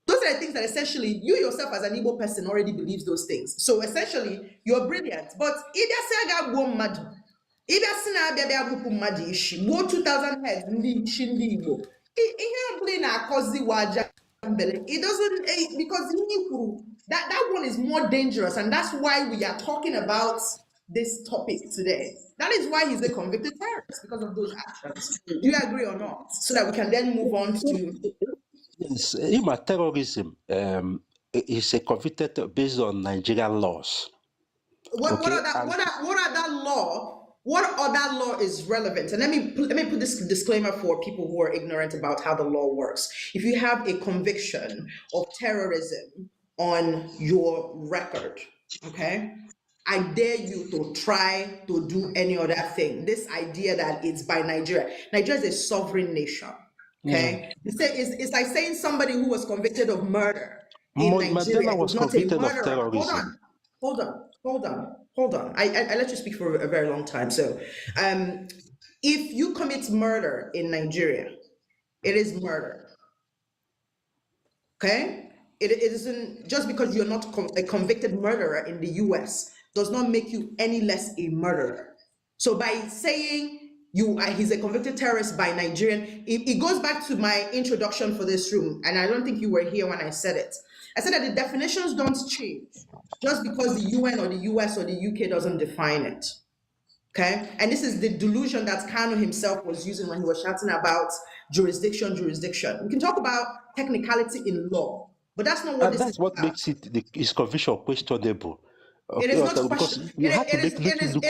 those are the things that essentially you yourself as an Igbo person already believes those things. So essentially, you're brilliant. But if you say I got one mad, if you say I got 2,000 heads, it doesn't, because that one is more dangerous, and that's why we are talking about this topic today. That is why he's a convicted terrorist, because of those actions. Do you agree or not? So that we can then move on to. Yes, terrorism is a convicted based on Nigerian laws. What other law is relevant? And let me put this disclaimer for people who are ignorant about how the law works. If you have a conviction of terrorism on your record, okay, I dare you to try to do any other thing. This idea that it's by Nigeria. Nigeria is a sovereign nation. Okay, it's like saying somebody who was convicted of murder in Nigeria Mandela was is not a convicted of murderer. terrorism. Hold on. I let you speak for a very long time. So, if you commit murder in Nigeria, it is murder. Okay? It isn't just because you're not a convicted murderer in the US does not make you any less a murderer. So by saying he's a convicted terrorist by Nigerian, it goes back to my introduction for this room, and I don't think you were here when I said it. I said that the definitions don't change just because the UN or the US or the UK doesn't define it. Okay, and this is the delusion that Kanu himself was using when he was shouting about jurisdiction. We can talk about technicality in law, but that's not what this is what about. makes his conviction questionable. Okay, it is not because you have to make it look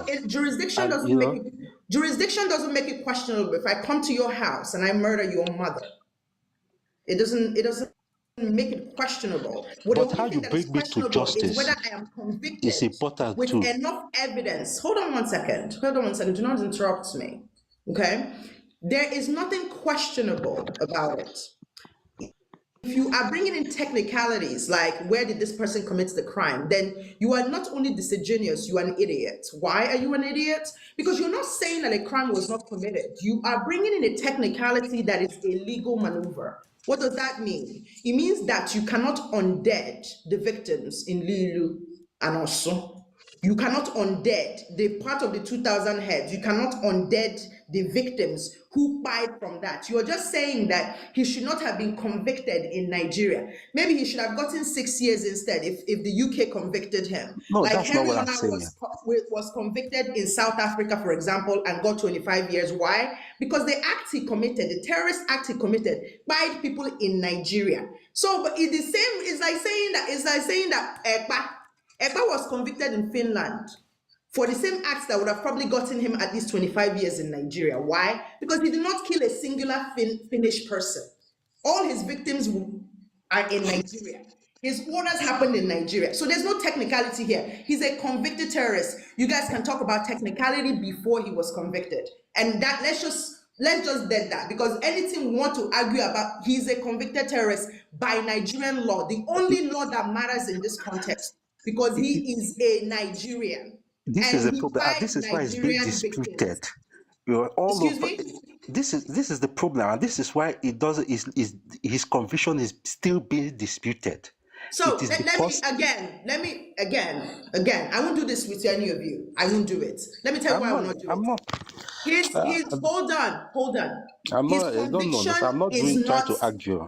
fair. Jurisdiction doesn't make it. Jurisdiction doesn't make it questionable. If I come to your house and I murder your mother, it doesn't make it questionable. But how you bring me to justice is whether I am convicted is important with too. enough evidence. Hold on one second. Do not interrupt me. Okay? There is nothing questionable about it. If you are bringing in technicalities like where did this person commit the crime, then you are not only disingenuous, you are an idiot. Why are you an idiot? Because you're not saying that a crime was not committed. You are bringing in a technicality that is a legal maneuver. What does that mean? It means that you cannot undead the victims in Lilu and also. You cannot undead the part of the 2,000 heads. You cannot undead the victims who died from that. You are just saying that he should not have been convicted in Nigeria. Maybe he should have gotten 6 years instead if the UK convicted him. No, like that's Henry not what I'm saying. was convicted in South Africa, for example, and got 25 years. Why? Because the act he committed, the terrorist act he committed, died people in Nigeria. So, but it's the same. It's like saying that Ekpa was convicted in Finland for the same acts that would have probably gotten him at least 25 years in Nigeria. Why? Because he did not kill a singular Finnish person. All his victims are in Nigeria. His orders happened in Nigeria. So there's no technicality here. He's a convicted terrorist. You guys can talk about technicality before he was convicted. And that let's just dead that, because anything we want to argue about, he's a convicted terrorist by Nigerian law, the only law that matters in this context, because he is a Nigerian. This is a problem. This is why it's being disputed. Excuse me? This is the problem, and this is why it doesn't. His conviction is still being disputed. So let me again. I won't do this with any of you. I won't do it. Let me tell you why I will not do it. I'm not. Hold on. I'm not trying to argue.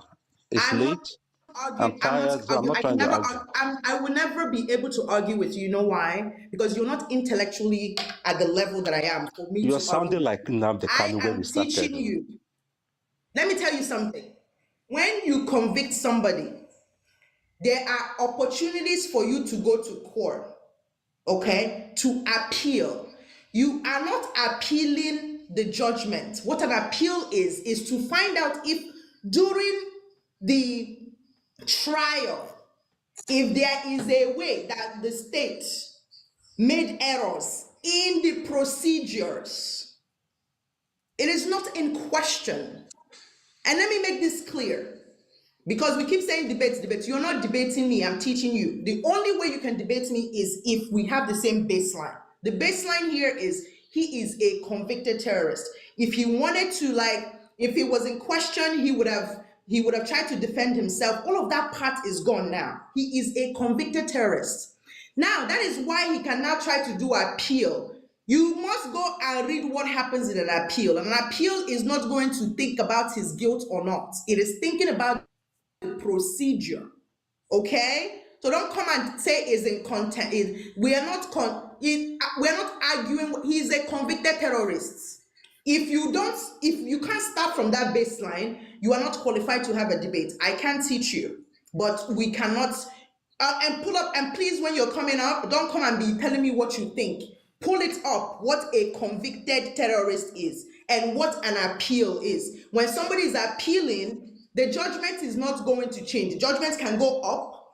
It's late. I'm tired. I'm not trying to argue. I will never be able to argue with you. You know why? Because you're not intellectually at the level that I am. For me, you're sounding like Nnamdi Kanu when we started. Teaching you. Let me tell you something. when you convict somebody, there are opportunities for you to go to court, okay, to appeal. You are not appealing the judgment. What an appeal is to find out if during the trial, if there is a way that the state made errors in the procedures. It is not in question. And let me make this clear. Because we keep saying debates. You're not debating me, I'm teaching you. The only way you can debate me is if we have the same baseline. The baseline here is he is a convicted terrorist. If he wanted to, if he was in question, he would have tried to defend himself. All of that part is gone now. He is a convicted terrorist. Now, that is why he can now try to do appeal. You must go and read what happens in an appeal. An appeal is not going to think about his guilt or not. It is thinking about the procedure. Okay, so don't come and say is in content. We are not arguing. He is a convicted terrorist. If you can't start from that baseline, you are not qualified to have a debate. I can teach you, but we cannot. And pull up, and please, when you're coming up, don't come and be telling me what you think. Pull it up, what a convicted terrorist is and what an appeal is. When somebody is appealing, the judgment is not going to change. The judgment can go up,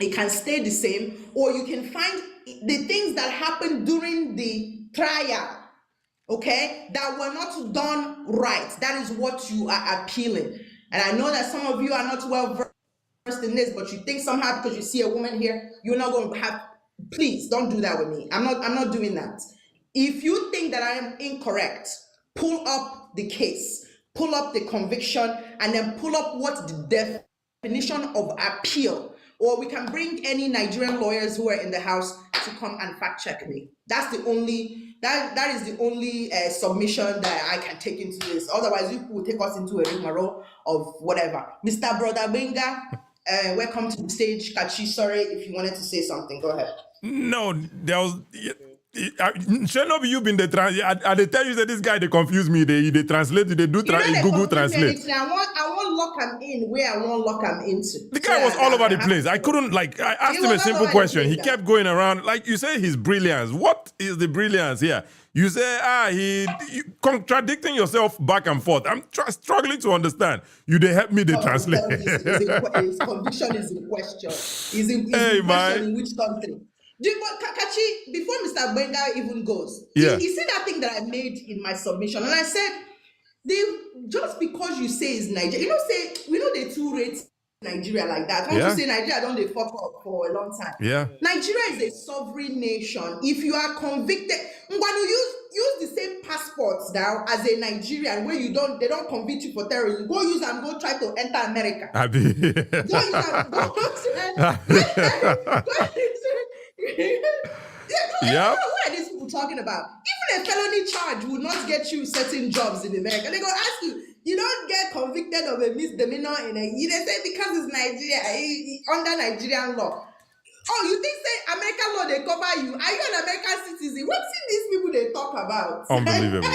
it can stay the same, or you can find the things that happened during the trial, okay, that were not done right. That is what you are appealing. And I know that some of you are not well versed in this, but you think somehow because you see a woman here, you're not going to have. Please don't do that with me. I'm not doing that. If you think that I am incorrect, pull up the case, pull up the conviction, and then pull up what the definition of appeal. Or we can bring any Nigerian lawyers who are in the house to come and fact check me. That's the only that is the only submission that I can take into this. Otherwise, you will take us into a rigmarole of whatever. Mr. Brother Benga, welcome to the stage. Kachi, sorry if you wanted to say something. Go ahead. No, there was. Shall not be you been the they tell you that this guy they confuse me. They translate. They do Google Translate. I want lock him in where I want lock him into. The guy was all over the place. I couldn't I asked him a simple question. He kept going around. Like you say, his brilliance. What is the brilliance here? You say he contradicting yourself back and forth. I'm struggling to understand. You they help me to translate. His conviction is in question. Is in question in which country? Kachi, before Mr. Benga even goes, you see that thing that I made in my submission, and I said, just because you say it's Nigeria, we know they two rate Nigeria like that. Once you say Nigeria, don't they fuck up for a long time? Yeah. Nigeria is a sovereign nation. If you are convicted, Ngwanu, use the same passports now as a Nigerian where they don't convict you for terrorism. Go use and go try to enter America. Go use and what are these people talking about? Even a felony charge would not get you certain jobs in America. They go ask you, you don't get convicted of a misdemeanor they say because it's Nigeria, under Nigerian law. Oh, you think say American law they cover you? Are you an American citizen? What's these people they talk about? Unbelievable.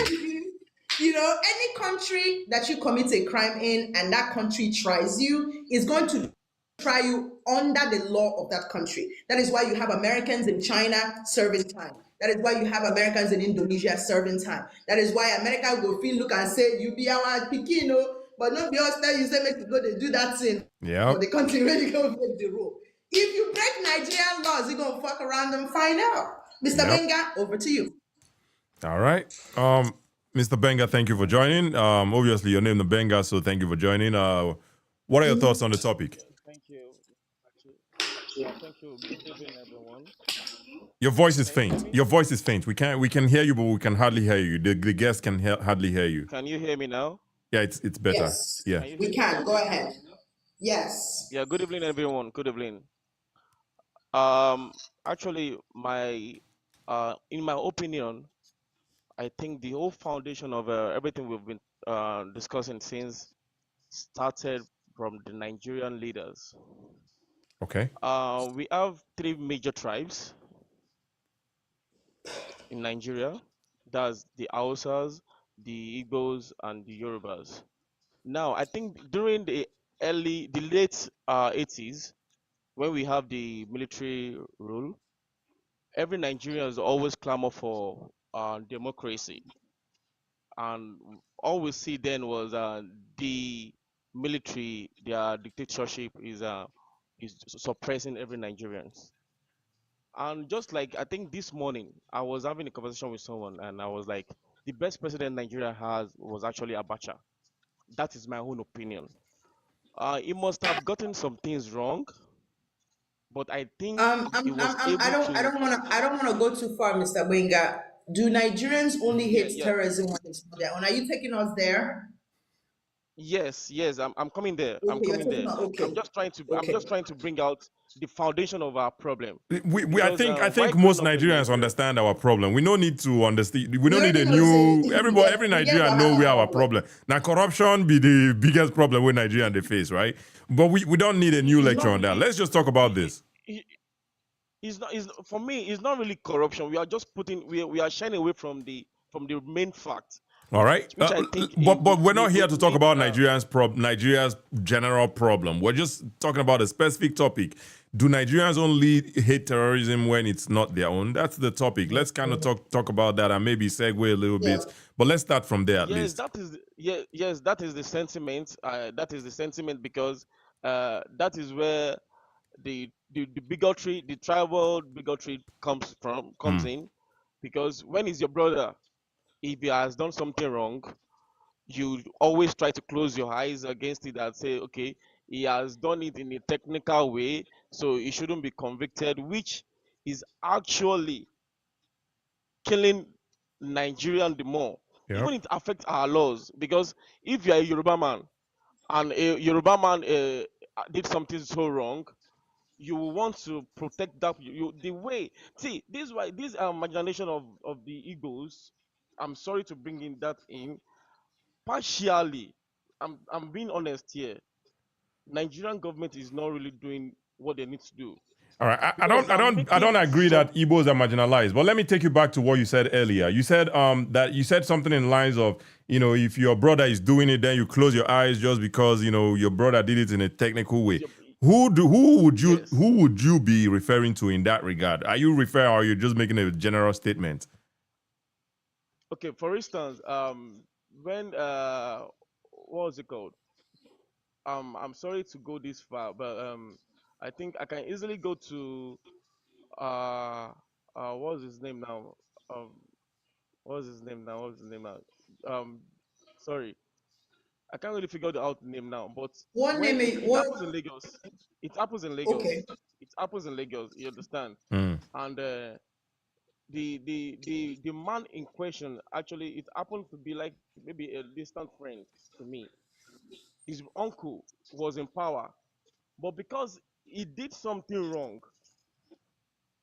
Any country that you commit a crime in and that country tries you is going to try you under the law of that country. That is why you have Americans in China serving time. That is why you have Americans in Indonesia serving time. That is why America will feel look and say, you be our Pikino, but not be us tell you say make you go they do that thing. Yeah. For the country where you go break the rule. If you break Nigerian laws, you're gonna fuck around and find out. Mr. Benga, over to you. All right. Mr. Benga, thank you for joining. Obviously your name is Benga, so thank you for joining. What are your thoughts on the topic? Thank you. Thank you. Good evening, everyone. Your voice is faint. Your voice is faint. We can hear you, but we can hardly hear you. The guests can hardly hear you. Can you hear me now? Yeah, it's better. Yes. Yeah. We can. Go ahead. Yes. Yeah, good evening, everyone. Good evening. Actually, in my opinion, I think the whole foundation of everything we've been discussing since started from the Nigerian leaders. Okay. We have 3 major tribes in Nigeria. That's the Hausas, the Igbos, and the Yorubas. Now, I think during the the late 80s, when we have the military rule, every Nigerian is always clamor for democracy, and all we see then was the military, their dictatorship is suppressing every Nigerians. And just like I think this morning, I was having a conversation with someone, and I was like, the best president Nigeria has was actually Abacha. That is my own opinion. He must have gotten some things wrong, but I think he was able to. I don't wanna go too far, Mr. Benga. Do Nigerians only Yeah, hate yeah, terrorism when it's not their own? Are you taking us there? yes. I'm coming there. I'm Okay, you're coming taking there. us. I'm Okay, just trying to. I'm okay. just trying to bring out the foundation of our problem, I because think I while think growing most up in Nigerians Nigeria, understand our problem. We don't need to understand. We We don't need already a know. Say, new. Everybody, every we get Nigerian know Wahala where our problem. problem. Now corruption be the biggest problem with Nigerian they face, right? But we don't need a new it's lecture not on that. really. Let's just talk about this. It's not. It's, for me, it's not really corruption. We are just putting. We are shying away from the main fact, All right, which I think but we're not here to talk about Nigeria's general problem. We're just talking about a specific topic. Do Nigerians only hate terrorism when it's not their own? That's the topic. Let's kind of talk about that and maybe segue a little Yeah. bit. But let's start from there at yes, least. that is yes, that is the sentiment. That is the sentiment because that is where the bigotry, the tribal bigotry comes Hmm. in, because when he's your brother, if he has done something wrong, you always try to close your eyes against it and say, okay, he has done it in a technical way, so he shouldn't be convicted, which is actually killing Nigerian the more. Yep. Even it affects our laws, because if you are a Yoruba man and a Yoruba man did something so wrong, you will want to protect that. The way, see, this is why this marginalization of the egos. I'm sorry to bring in that in partially. I'm being honest here. Nigerian government is not really doing what they need to do, All right. because I'm I don't making agree some. that Igbos are marginalized. But let me take you back to what you said earlier. You said that you said something in lines of, if your brother is doing it, then you close your eyes just because your brother did it in a technical way. Yes. Who would you be referring to in that regard? Are you referring, or are you just making a general statement? Okay. For instance, when what was it called? I'm sorry to go this far, but I think I can easily go to uh what's his name now? Um, what's his name now? What's his name now? Um, sorry, I can't really figure out the name now. But One when name is it one. happens in Lagos, it happens in Okay. Lagos. It happens in Lagos. You understand? Hmm. And the man in question, actually, it happened to be like maybe a distant friend to me. His uncle was in power, but because he did something wrong,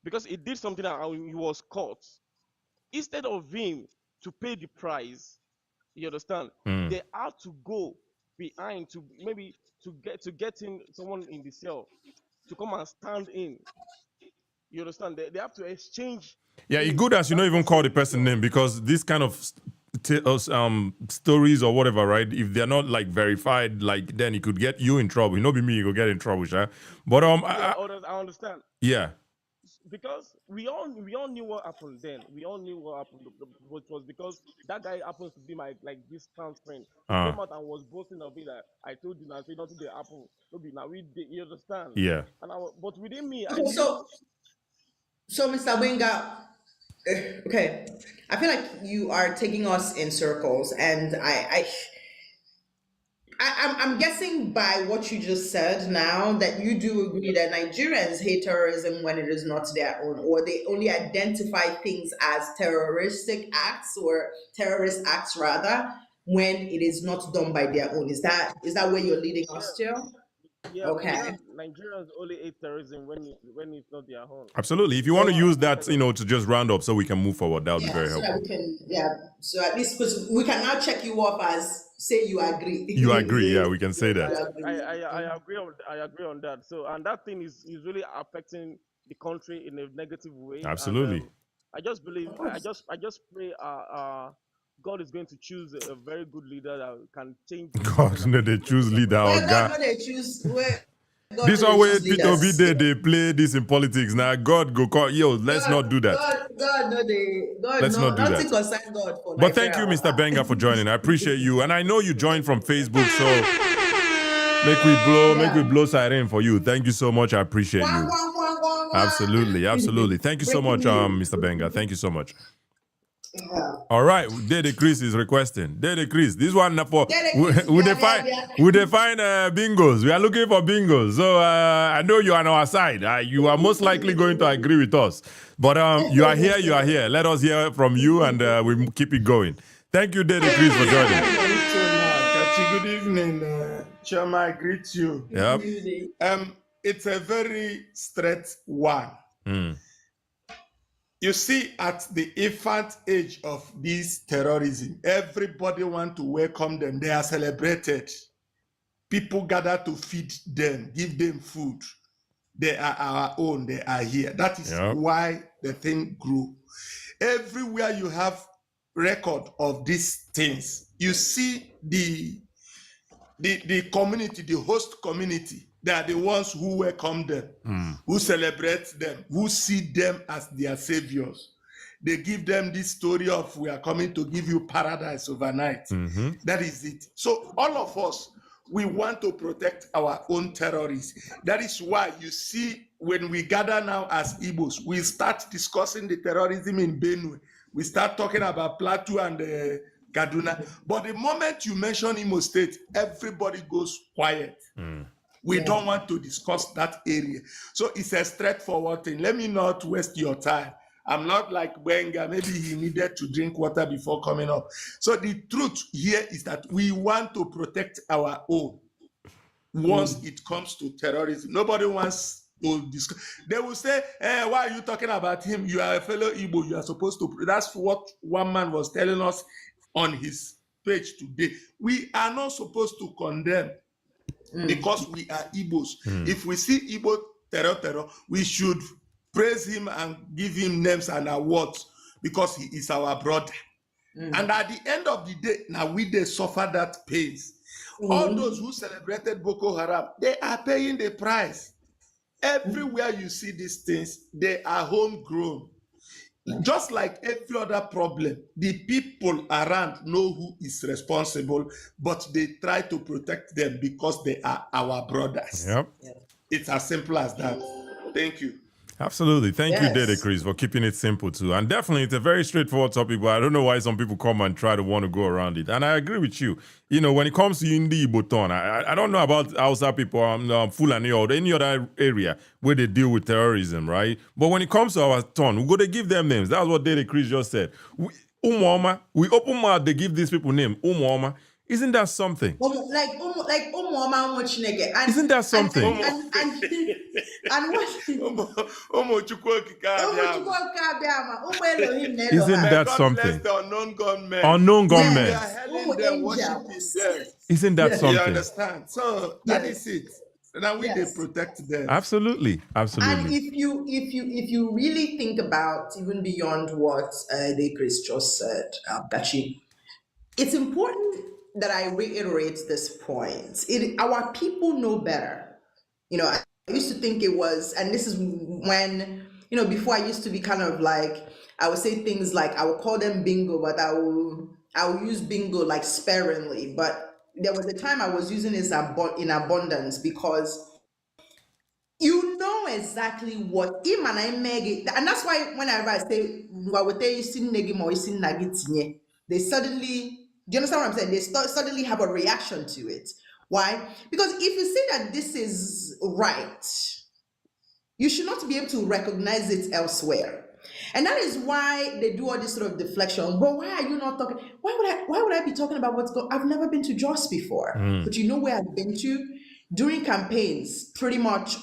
because he did something and he was caught, instead of him to pay the price, you understand, Hmm. they had to go behind to maybe to get in someone in the cell to come and stand in. You understand? They have to exchange Yeah, it's things good with as you that don't even person call the in the person cell. name, because this kind of stories or whatever, right? If they're not like verified, like then it could get you in trouble. Be me, you could get in trouble, sure. But Yeah, I understand. yeah, Because we all knew what happened then. We all knew what happened, which was because that guy happens to be my like this trans friend. He uh, came out and was boasting of it that I told you now, say nothing they happen. No be now you understand. yeah. And but within me, I Okay. knew. So Mr. Wenga, okay, I feel like you are taking us in circles, and I'm guessing by what you just said now that you do agree that Nigerians hate terrorism when it is not their own, or they only identify things as terroristic acts or terrorist acts rather when it is not done by their own. Is that where you're leading Yeah, us to? yeah, Okay. Nigerians only hate terrorism when it's not their own. Absolutely. If you want to Okay. use I that, can to just round up so we can move forward, that would be Yeah, very so that helpful. we can, yeah, so at least because we can now check you up as say you agree. You agree? Yeah, Say we can say yes, you that. agree. I agree on that. So, and that thing is really affecting the country in a negative way. And Absolutely. I just believe Of course. I just pray God is going to choose a very good leader that can change. God, no, they choose leader. Where Oh, God God. no they choose where God This no they always choose Peter leaders. they play this in politics. Now, God go call, yo, let's not do that. God no they God Let's no not do nothing that. concern God for But thank Nigeria. you, Mr. Benga, for joining. I appreciate you. And I know you joined from Facebook, so make we blow siren for you. Thank you so much. I appreciate you. Absolutely, absolutely. Thank you so much, Mr. Benga. Thank you so much. Yeah. All right, Dede Chris is requesting. Dede Chris, this one for we define bingos. We are looking for bingos. So I know you are on our side. You are most likely going to agree with us. But you are here. You are here. Let us hear from you, and we keep it going. Thank you, Dede Chris, for joining. Good evening, Choma. I greet you. Yep. It's a very straight one. You see, at the infant age of this terrorism, everybody want to welcome them. They are celebrated. People gather to feed them, give them food. They are our own. They are here. That is why the thing grew. Everywhere you have record of these things, you see the community, the host community. They are the ones who welcome them, who celebrate them, who see them as their saviors. They give them this story of, we are coming to give you paradise overnight. That is it. So all of us, we want to protect our own terrorists. That is why you see when we gather now as Igbos, we start discussing the terrorism in Benue. We start talking about Plateau and Kaduna. But the moment you mention Imo State, everybody goes quiet. We don't want to discuss that area. So it's a straightforward thing. Let me not waste your time. I'm not like Benga. Maybe he needed to drink water before coming up. So the truth here is that we want to protect our own once it comes to terrorism. Nobody wants to discuss. They will say, why are you talking about him? You are a fellow Igbo. You are supposed to. That's what one man was telling us on his page today. We are not supposed to condemn because we are Igbos. If we see Igbo terror, we should praise him and give him names and awards because he is our brother. And at the end of the day, now they suffer that pains. All those who celebrated Boko Haram, they are paying the price. Everywhere you see these things, they are homegrown. Just like every other problem, the people around know who is responsible, but they try to protect them because they are our brothers. It's as simple as that. Thank you. Absolutely. Thank you, Dede Chris, for keeping it simple too. And definitely, it's a very straightforward topic, but I don't know why some people come and try to want to go around it. And I agree with you. You know, when it comes to Indi Iboton, I don't know about Hausa people, Fulani or any other area where they deal with terrorism, right? But when it comes to our turn, we go to give them names. That's what Dede Chris just said. We open mouth, they give these people name. Isn't that something? Isn't that something? Isn't that something? The unknown gunmen. Unknown gunmen. We are hailing them, worshiping them. Isn't that something? You understand? So that is it. Now we they protect them. Absolutely. Absolutely. And if you really think about even beyond what De Chris just said, Gachi, it's important that I reiterate this point. Our people know better. You know, I used to think it was, and this is when, you know, before I used to be kind of like, I would say things like, I would call them bingo, but I will use bingo like sparingly. But there was a time I was using this in abundance because you know exactly what him and I make it, and that's why whenever I say they suddenly, do you understand what I'm saying? They suddenly have a reaction to it. Why? Because if you say that this is right, you should not be able to recognize it elsewhere. And that is why they do all this sort of deflection. But why are you not talking? Why would I be talking about what's going on? I've never been to Jos before. But you know where I've been to? During campaigns, pretty much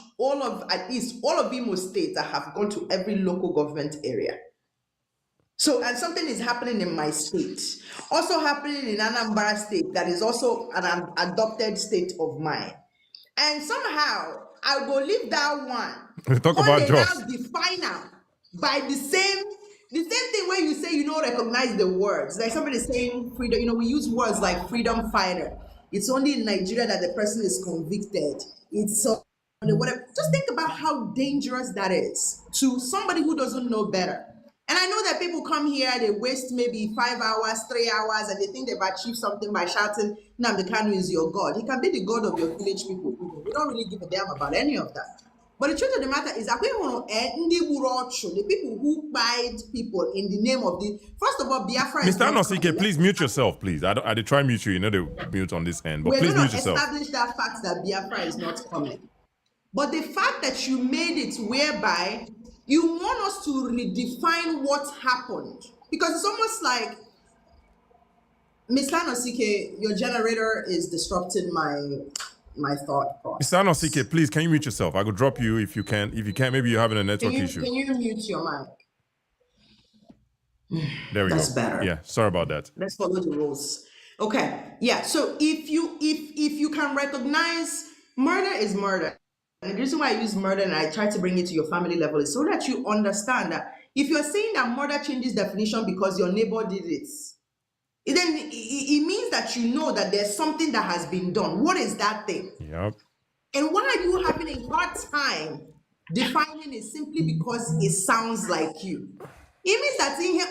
at least all of Imo State, I have gone to every local government area. So, and something is happening in my state, also happening in Anambra State, that is also an adopted state of mine. And somehow, I will leave that one. Talk about Jos. Define by the same thing where you say say you don't recognize the words. Like somebody saying freedom, you know, we use words like freedom fighter. It's only in Nigeria that the person is convicted. It's so whatever. Just think about how dangerous that is to somebody who doesn't know better. And I know that people come here, they waste maybe 5 hours, 3 hours, and they think they've achieved something by shouting, Nnamdi Kanu is your God. He can be the God of your village people. We don't really give a damn about any of that. But the truth of the matter is that the people who bite people in the name of the, first of all, Biafra is Mr. not Anosike, coming. please mute yourself, please. I did try mute you. You know the mute on this end, but We're please going mute to yourself. establish that fact that Biafra is not coming. But the fact that you made it whereby you want us to redefine what happened, because it's almost like, Ms. Anosike, your generator is disrupting my thought process. Mr. Anosike, please, can you mute yourself? I could drop you if you can. If you can't, maybe you're having a network issue. Can you mute your mic? There we go. That's better. Yeah, sorry about that. Let's follow the rules. Okay. Yeah. So if you can recognize murder is murder, and the reason why I use murder and I try to bring it to your family level is so that you understand that if you're saying that murder changes definition because your neighbor did it, then it means that you know that there's something that has been done. What is that thing? Yep. And why are you having a hard time defining it simply because it sounds like you? It means that in here,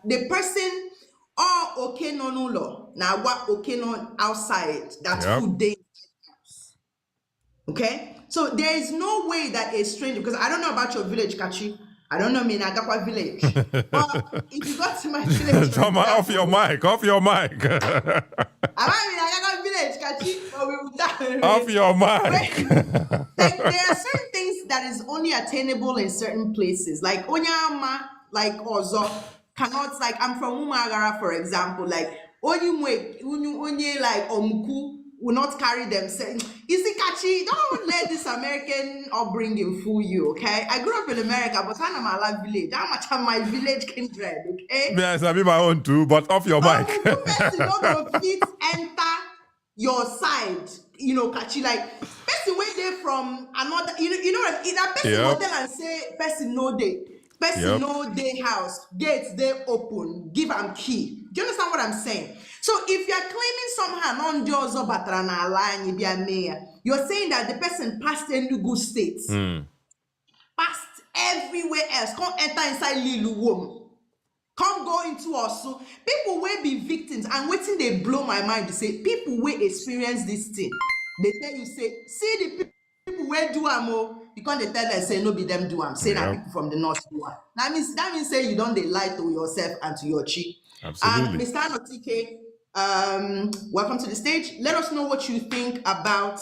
the person, okay no law, now what okay no outside, that's who they. Okay? So there is no way that a stranger, because I don't know about your village, Kachi. I don't know Minagakwa village. But if you got to my village, Tom, off your mic, off your mic. I'm Minagakwa village, Kachi, but we will die. Off your mic. Like there are certain things that is only attainable in certain places. Like Onyama, like Ozo, cannot, like I'm from Umagara, for example, like Onye like Omuku will not carry themselves. You see, Kachi, don't let this American upbringing fool you, okay? I grew up in America, but I'm a village. How much of my village kindred, okay? Yes, I be my own too, but off your mic. Don't fit enter your side, you know, Kachi, like person where they from another, you know what? In a person hotel and say person no day. Person no day house, gates they open, give them key. Do you understand what I'm saying? So if you're claiming somehow non-jozo batrana line, you're saying that the person passed Enugu states, passed everywhere else, can't enter inside Lilu womb, can't go into Osu. People will be victims, and waiting they blow my mind to say people will experience this thing. They tell you, say, see the people where do amo, because they tell them say no be them do am, say that people from the north do am. That means say you don't they lie to yourself and to your chi. Absolutely. Mr. Anotike, welcome to the stage. Let us know what you think about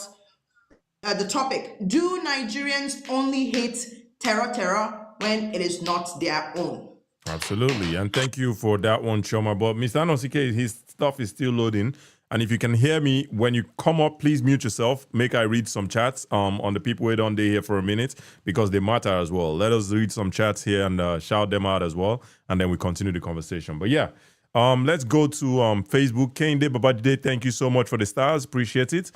the topic. Do Nigerians only hate terror when it is not their own? Absolutely. And thank you for that one, Choma. But Mr. Anosike, his stuff is still loading. And if you can hear me, when you come up, please mute yourself. Make I read some chats on the people who don't here for a minute, because they matter as well. Let us read some chats here and shout them out as well. And then we continue the conversation. But yeah, let's go to Facebook. Kende Babajide, thank you so much for the stars. Appreciate it.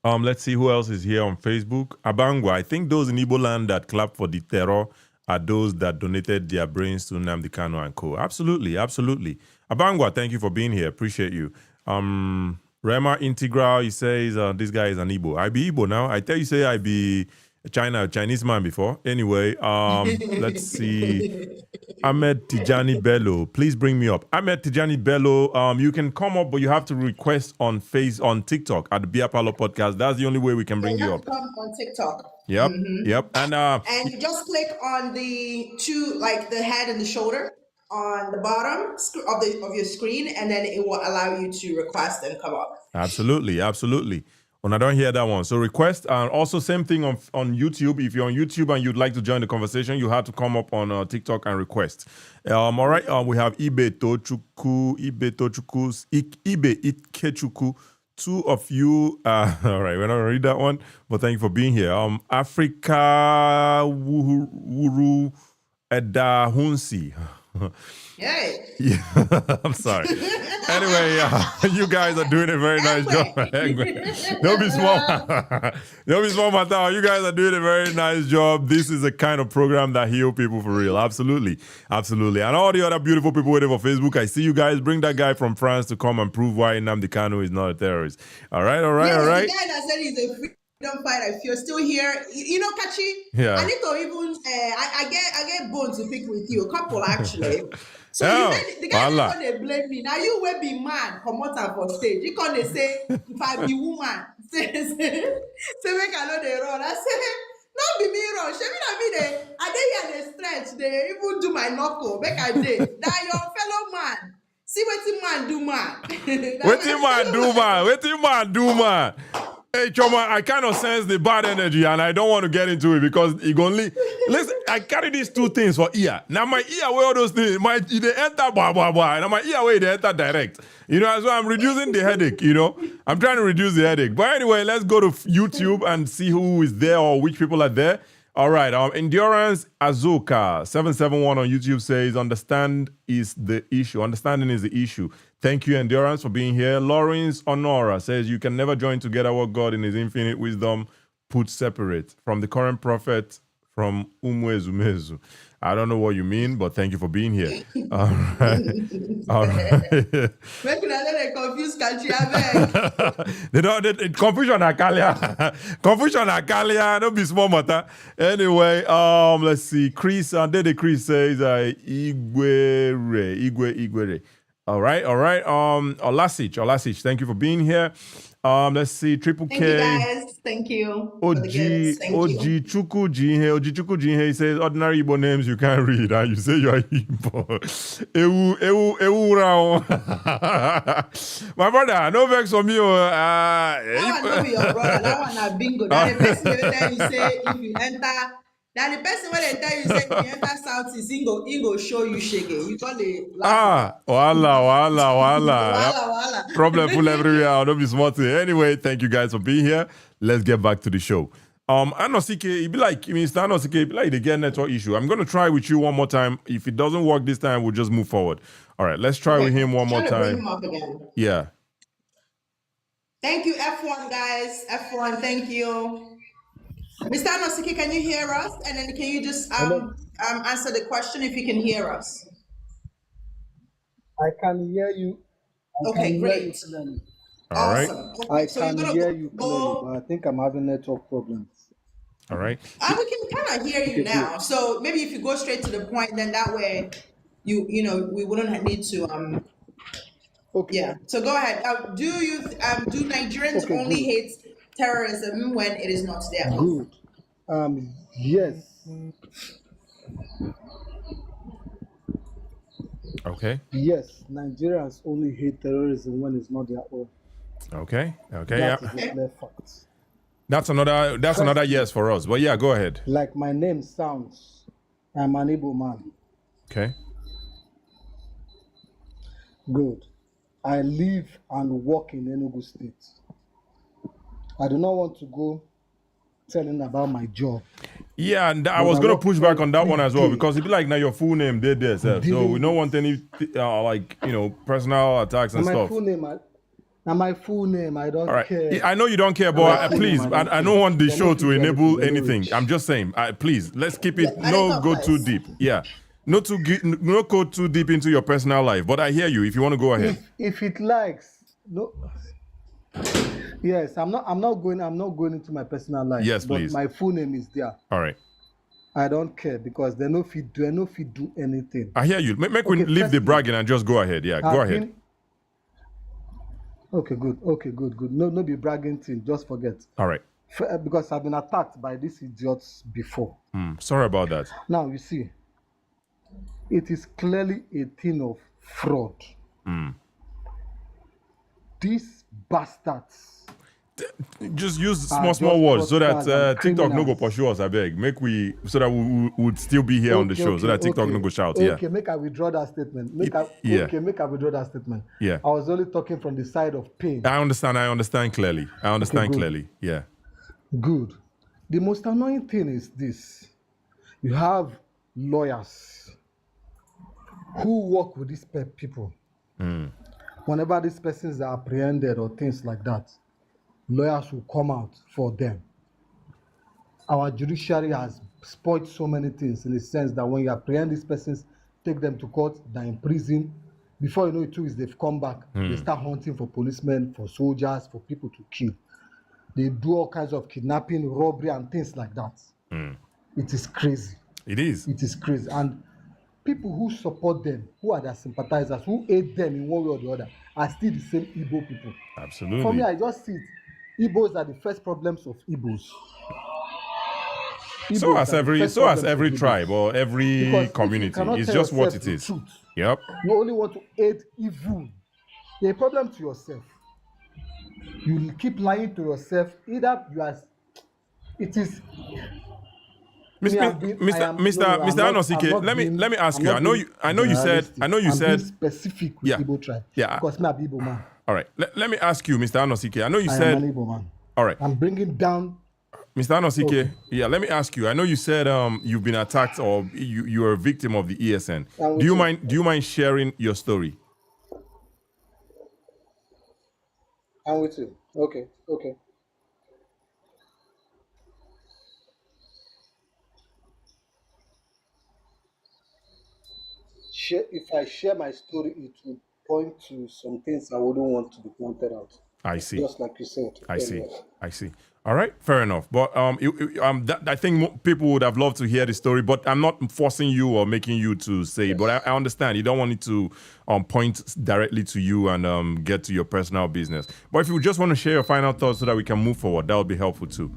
Let's see who else is here on Facebook. Abangwa, I think those in Igbo land that clap for the terror are those that donated their brains to Nnamdi Kanu and co. Absolutely, absolutely. Abangwa, thank you for being here. Appreciate you. Rema Integral, he says this guy is an Igbo. I be Igbo now. I tell you, say I be Chinese man before. Anyway, let's see. Ahmed Tijani Bello, please bring me up. Ahmed Tijani Bello, you can come up, but you have to request on TikTok at the Bia Palo Podcast. That's the only way we can bring you up. Come on TikTok. Yep, yep. And you just click on the two, like the head and the shoulder on the bottom of your screen, and then it will allow you to request and come up. Absolutely, absolutely. When I don't hear that one, so request. And also same thing on YouTube. If you're on YouTube and you'd like to join the conversation, you have to come up on TikTok and request. All right, we have Ibe Tochukwu, Ibe Ikechuku. Two of you, all right, we're not gonna read that one, but thank you for being here. Africa Wuru Edahunsi. Hey. Yeah, I'm sorry. Anyway, you guys are doing a very nice job. Don't be small. Don't be small, Matao. You guys are doing a very nice job. This is a kind of program that heal people for real. Absolutely. Absolutely. And all the other beautiful people waiting for Facebook, I see you guys. Bring that guy from France to come and prove why Nnamdi Kanu is not a terrorist. All right, all right, Yes, all right. the guy that said he's a freedom fighter. If you're still here, you know, Kachi, Yeah. I need to even, I get bones to pick with you, a couple actually. So Oh, you said the guy that they blame me. Now you will be man, come out for stage. You can't say if I be woman, say make I know they run. I say no be me run. She mean I be there. I dey here they stretch. They even do my knuckle. Make I dey. That your fellow man. See what man do man. What man do man? What man do man? Hey, Choma, I kind of sense the bad energy and I don't want to get into it because it only... Listen, I carry these two things for ear. Now my ear, where all those things, they enter blah, blah, blah. And my ear, where they enter direct. You know, so I'm reducing the headache, you know. I'm trying to reduce the headache. But anyway, let's go to YouTube and see who is there or which people are there. All right, Endurance Azuka 771 on YouTube says, understanding is the issue. Thank you, Endurance, for being here. Lawrence Honora says, you can never join together what God in his infinite wisdom put separate from the current prophet from Umwezumezu. I don't know what you mean, but thank you for being here. All right. All right. They confuse country. Confusion Akalia. Confusion Akalia. Don't be small matter. Anyway, let's see. Chris says Igwe. All right. Olasic, thank you for being here. Let's see, Triple K. Thank you guys. Thank you. OG Chuku Jinhe says ordinary Igbo names you can't read and you say you're Igbo. Ewu Rao. My brother, no vex for me. That one not be your brother. That one a bingo. That the person will tell you say if you enter. Now the person when they tell you say if you enter South is he go show you shege. You call it Wala. Problem full everywhere. Don't be smart. Anyway, thank you guys for being here. Let's get back to the show. Anosike, it be like Mr. Anosike, it be like they get network issue. I'm gonna try with you one more time. If it doesn't work this time, we'll just move forward. All right, let's try with him one more time. Bring him up again. Yeah. Thank you, F1 guys. F1, thank you. Mr. Anosike, can you hear us? And then can you just answer the question if you can hear us? I can hear you. Okay, great. All right. Awesome. Okay, I so can hear you clearly, but I think I'm having network problems. All right. We can kind of hear you now. So maybe if you go straight to the point, then that way, you know, we wouldn't need to Okay. Yeah. So go ahead. Do Nigerians only hate terrorism when it is not there? Good. Yes. Okay. Yes, Nigerians only hate terrorism when it's not their own. Okay. That is a clear fact. That's another yes for us. But yeah, go ahead. Like my name sounds, I'm an Igbo man. Okay. Good. I live and work in Enugu State. I do not want to go telling about my job. Yeah, and I was going to push back on that one as well because it'd be like now your full name there, sir. So we don't want any personal attacks and stuff. My full name, I don't care. I know you don't care, but please, I don't want the show to enable anything. I'm just saying, please, let's keep it. No, go too deep. Yeah, no go too deep into your personal life. But I hear you. If you want to go ahead, if it likes, no. Yes, I'm not going into my personal life. Yes, please. But my full name is there. All right. I don't care because they no fit do anything. I hear you. Make we leave the bragging and just go ahead. Yeah, go ahead. Okay, good. No be bragging thing. Just forget. All right. Because I've been attacked by these idiots before. Sorry about that. Now you see, it is clearly a thing of fraud. These bastards. Just use small words so that TikTok no go pursue us. I beg. So that we would still be here on the show. So that TikTok no go shout. Okay, make I withdraw that statement. Make I withdraw that statement. Yeah. I was only talking from the side of pain. I understand clearly. Clearly. Yeah. Good. The most annoying thing is this: you have lawyers who work with these people. Whenever these persons are apprehended or things like that, lawyers will come out for them. Our judiciary has spoiled so many things in the sense that when you apprehend these persons, take them to court, they're in prison. Before you know it, 2 weeks, they've come back. They start hunting for policemen, for soldiers, for people to kill. They do all kinds of kidnapping, robbery, and things like that. It is crazy. It is. It is crazy. And people who support them, who are their sympathizers, who aid them in one way or the other, are still the same Igbo people. Absolutely. For me, I just see it. Igbos are the first problems of Igbos. So as every tribe or every community. It's just what it is. Yep. You only want to aid evil. You're a problem to yourself. You keep lying to yourself. Either you are. It is. Mr. Anosike, let me ask you. I know you said specific with Igbo tribe. Yeah. Because me a Igbo man. All right. Let me ask you, Mr. Anosike. I know you I said. am an Igbo man. All right. I'm bringing down. Mr. Anosike, okay. Yeah, let me ask you. I know you said you've been attacked or you are a victim of the ESN. Do you mind sharing your story? I'm with you. Okay. If I share my story, it will point to some things I wouldn't want to be pointed out. I see. Just like you said. I see. All right, fair enough. But I think people would have loved to hear the story, but I'm not forcing you or making you to say it. But I understand you don't want it to point directly to you and get to your personal business. But if you just want to share your final thoughts so that we can move forward, that would be helpful too.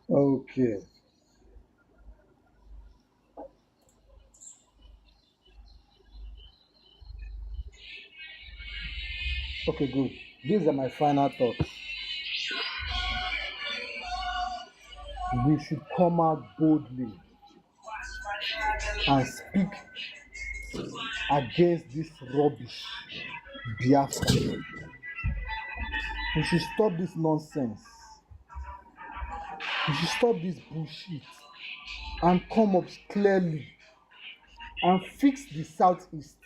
Okay. Okay, good. These are my final thoughts. We should come out boldly and speak against this rubbish, Biafra. We should stop this nonsense. We should stop this bullshit and come up clearly and fix the Southeast.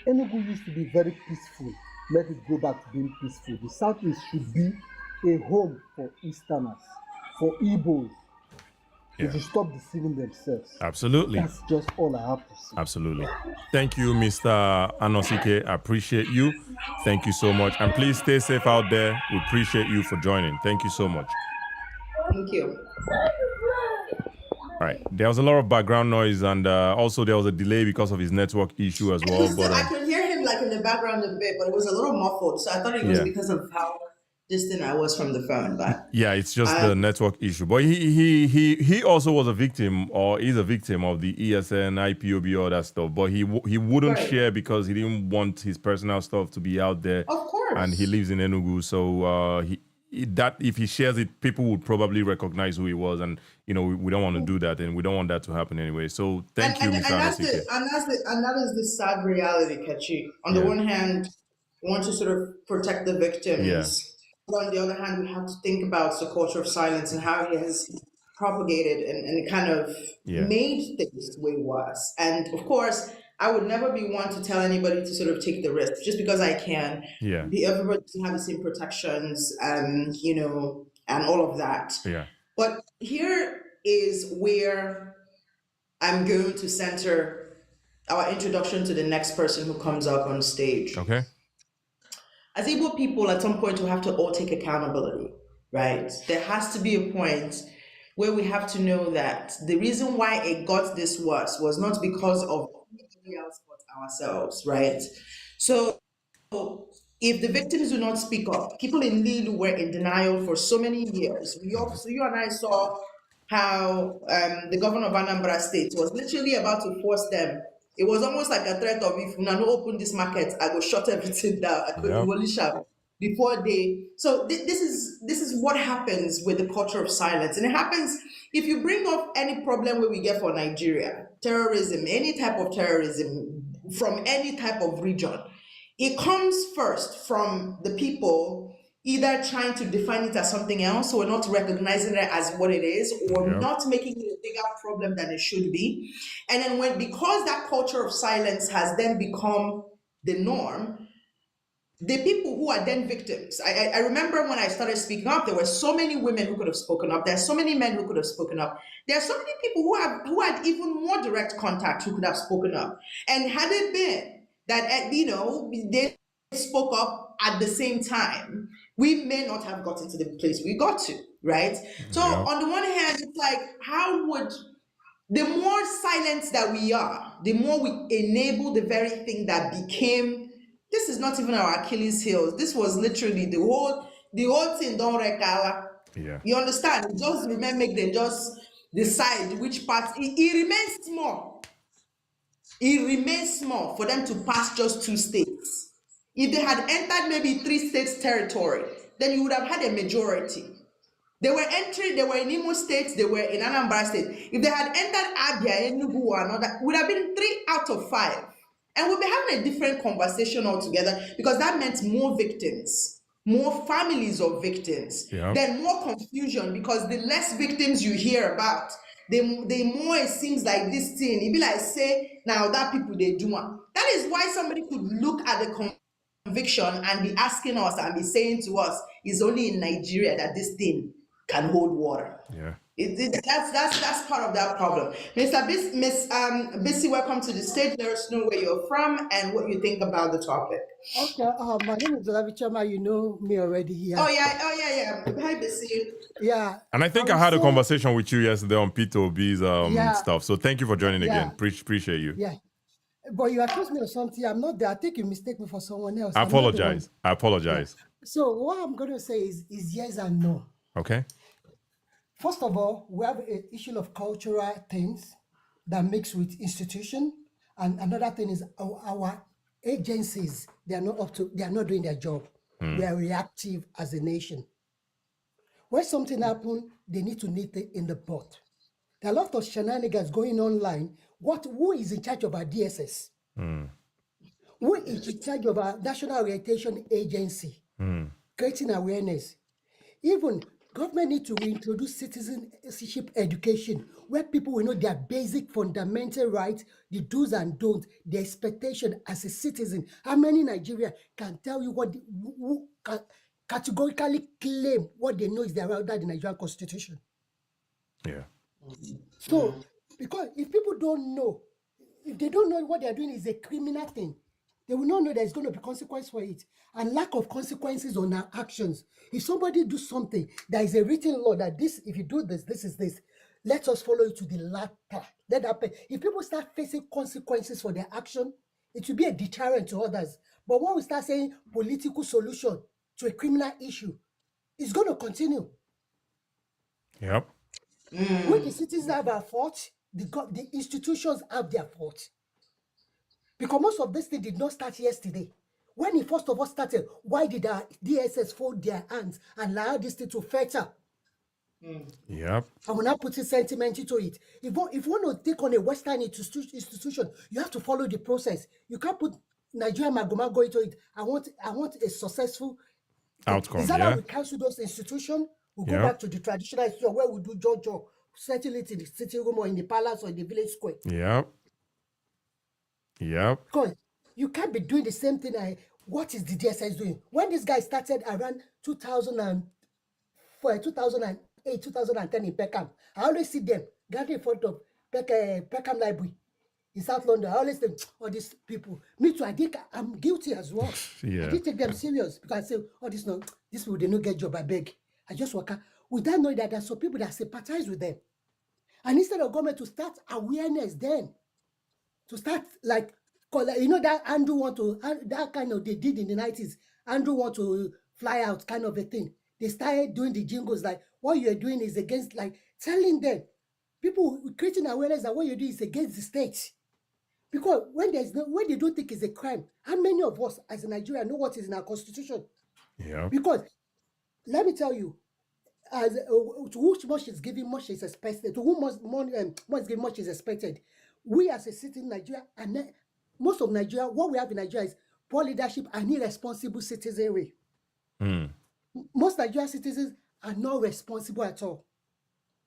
Enugu used to be very peaceful. Let it go back to being peaceful. The Southeast should be a home for Easterners, for Igbos. They should stop deceiving themselves. Absolutely. That's just all I have to say. Absolutely. Thank you, Mr. Anosike. I appreciate you. Thank you so much. And please stay safe out there. We appreciate you for joining. Thank you so much. Thank you. All right. There was a lot of background noise, and also there was a delay because of his network issue as well. But I could hear him like in the background a bit, but it was a little muffled. So I thought it was because of how distant I was from the phone. But yeah, it's just the network issue. But he also was a victim, or is a victim of the ESN, IPOB, all that stuff. But he wouldn't share because he didn't want his personal stuff to be out there. Of course. And he lives in Enugu, so that if he shares it, people would probably recognize who he was, and we don't want to do that, and we don't want that to happen anyway. So thank you, Mr. Anosike. And that is the sad reality, Kachi. On the one hand, we want to sort of protect the victims. Yeah. But on the other hand, we have to think about the culture of silence and how it has propagated and kind of made things way worse. And of course, I would never be one to tell anybody to sort of take the risk just because I can. Yeah. Everybody doesn't have the same protections, and all of that. Yeah. But here is where I'm going to center our introduction to the next person who comes up on stage. Okay. As Igbo people, at some point, we have to all take accountability, right? There has to be a point where we have to know that the reason why it got this worse was not because of anybody else but ourselves, right? So if the victims do not speak up, people in Lille were in denial for so many years. You and I saw how the governor of Anambra State was literally about to force them. It was almost like a threat of, if you don't open this market, I go shut everything down. I could demolish them before they. So this is what happens with the culture of silence, and it happens if you bring up any problem where we get for Nigeria, terrorism, any type of terrorism from any type of region. It comes first from the people, either trying to define it as something else, or not recognizing it as what it is, or not making it a bigger problem than it should be. And then because that culture of silence has then become the norm, the people who are then victims. I remember when I started speaking up, there were so many women who could have spoken up. There's so many men who could have spoken up. There are so many people who had even more direct contact who could have spoken up. And had it been that they spoke up at the same time, we may not have gotten to the place we got to, right? So on the one hand, it's like, how would the more silent that we are, the more we enable the very thing that became. This is not even our Achilles heel. This was literally the whole thing. Don't recala. Yeah. You understand? Just remember, make them just decide which part. It remains small. It remains small for them to pass just 2 states. If they had entered maybe 3 states territory, then you would have had a majority. They were in Imo State, they were in Anambra State. If they had entered Abia, Enugu, or another, it would have been 3 out of 5. And we'll be having a different conversation altogether, because that meant more victims, more families of victims, then more confusion, because the less victims you hear about, the more it seems like this thing. It be like, say, now that people they do one. That is why somebody could look at the conviction and be asking us and be saying to us, it's only in Nigeria that this thing can hold water. Yeah. That's part of that problem. Miss Bissy, welcome to the stage. Let us know where you're from and what you think about the topic. Okay, my name is Olavichama. You know me already here. Oh yeah. Hi, Bissy. Yeah. And I think I had a conversation with you yesterday on P2B's stuff. So thank you for joining again. Appreciate you. Yeah. But you accused me of something. I'm not there. I think you mistake me for someone else. I apologize. Yeah. So what I'm going to say is yes and no. Okay. First of all, we have an issue of cultural things that mix with institution, and another thing is our agencies. They are not doing their job. We are reactive as a nation. When something happens, they need to nip it in the bud. There are a lot of shenanigans going online. Who is in charge of our DSS? Who is in charge of our National Orientation Agency? Creating awareness. Even government need to reintroduce citizenship education, where people will know their basic fundamental rights, the do's and don'ts, the expectation as a citizen. How many Nigerians can tell you who can categorically claim what they know is their right under the Nigerian Constitution? Yeah. So, because if people don't know, if they don't know what they're doing is a criminal thing, they will not know there's going to be consequence for it. And lack of consequences on our actions. If somebody do something, there is a written law that this, if you do this, this is this. Let us follow it to the latter. Let that happen. If people start facing consequences for their action, it will be a deterrent to others. But when we start saying political solution to a criminal issue, it's going to continue. Yep. When the citizens have their fault, the institutions have their fault. Because most of this thing did not start yesterday. When it first of all started, why did our DSS fold their hands and allow this thing to filter? Yep. And we're not putting sentiment into it. If you want to take on a Western institution, you have to follow the process. You can't put Nigeria Magomago into it. I want a successful outcome. Is that how we cancel those institutions? We go back to the traditional institution where we do Jojo, settle it in the sitting room or in the palace or in the village square. Yep. Because you can't be doing the same thing. What is the DSS doing? When this guy started around 2008, 2010 in Peckham, I always see them gathering in front of Peckham Library in South London. I always think, oh, these people. Me too, I think I'm guilty as well. I didn't take them serious because I say, oh, these people, they don't get job, I beg. I just work out without knowing that there's some people that sympathize with them. And instead of government to start awareness then, to start like, you know that Andrew want to, that kind of, they did in the 90s, Andrew want to fly out kind of a thing. They started doing the jingles like, what you're doing is against, like telling them, people creating awareness that what you do is against the state. Because when they don't think it's a crime, how many of us as a Nigerian know what is in our constitution? Yeah. Because let me tell you, as to which much is given, much is expected. To whom much is given, much is expected. We as a city in Nigeria, and most of Nigeria, what we have in Nigeria is poor leadership and irresponsible citizenry. Most Nigerian citizens are not responsible at all.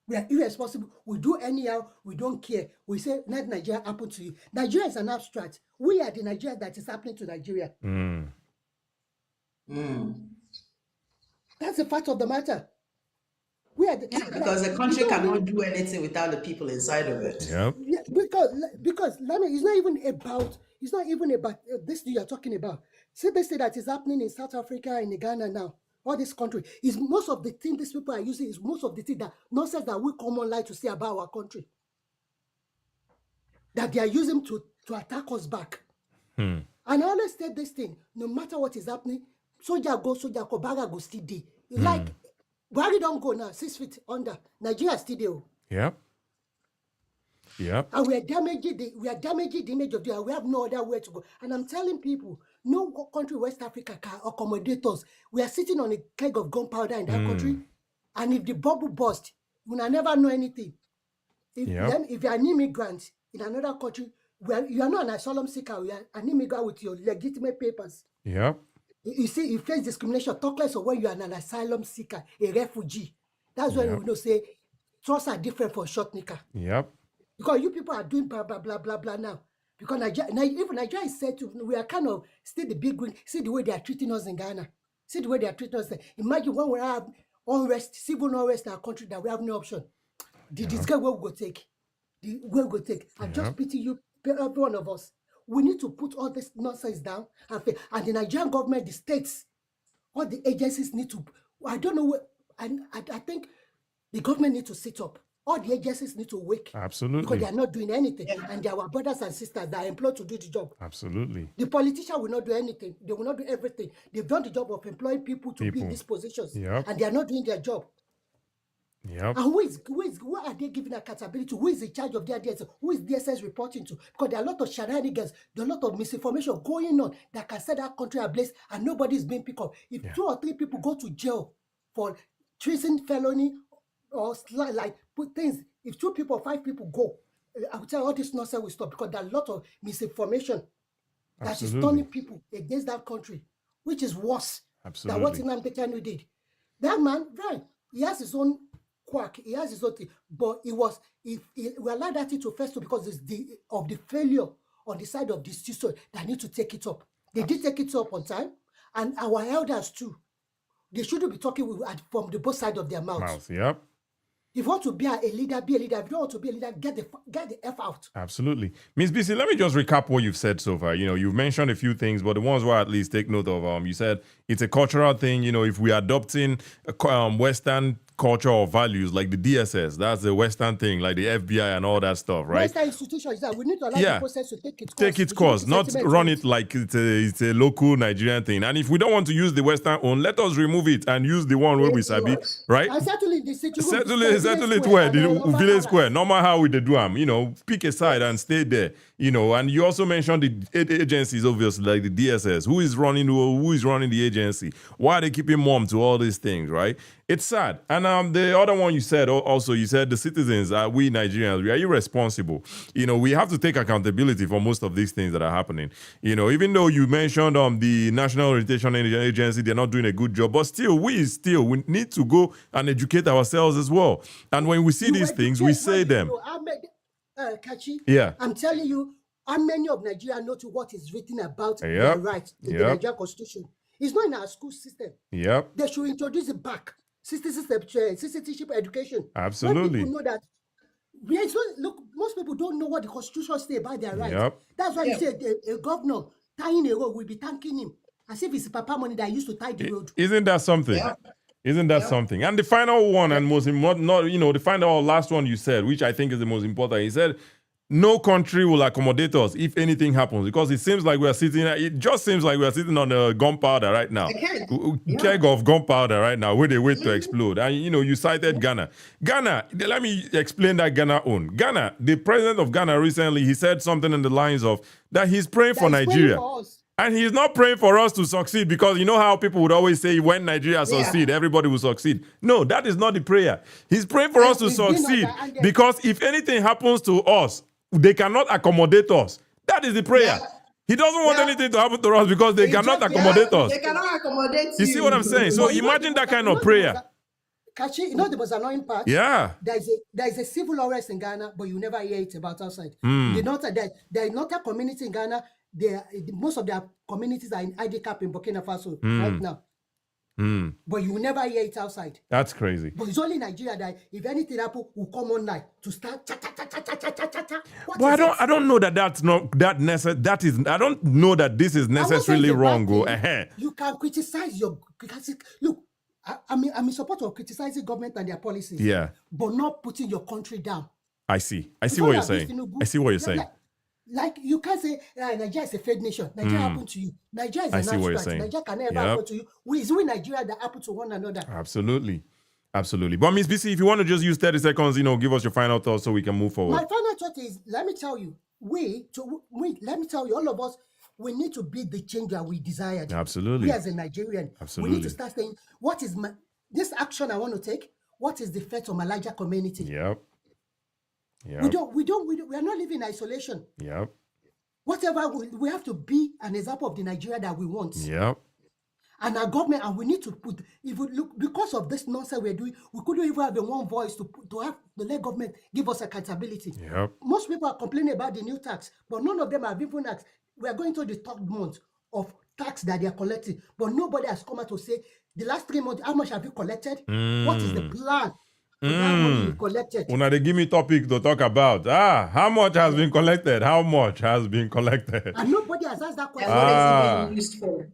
We are irresponsible. We do anyhow. We don't care. We say, let Nigeria happen to you. Nigeria is an abstract. We are the Nigeria that is happening to Nigeria. That's the fact of the matter. We are because the country cannot do anything without the people inside of it. Yep. Yeah, because let me, it's not even about this you are talking about. See, they say that is happening in South Africa and in Ghana now. All this country is most of the thing these people are using is most of the thing that nonsense that we common like to say about our country. That they are using to attack us back. And I always say this thing: no matter what is happening, soldier go, Baga go still there. Like Buhari don't go now, 6 feet under. Nigeria still there. Yep. Yep. And we are damaging the image of the. We have no other way to go. And I'm telling people, no country West Africa can accommodate us. We are sitting on a keg of gunpowder in that country, and if the bubble burst, we will never know anything. If you are an immigrant in another country, where you are not an asylum seeker, you are an immigrant with your legitimate papers. Yep. You see, you face discrimination. Talk less of when you are an asylum seeker, a refugee. That's when we know say trusts are different for short knicker. Yep. Because you people are doing blah blah blah blah blah now. Because even Nigeria is said to, we are kind of still the big green. See the way they are treating us in Ghana. See the way they are treating us there. Imagine when we have unrest, civil unrest in our country that we have no option. This guy will go take. I just pity you, every one of us. We need to put all this nonsense down and the Nigerian government, the states, all the agencies need to. I don't know what. I think the government need to sit up. All the agencies need to wake. Absolutely. Because they are not doing anything. And they are our brothers and sisters that are employed to do the job. Absolutely. The politician will not do anything. They will not do everything. They've done the job of employing people to be in these positions. Yep. And they are not doing their job. Yep. And who are they giving accountability to? Who is in charge of their DSS? Who is DSS reporting to? Because there are a lot of shenanigans, there are a lot of misinformation going on that can set that country ablaze and nobody is being picked up. If 2 or 3 people go to jail for treason, felony, or put things, if 2 people or 5 people go, I would tell all this nonsense will stop because there are a lot of misinformation that is turning people against that country, which is worse than what Nnamdi Kanu did. That man, right, he has his own quack, he has his own thing, but we allowed that thing to fester because it's the failure on the side of the institution that need to take it up. They did take it up on time, and our elders too. They shouldn't be talking from the both sides of their mouths. Yep. If you want to be a leader, be a leader. If you don't want to be a leader, get the F out. Absolutely. Ms. BC, let me just recap what you've said so far. You've mentioned a few things, but the ones where at least take note of, you said it's a cultural thing. If we are adopting Western culture or values like the DSS, that's the Western thing, like the FBI and all that stuff, right? Western institutions, we need to allow the process to take its course. Take its course, not run it like it's a local Nigerian thing. And if we don't want to use the Western own, let us remove it and use the one where we sabi, right? And settle it where the village square. Normal how we do them, pick a side and stay there. And you also mentioned the agencies, obviously, like the DSS. Who is running the agency? Why are they keeping mum to all these things, right? It's sad. And the other one you said also, you said the citizens, we Nigerians, we are irresponsible. We have to take accountability for most of these things that are happening. Even though you mentioned the National Orientation Agency, they're not doing a good job, but still, we need to go and educate ourselves as well. And when we see these things, we say them. Kachi, yeah. I'm telling you, how many of Nigeria know to what is written about their rights in the Nigerian Constitution? It's not in our school system. Yep. They should introduce it back. Citizenship education. Absolutely. People know that. Look, most people don't know what the Constitution says about their rights. Yep. That's why you say a governor tying a road will be thanking him as if it's papa money that used to tie the road. Isn't that something? Yeah. Isn't that something? And the final one and most important, the final last one you said, which I think is the most important, he said, no country will accommodate us if anything happens, because it just seems like we are sitting on a gunpowder right now. Keg of gunpowder right now, where they wait to explode. And you cited Ghana. Ghana, let me explain that Ghana own. Ghana, the president of Ghana recently, he said something in the lines of that he's praying for Nigeria. And he's not praying for us to succeed, because you know how people would always say when Nigeria succeed, everybody will succeed. No, that is not the prayer. He's praying for us to succeed, because if anything happens to us, they cannot accommodate us. That is the prayer. He doesn't want Well, anything to happen to us because they cannot accommodate us. they cannot accommodate You see what I'm saying? So But you know imagine the that most, kind of prayer. Kachi, you know the most annoying part? Yeah. There is a civil unrest in Ghana, but you never hear it about outside. Hmm. There is not a community in Ghana. Most of their communities are in ID cap in Burkina Faso right now. But you will never hear it outside. That's crazy. But it's only Nigeria that if anything happens, will come online to start cha cha cha cha cha cha cha cha cha. But I don't know that that's not that necessary. That is, I don't know that this is necessarily wrong. You can criticize your look. I'm in support of criticizing government and their policies. Yeah. But not putting your country down. I see what you're saying. I see what you're saying. Like you can't say Nigeria is a failed nation. Nigeria happened to you. Nigeria is a natural state. Nigeria can never happen to you. It's we Nigeria that happen to one another. Absolutely. But Miss BC, if you want to just use 30 seconds, give us your final thoughts so we can move forward. My final thought is, let me tell you, all of us, we need to be the change that we desired. Absolutely. We as a Nigerian, Absolutely. we need to start saying, what is this action I want to take? What is the fate of my larger community? Yep. We are not living in isolation. Yep. Whatever we have to be an example of the Nigeria that we want. Yep. And our government, and we need to put, if we look, because of this nonsense we're doing, we couldn't even have one voice to let government give us accountability. Yep. Most people are complaining about the new tax, but none of them have even asked. We are going to the third month of tax that they are collecting, but nobody has come out to say, the last 3 months, how much have you collected? What is the plan? How much you collected? Una they give me topic to talk about. How much has been collected? How much has been collected? And nobody has asked that question. And what is it being used for?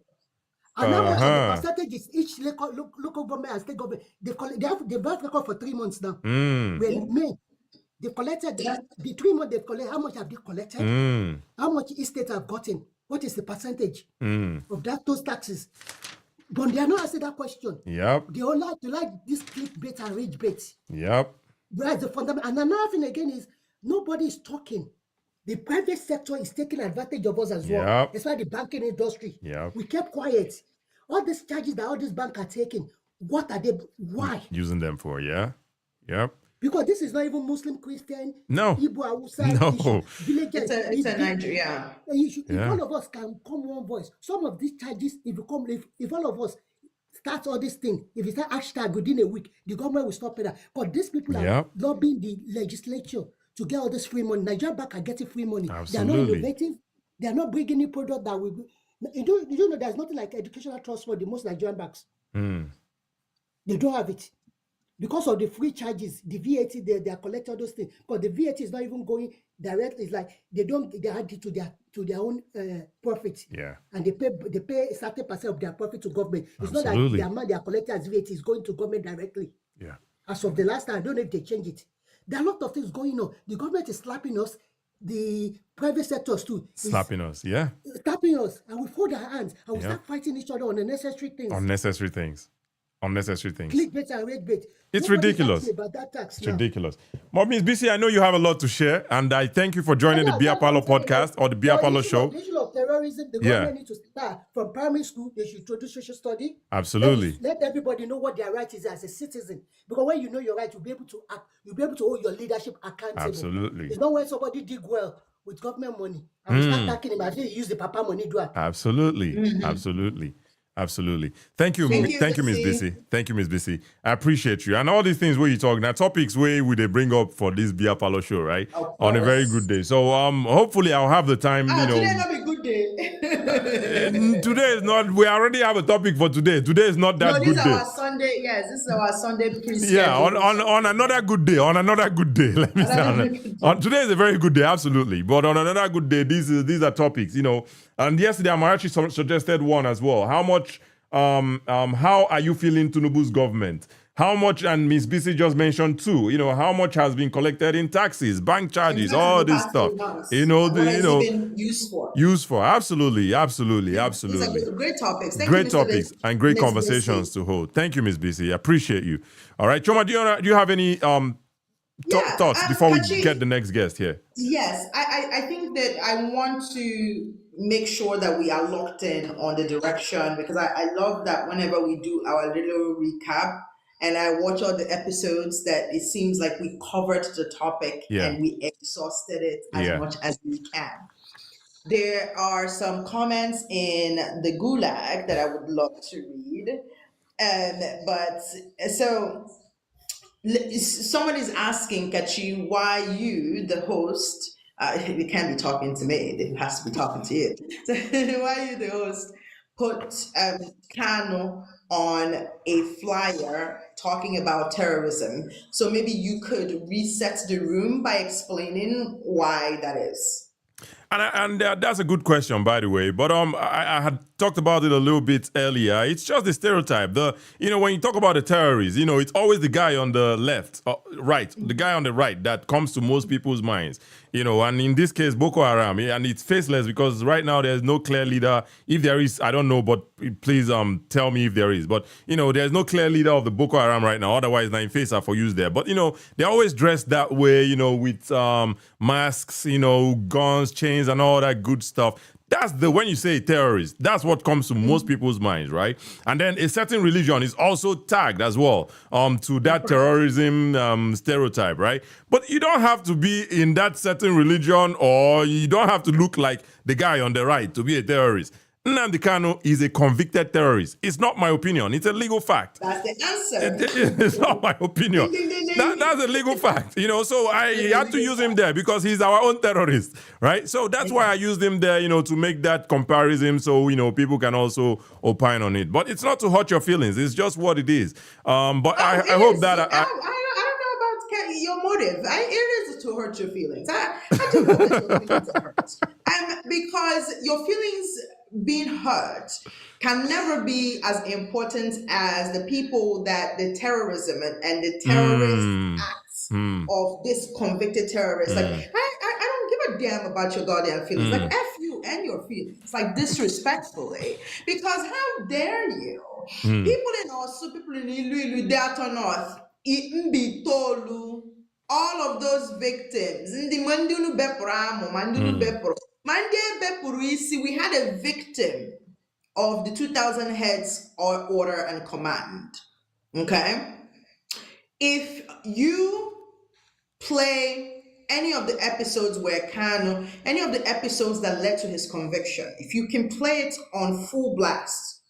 And how much of the percentages each local government and state government they've record for 3 months now. Well, May they collected the 3 months they've collected. How much have they collected? How much each state have gotten? What is the percentage of those taxes? But they are not asking that question. Yep. They all like this clickbait and rage bait. Yep. Whereas the fundamental, and another thing again is nobody is talking. The private sector is taking advantage of us as well. It's like the banking industry. We kept quiet. All these charges that all these banks are taking, what are they? Why? Using them for, Yep. Because this is not even Muslim, Christian, No. Igbo, Hausa, No. Villagers. It's a Nigeria. If all of us can come one voice, some of these charges, if all of us start all this thing, if it's an hashtag within a week, the government will stop it. But these people are lobbying the legislature to get all this free money. Nigerian banks are getting free money. Absolutely. They are not innovating. They are not bringing new product that will. You know, there's nothing like educational trust for the most Nigerian banks. They don't have it. Because of the free charges, the VAT, they are collecting all those things. But the VAT is not even going directly. It's like they add it to their own profit. Yeah. And they pay a certain percent of their profit to government. It's not like the amount they are collecting as VAT is going to government directly. Yeah. As of the last time, I don't know if they change it. There are a lot of things going on. The government is slapping us. The private sectors too. Slapping us, yeah. Slapping us. And we fold our hands. And we start fighting each other on unnecessary things. Unnecessary things. Clickbait and rate bait. It's Nobody ridiculous. about that tax It's now. ridiculous. But Ms. BC, I know you have a lot to share, and I thank you for joining the Bia Palo podcast or the Bia Palo show. The issue of terrorism, the government needs to start from primary school. They should introduce social study. Absolutely. Let everybody know what their right is as a citizen. Because when you know your right, you'll be able to act. You'll be able to hold your leadership accountable. Absolutely. It's not when somebody dig well with government money and we start attacking him. I think he use the papa money do it. Absolutely. Absolutely. Thank you, Miss BC. Thank you, Miss BC. I appreciate you. And all these things where you talk now, topics where we they bring up for this Bia Palo show, right? On a very good day. So hopefully I'll have the time, Today not a good day. Today is not, we already have a topic for today. Today is not that good day. This is our Sunday, yes, this is our Sunday pre-schedule. Yeah, on another good day. Let me say today is a very good day, absolutely. But on another good day, these are topics, And yesterday, Amarachi suggested one as well. How much, how are you feeling Tinubu's government? How much, and Ms. BC just mentioned too, how much has been collected in taxes, bank charges, all this stuff. What has it been used for? Used for, absolutely. These are great topics. Thank you, Mr. Topics and great conversations to hold. Thank you, Ms. BC. I appreciate you. All right, Choma, do you have any thoughts before we get the next guest here? Yes, I think that I want to make sure that we are locked in on the direction, because I love that whenever we do our little recap and I watch all the episodes, that it seems like we covered the topic and we exhausted it as much as we can. There are some comments in the Gulag that I would love to read. But so someone is asking Kachi why you, the host, you can't be talking to me, it has to be talking to you. So why you, the host, put Kano on a flyer talking about terrorism. So maybe you could reset the room by explaining why that is. And that's a good question, by the way. But I had talked about it a little bit earlier. It's just the stereotype. When you talk about the terrorists, it's always the guy on the left, right, the guy on the right that comes to most people's minds. And in this case, Boko Haram, and it's faceless because right now there's no clear leader. If there is, I don't know, but please tell me if there is. But there's no clear leader of the Boko Haram right now. Otherwise, nine face are for use there. But they're always dressed that way. With masks, guns, chains, and all that good stuff. That's when you say terrorist, that's what comes to most people's minds, right? And then a certain religion is also tagged as well to that terrorism stereotype, right? But you don't have to be in that certain religion, or you don't have to look like the guy on the right to be a terrorist. Nnamdi Kanu is a convicted terrorist. It's not my opinion. It's a legal fact. That's the answer. It's not my opinion. That's a legal fact. So I had to use him there because he's our own terrorist, right? So that's why I used him there, to make that comparison so, people can also opine on it. But it's not to hurt your feelings. It's just what it is. But I hope that... I don't know about your motive. It is to hurt your feelings. I do hope that your feelings are hurt. Because your feelings being hurt can never be as important as the people that the terrorism and the terrorist acts of this convicted terrorist. Like, I don't give a damn about your goddamn feelings. Like, F you and your feelings. Like, disrespectfully. Because how dare you? People in Osu, people in Ilu, Delta North, Ibi Tolu, all of those victims, we had a victim of the 2000 heads order and command. Okay? If you play any of the episodes where Kanu, any of the episodes that led to his conviction, if you can play it on full blast,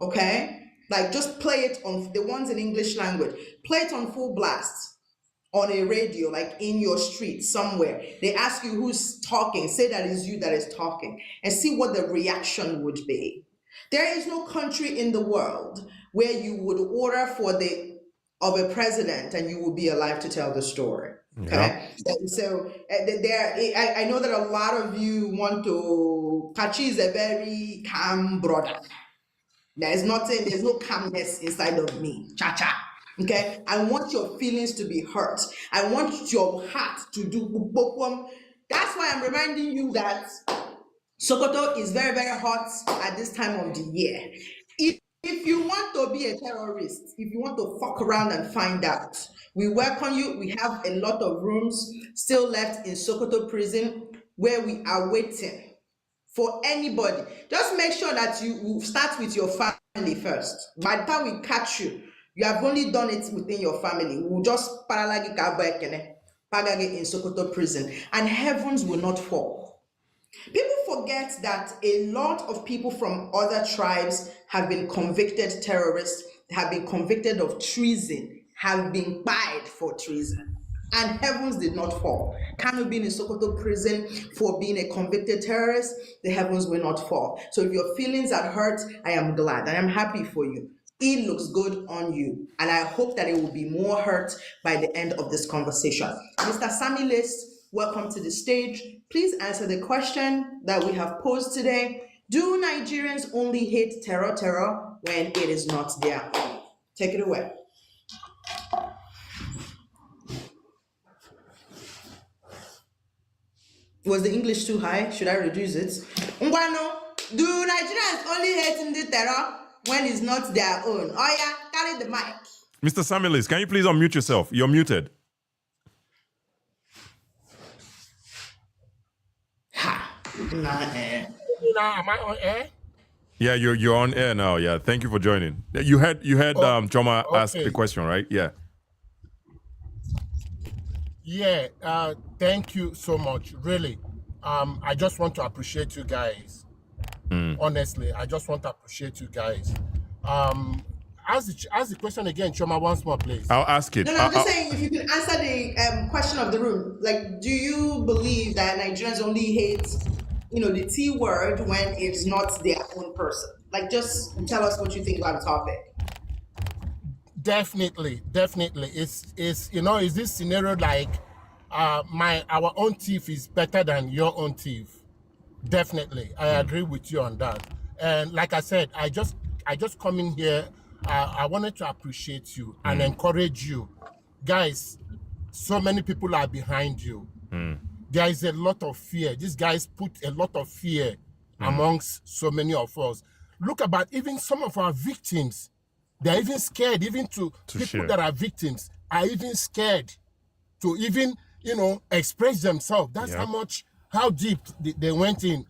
okay? Like just play it on the ones in English language, play it on full blast on a radio, like in your street somewhere. They ask you who's talking, say that is you that is talking, and see what the reaction would be. There is no country in the world where you would order of a president and you will be alive to tell the story. Okay, so I know that a lot of you want to. Kachi is a very calm brother. There's no calmness inside of me. Cha-cha. Okay, I want your feelings to be hurt. I want your heart to do boom. That's why I'm reminding you that Sokoto is very, very hot at this time of the year. If you want to be a terrorist, if you want to fuck around and find out, we welcome you. We have a lot of rooms still left in Sokoto prison where we are waiting for anybody. Just make sure that you start with your family first. By the time we catch you, you have only done it within your family. We'll just paralagi in Sokoto prison, and heavens will not fall. People forget that a lot of people from other tribes have been convicted terrorists, have been convicted of treason, have been tried for treason, and heavens did not fall. Kanu being in Sokoto prison for being a convicted terrorist, the heavens will not fall. So if your feelings are hurt, I am glad. I am happy for you. It looks good on you, and I hope that it will be more hurt by the end of this conversation. Mr. Sammy List, welcome to the stage. Please answer the question that we have posed today. Do Nigerians only hate terror when it is not their own? Take it away. Was the English too high? Should I reduce it? Ngwano, do Nigerians only hate the terror when it's not their own? Oh yeah, carry the mic. Mr. Samuelis, can you please unmute yourself? You're muted. Now, am I on air? Yeah, you're on air now. Yeah, thank you for joining. You had Choma ask the question, right? Yeah. Yeah. Thank you so much. Really, I just want to appreciate you guys. Honestly, I just want to appreciate you guys. Ask the question again, Choma, once more, please. I'll ask it. No, I'm just saying if you can answer the question of the room. Like, do you believe that Nigerians only hate, the T word when it's not their own person? Like, just tell us what you think about the topic. Definitely. It's is this scenario like our own thief is better than your own thief? Definitely, I agree with you on that. And like I said, I just come in here. I wanted to appreciate you and encourage you, guys. So many people are behind you. There is a lot of fear. These guys put a lot of fear amongst so many of us. Look about even some of our victims. They're even scared. Even to people share. that are victims are even scared to even express themselves. That's how deep they went in.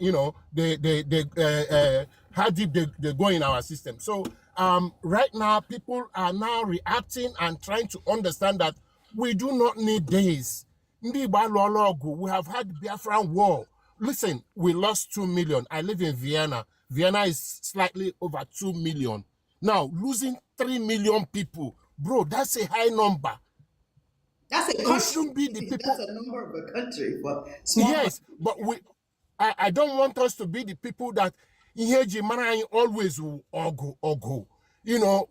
How deep they go in our system. So right now, people are now reacting and trying to understand that we do not need days. We have had Biafran war. Listen, we lost 2 million. I live in Vienna. Vienna is slightly over 2 million. Now, losing 3 million people, bro, that's a high number. That's a It country. shouldn't be the people. That's a number of a country, but small. Yes, but I don't want us to be the people that always will go.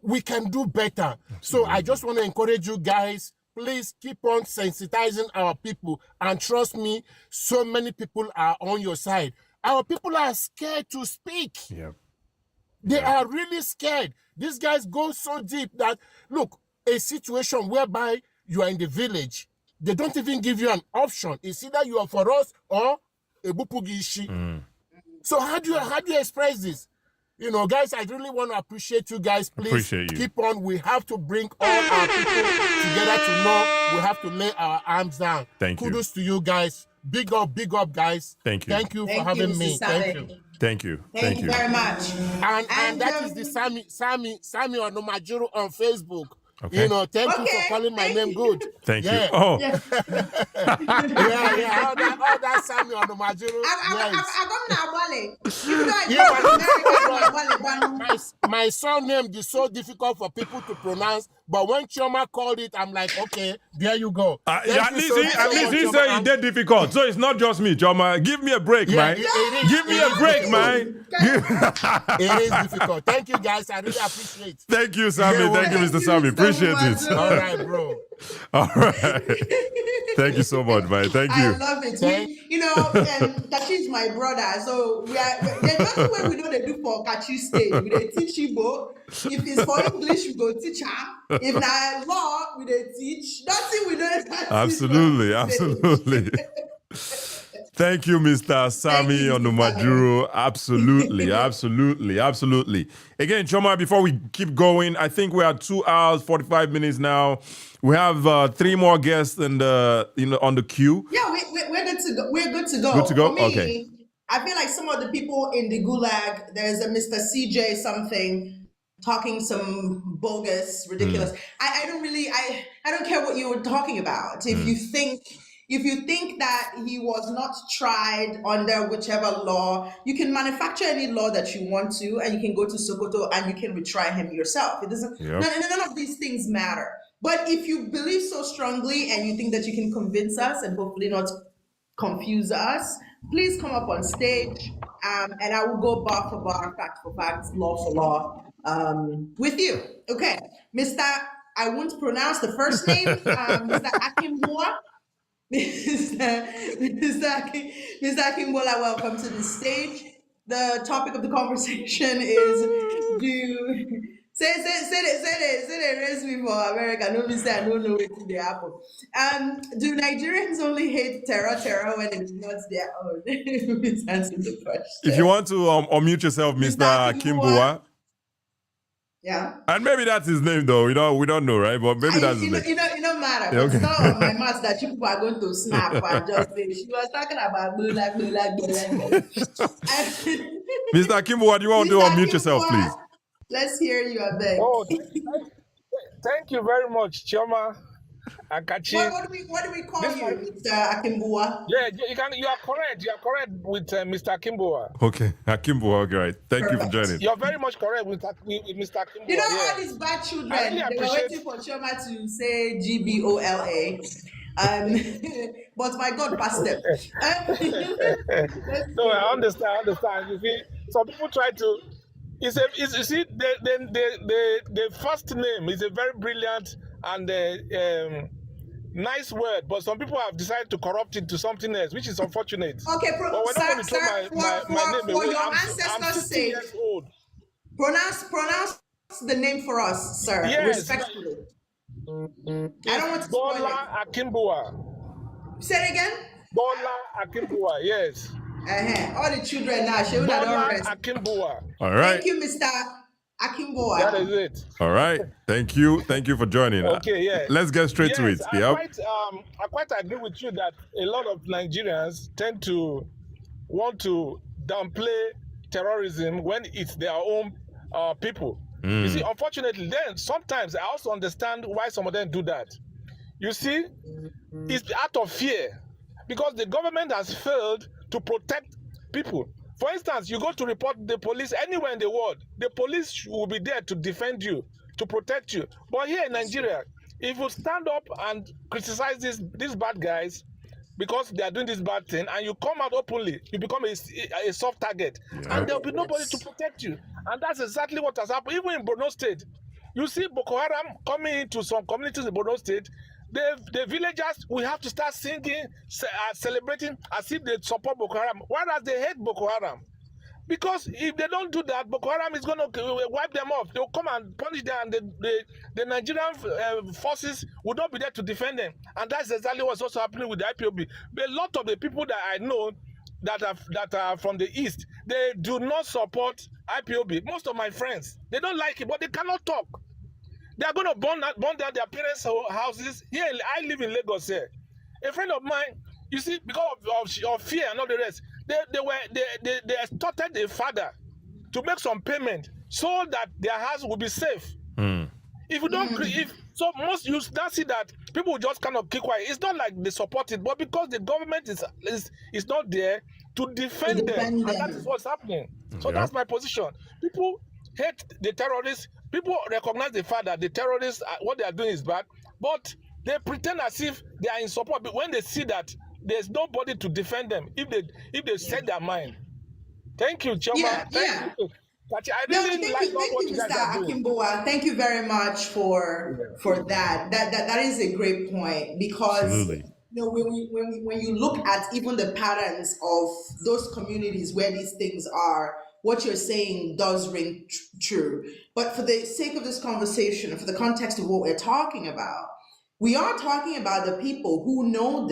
We can do better. So I just want to encourage you guys, please keep on sensitizing our people. And trust me, so many people are on your side. Our people are scared to speak. They are really scared. These guys go so deep that, look, a situation whereby you are in the village, they don't even give you an option. It's either you are for us or a bupugishi. So how do you express this? Guys, I really want to appreciate you guys. Please keep on. We have to bring all our people together to know we have to lay our arms down. Kudos to you guys. Big up, guys. Thank you. Thank you for having me. Thank you. Thank you. Thank you very much. And that is the Sammy Onomajuru on Facebook. Okay. Thank you for calling my name good. Thank you. Oh. Yeah. All that Sammy Onomajuru. My surname is so difficult for people to pronounce, but when Chioma called it, I'm like, okay, there you go. At least he said it did difficult. So it's not just me, Chioma. Give me a break, man. Give me a break, man. It is difficult. Thank you, guys. I really appreciate it. Thank you, Sammy. Thank you, Mr. Sammy. Appreciate it. All right, bro. All right. Thank you so much, man. Thank you. I love it. Kachi is my brother, so there's nothing way we know they do for Kachi stage. We they teach Igbo. If it's for English, we go teach her. If na law, we they teach. Nothing we know. Absolutely. Thank you, Mr. Sammy Onomajuru. Absolutely. Again, Choma, before we keep going, I think we're at 2 hours, 45 minutes now. We have 3 more guests on the queue. Yeah, we're good to go. We're good to go. Good to go? For me, Okay. I feel like some of the people in the gulag, there's a Mr. CJ something talking some bogus, ridiculous. I don't care what you were talking about. If you think that he was not tried under whichever law, you can manufacture any law that you want to, and you can go to Sokoto and you can retry him yourself. It doesn't. None of these things matter. But if you believe so strongly and you think that you can convince us and hopefully not confuse us, please come up on stage, and I will go bar for bar, fact for fact, law for law, with you. Okay, Mr. I won't pronounce the first name, Mr. Akimbola. Mr. Akimbola, welcome to the stage. The topic of the conversation is say they raise me for America. No, me say I don't know what they happen. Do Nigerians only hate terror when it's not their own? Please answer the question. If you want to unmute yourself, Mr. Akimbola. Yeah. And maybe that's his name, though. We don't know, right? But maybe that's his name. It don't matter. Okay. It's not on my mouth that you people are going to snap and just say, she was talking about blah. Mr. Akimbola, do you want to unmute yourself, please? Let's hear you, I beg. Oh, thank you very much, Chioma. Akachi. What do we call This you, one, Mr. Akimbua? yeah, you are correct. You are correct with Mr. Kimboa. Okay, Akimbo, okay, right. Thank you for Perfect. joining. You're very much correct with Mr. Kimboa. You know, Yeah. all these bad I children, really they were appreciate. waiting for Choma to say GBOLA. But my God, passed them. Let's No, I see. understand. You see, some people try to. You see, the first name is a very brilliant and nice word, but some people have decided to corrupt it to something else, which is unfortunate. Okay, But we're not going to throw sir, my name for away. your I'm ancestors' 60 sake, years old. pronounce the name for us, sir. Yes. Respectfully. I don't want to It's spoil Bola it. Akimboa. Say it again. Bola Akimboa, yes. All the children now, she would have Bola rest. Akimboa. All right. Thank you, Mr. Akimboa. That is it. All right. Thank you for joining. Okay, yeah. Let's get straight to it. I quite agree with you that a lot of Nigerians tend to want to downplay terrorism when it's their own people. You see, unfortunately, then sometimes I also understand why some of them do that. You see, it's out of fear because the government has failed to protect people. For instance, you go to report the police anywhere in the world, the police will be there to defend you, to protect you. But here in Nigeria, if you stand up and criticize these bad guys because they are doing this bad thing and you come out openly, you become a soft target. And there'll be nobody to protect you. And that's exactly what has happened. Even in Borno State, you see Boko Haram coming into some communities in Borno State, the villagers will have to start singing, celebrating as if they support Boko Haram, whereas they hate Boko Haram. Because if they don't do that, Boko Haram is going to wipe them off. They'll come and punish them, and the Nigerian forces would not be there to defend them. And that's exactly what's also happening with the IPOB. But a lot of the people that I know that are from the East, they do not support IPOB. Most of my friends, they don't like it, but they cannot talk. They are going to burn down their parents' houses. Here, I live in Lagos here. A friend of mine, you see, because of fear and all the rest, they extorted the father to make some payment so that their house will be safe. If you don't, so most you now see that people will just kind of keep quiet. It's not like they support it, but because the government is not there to defend them, and that is what's happening. So that's my position. People hate the terrorists. People recognize the fact that the terrorists, what they are doing is bad, but they pretend as if they are in support. But when they see that there's nobody to defend them, if they set their mind. Thank you, Choma. Thank you. But I really like what you guys are doing. Akimboa. Thank you very much for that. That is a great point because when you look at even the patterns of those communities where these things are, what you're saying does ring true. But for the sake of this conversation, for the context of what we're talking about, we are talking about the people who know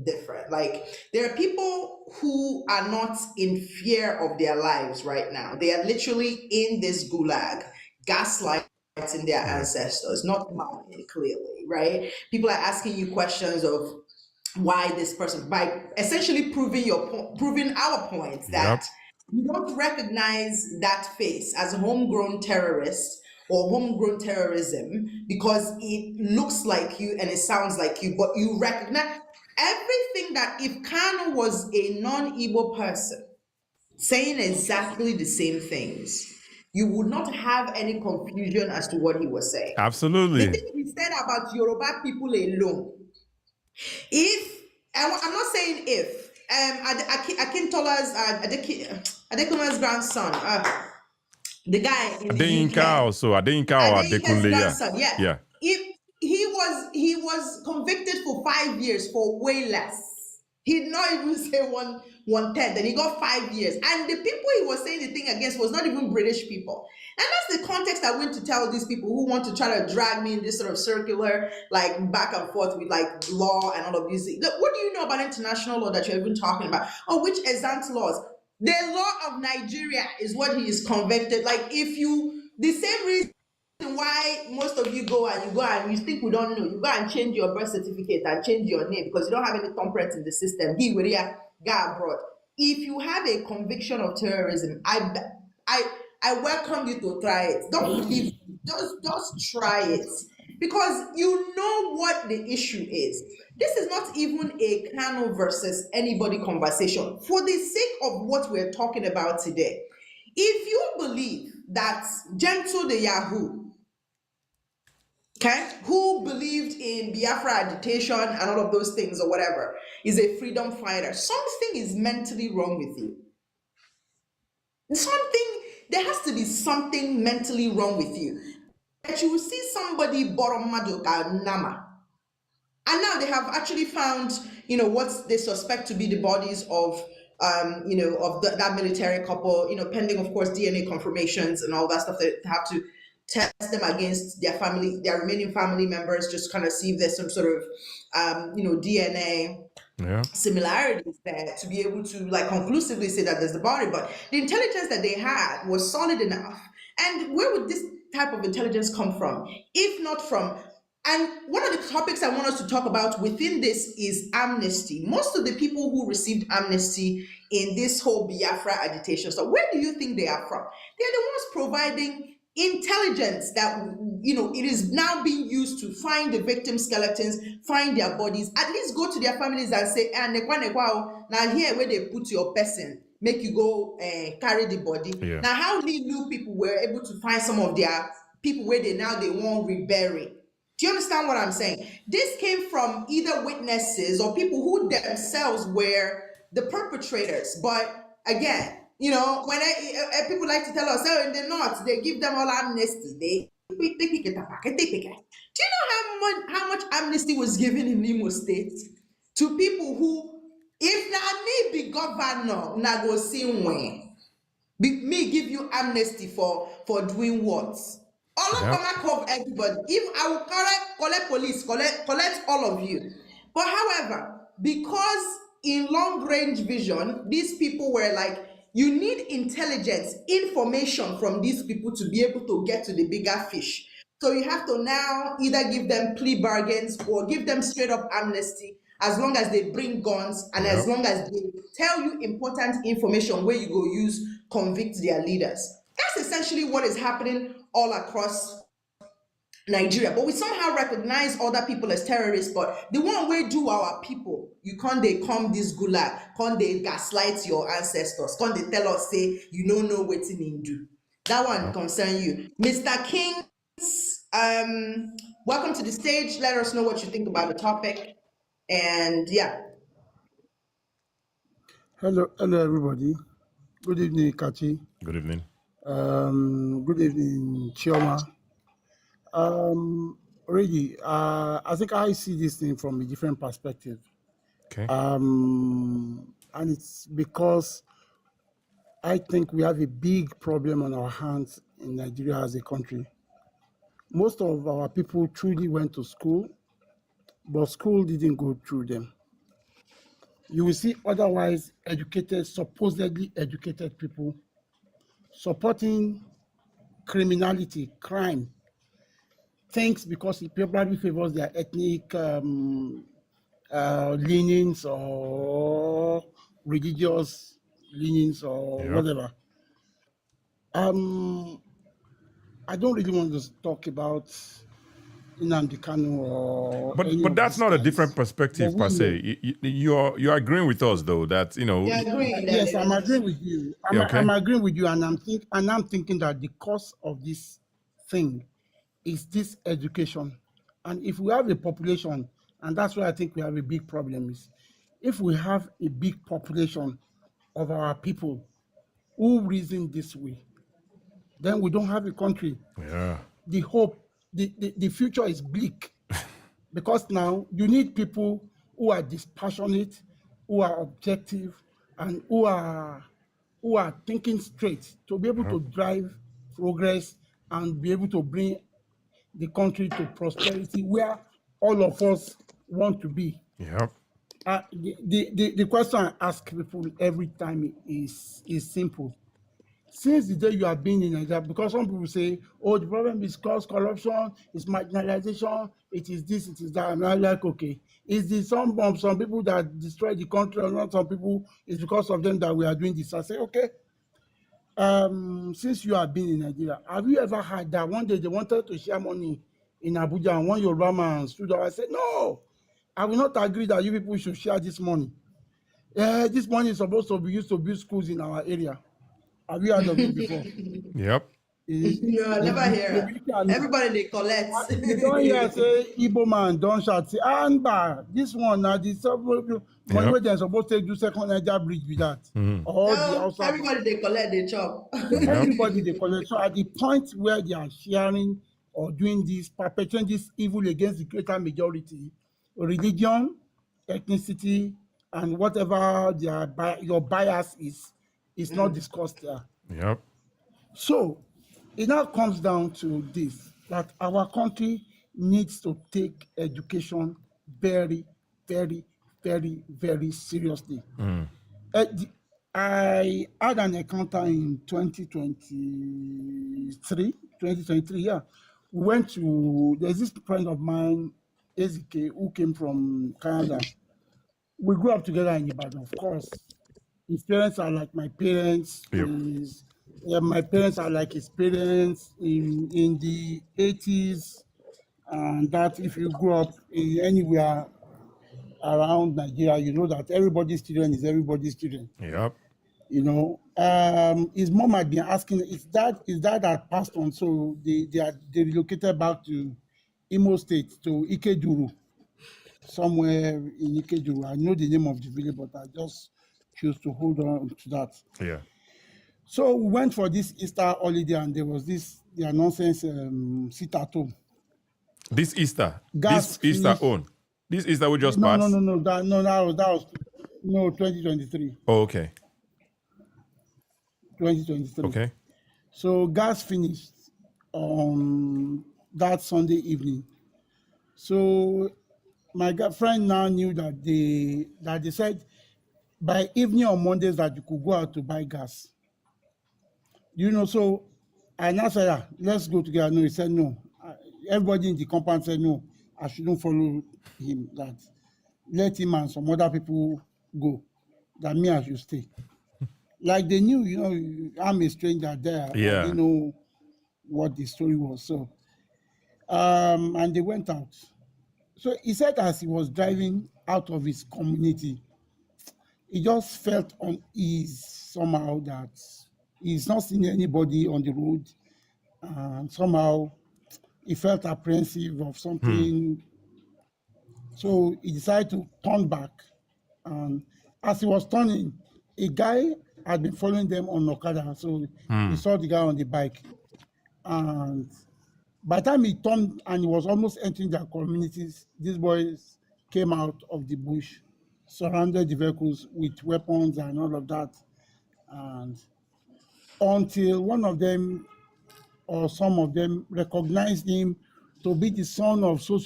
different. Like, there are people who are not in fear of their lives right now. They are literally in this gulag, gaslighting their ancestors, not mine, clearly, right? People are asking you questions of why this person, by essentially proving our point that you don't recognize that face as homegrown terrorist or homegrown terrorism because it looks like you and it sounds like you, but you recognize everything that if Kanu was a non-Igbo person saying exactly the same things, you would not have any confusion as to what he was saying. Absolutely. The thing he said about Yoruba people alone, I'm not saying if, Akintola's, Adekuna's grandson, the guy in the UK. Adekunle, grandson, yeah. If he was convicted for 5 years for way less. He did not even say one third, then he got 5 years. And the people he was saying the thing against was not even British people. And that's the context I went to tell these people who want to try to drag me in this sort of circular, like back and forth with like law and all of these things. Look, what do you know about international law that you're even talking about? Oh, which exempt laws? The law of Nigeria is what he is convicted. Like, the same reason why most of you go and you think we don't know, you go and change your birth certificate and change your name because you don't have any thumbprints in the system. Go abroad. If you have a conviction of terrorism, I welcome you to try it. Don't believe, just try it. because you know what the issue is. This is not even a Kano versus anybody conversation. For the sake of what we're talking about today, if you believe that Gentle the Yahoo, okay, who believed in Biafra agitation and all of those things or whatever, is a freedom fighter, something is mentally wrong with you. There has to be something mentally wrong with you. That you will see somebody bottom madoka nama. And now they have actually found, what they suspect to be the bodies of, of that military couple, pending, of course, DNA confirmations and all that stuff. They have to test them against their remaining family members, just kind of see if there's some sort of, DNA similarities there to be able to conclusively say that there's the body. But the intelligence that they had was solid enough. And where would this type of intelligence come from if not from, and one of the topics I want us to talk about within this is amnesty. Most of the people who received amnesty in this whole Biafra agitation, so where do you think they are from? They're the ones providing intelligence that it is now being used to find the victim skeletons, find their bodies, at least go to their families and say, now here where they put your person, make you go carry the body. Now how new people were able to find some of their people where they won't rebury. Do you understand what I'm saying? This came from either witnesses or people who themselves were the perpetrators. But again, when people like to tell us, oh, in the North, they give them all amnesty. Do you know how much amnesty was given in Imo State to people who, if na me be governor, na go see when me give you amnesty for doing what? All of them cover everybody. If I will collect police, collect all of you. But however, because in long range vision, these people were like, you need intelligence, information from these people to be able to get to the bigger fish. So you have to now either give them plea bargains or give them straight up amnesty, as long as they bring guns and as long as they tell you important information where you go use convict their leaders. That's essentially what is happening all across Nigeria. But we somehow recognize other people as terrorists, but the one way do our people, you can't they come this gulag, can't they gaslight your ancestors, can't they tell us, say, you don't know what to do. That one concern you. Mr. King, welcome to the stage. Let us know what you think about the topic. And yeah. Hello everybody. Good evening, Kachi. Good evening. Good evening, Chioma. Really, I think I see this thing from a different perspective. Okay. And it's because I think we have a big problem on our hands in Nigeria as a country. Most of our people truly went to school, but school didn't go through them. You will see otherwise educated, supposedly educated people supporting criminality, crime, things because it probably favors their ethnic leanings or religious leanings or whatever. I don't really want to talk about Nnamdi Kanu or but that's not a different perspective per se. You're agreeing with us though that Yes, I'm agreeing with you. I'm agreeing with you, and I'm thinking that the cause of this thing is this education. And if we have a population, and that's why I think we have a big problem, is if we have a big population of our people who reason this way, then we don't have a country. The hope, the future is bleak. Because now you need people who are dispassionate, who are objective, and who are thinking straight to be able to drive progress and be able to bring the country to prosperity where all of us want to be. The question I ask people every time is simple. Since the day you have been in Nigeria, because some people say, oh, the problem is cause corruption, it's marginalization, it is this, it is that. And I'm like, okay, is this some people that destroy the country or not some people, it's because of them that we are doing this. I say, okay, since you have been in Nigeria, have you ever heard that one day they wanted to share money in Abuja, and one Yoruba man stood up. I said, no, I will not agree that you people should share this money. This money is supposed to be used to build schools in our area. Have you heard of it before? Yep. No, I never hear. Everybody they collect. You don't hear say Igbo man don't shout say this one now the money where they're supposed to do second Niger bridge with that. Or the No, outside. everybody they collect, they chop. Everybody they collect. So at the point where they are sharing or doing this, perpetrating this evil against the greater majority, religion, ethnicity, and whatever your bias is not discussed there. Yep. So it now comes down to this, that our country needs to take education very, very, very, very seriously. I had an encounter in 2023, yeah. We went to, there's this friend of mine, Ezike, who came from Canada. We grew up together in Ibadan, of course. His parents are like my parents. Yep. My parents are like his parents in the 80s. And that if you grew up in anywhere around Nigeria, you know that everybody's children is everybody's children. Yep. You know, his mom had been asking, is that passed on? So they relocated back to Imo State, to Ikeduru, somewhere in Ikeduru. I know the name of the village, but I just choose to hold on to that. Yeah. So we went for this Easter holiday, and there was their nonsense sit at home. This Easter, Gas this Easter finished. on. This Easter we just No, passed. that was 2023. Oh, okay. 2023. Okay. So gas finished on that Sunday evening. So my friend now knew that they said by evening on Mondays that you could go out to buy gas. You know, so I now said, let's go together. No, he said no. Everybody in the compound said no, I shouldn't follow him, that let him and some other people go, that me I should stay. Like they knew, you know, I'm a stranger there. Yeah. I didn't know what the story was. So, and they went out. So he said as he was driving out of his community, he just felt unease somehow, that he's not seeing anybody on the road. And somehow he felt apprehensive of something. So he decided to turn back. And as he was turning, a guy had been following them on Okada. So he saw the guy on the bike. And by the time he turned and he was almost entering their communities, these boys came out of the bush, surrounded the vehicles with weapons and all of that. And until one of them or some of them recognized him to be the son of so.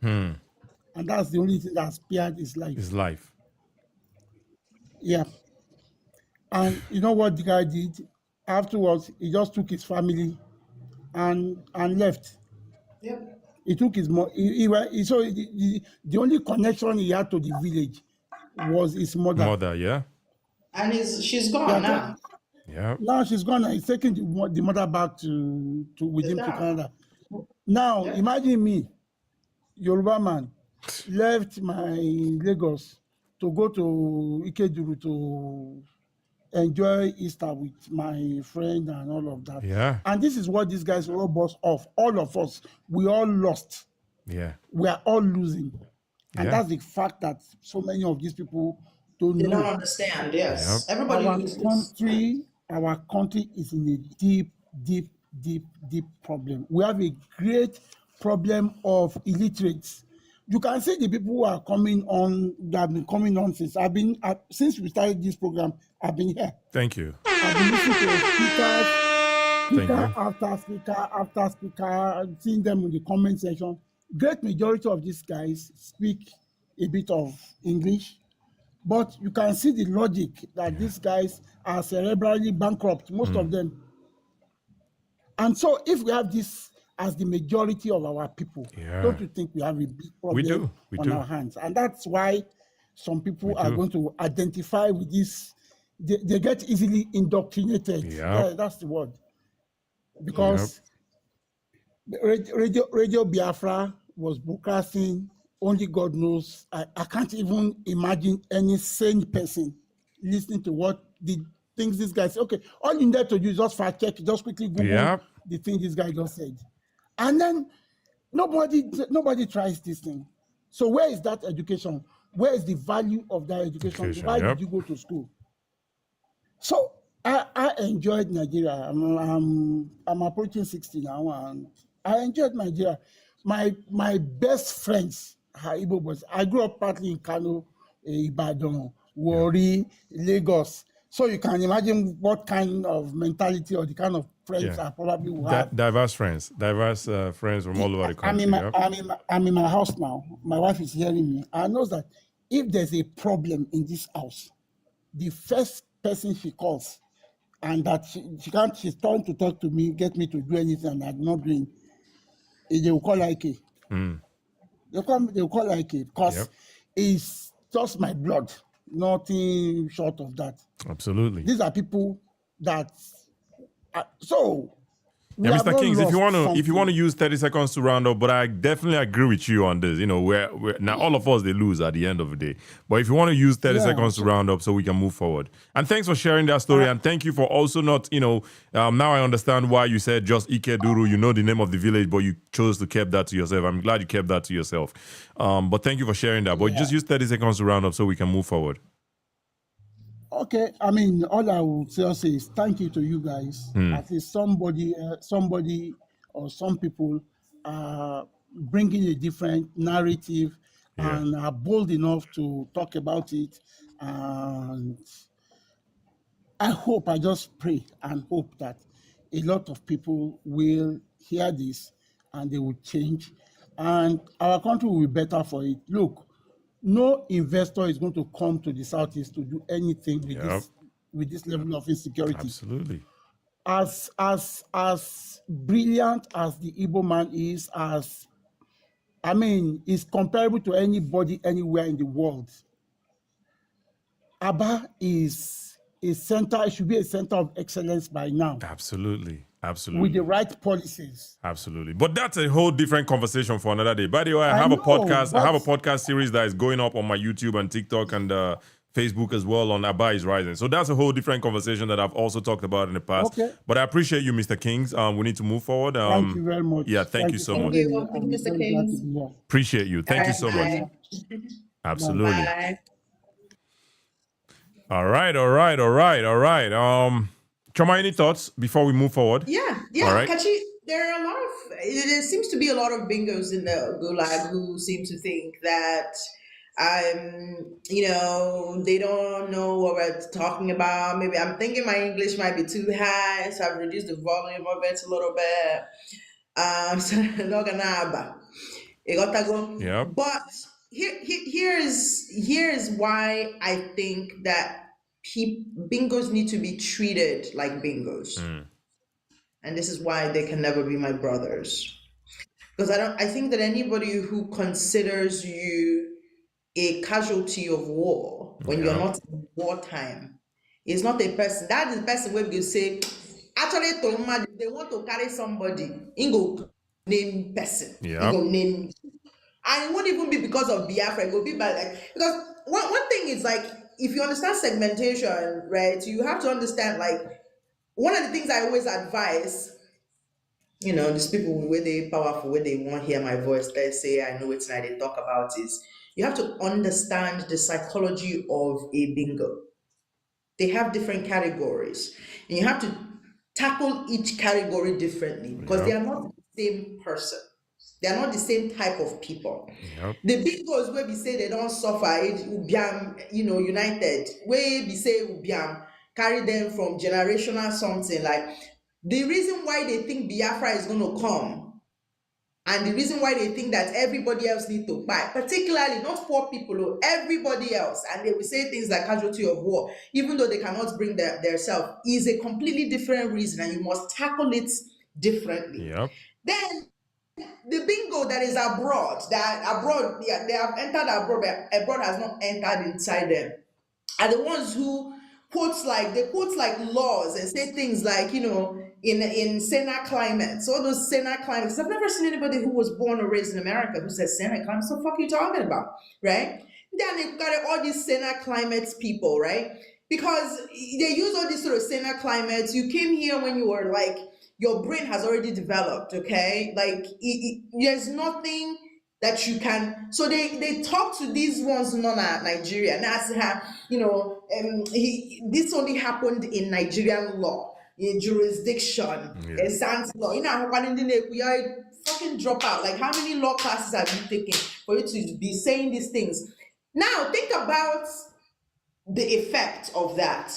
And that's the only thing that spared his life. His life. Yeah. And you know what the guy did? Afterwards, he just took his family and left. Yep. He took his so the only connection he had to the village was his mother. Mother, yeah. And she's gone now. Yeah. Now she's gone. He's taking the mother back with him to Canada. Now imagine me, Yoruba man, left my Lagos to go to Ikeduru to enjoy Easter with my friend and all of that. Yeah. And this is what these guys rob us of. All of us, we all lost. Yeah. We are all losing. And Yeah. that's the fact that so many of these people don't They know. don't understand, yes. Yep. Everybody loses. Our country is in a deep problem. We have a great problem of illiterates. You can see the people who are coming on, that have been coming on since we started this program, I've been here. Thank you. I've been listening to speaker Thank you. after speaker, seeing them in the comment section. Great majority of these guys speak a bit of English, but you can see the logic that these guys are cerebrally bankrupt, most of them. And so if we have this as the majority of our people, don't you think we have a big problem on our hands? And that's why some people are going to identify with this. They get easily indoctrinated. Yeah, that's the word. Because Radio Biafra was broadcasting. Only God knows. I can't even imagine any sane person listening to what the things this guy said. Okay, all you need to do is just fact check, just quickly Google the thing this guy just said. And then nobody tries this thing. So where is that education? Where is the value of that education? Why did you go to school? So I enjoyed Nigeria. I'm approaching 60 now, and I enjoyed Nigeria. My best friends are Igbo boys. I grew up partly in Kano, Ibadan, Warri, Lagos. So you can imagine what kind of mentality or the kind of friends I probably will have. Diverse friends from all over the country. I'm in my house now. My wife is hearing me. I know that if there's a problem in this house, the first person she calls, and that she's trying to talk to me, get me to do anything, and I'm not doing, they will call IK. They will call IK because it's just my blood, nothing short of that. Absolutely. These are people that, so yeah, Mr. Kings, if you want to use 30 seconds to round up, but I definitely agree with you on this. You know, we're now all of us, they lose at the end of the day. But if you want to use 30 seconds to round up so we can move forward. And thanks for sharing that story. And thank you for also not, now I understand why you said just Ike Duru, you know the name of the village, but you chose to keep that to yourself. I'm glad you kept that to yourself. But thank you for sharing that. But just use 30 seconds to round up so we can move forward. Okay, I mean, all I would say is thank you to you guys. At least somebody or some people are bringing a different narrative and are bold enough to talk about it. And I just pray and hope that a lot of people will hear this and they will change. And our country will be better for it. Look, no investor is going to come to the Southeast to do anything with this level of insecurity. Absolutely. As brilliant as the Igbo man is, is comparable to anybody anywhere in the world. Aba is a center, it should be a center of excellence by now. Absolutely. With the right policies. Absolutely. But that's a whole different conversation for another day. By the way, I have a podcast series that is going up on my YouTube and TikTok and Facebook as well on Aba is Rising. So that's a whole different conversation that I've also talked about in the past. Okay. But I appreciate you, Mr. Kings. We need to move forward. Thank you very much. Yeah, thank you so much. You're welcome, Mr. Kings. Appreciate you. Thank you so much. Absolutely. Bye. All right. Choma, any thoughts before we move forward? Yeah. All right. Kachi, there seems to be a lot of bingos in the Gulag who seem to think that, they don't know what we're talking about. Maybe I'm thinking my English might be too high, so I've reduced the volume of it a little bit. Yeah. But here's why I think that bingos need to be treated like bingos. And this is why they can never be my brothers. Because I think that anybody who considers you a casualty of war when you're not in wartime is not a person. That is the person where you say, actually, they want to carry somebody, go name person. Go name. And it won't even be because of Biafra. It will be because one thing is if you understand segmentation, right, you have to understand one of the things I always advise, these people where they powerful, where they won't hear my voice, they say I know it's not they talk about is you have to understand the psychology of a bingo. They have different categories, and you have to tackle each category differently because they are not the same person. They are not the same type of people. The bingos where we say they don't suffer, united, where we say carry them from generational something. The reason why they think Biafra is going to come and the reason why they think that everybody else needs to buy, particularly not poor people, everybody else, and they will say things like casualty of war, even though they cannot bring their self, is a completely different reason, and you must tackle it differently. Then the bingo that is abroad, they have entered abroad, but abroad has not entered inside them, are the ones who quote laws and say things like, in Sena climates, all those Sena climates. I've never seen anybody who was born or raised in America who says Sena climates. What the fuck are you talking about, right? Then they've got all these Sena climates people, right? Because they use all these sort of Sena climates. You came here when you were like, your brain has already developed, okay? Like there's nothing that you can. So they talk to these ones not Nigeria. And that's how, this only happened in Nigerian law, in jurisdiction, in sans law. You know, we are fucking drop out. Like, how many law classes have you taken for you to be saying these things? Now think about the effect of that.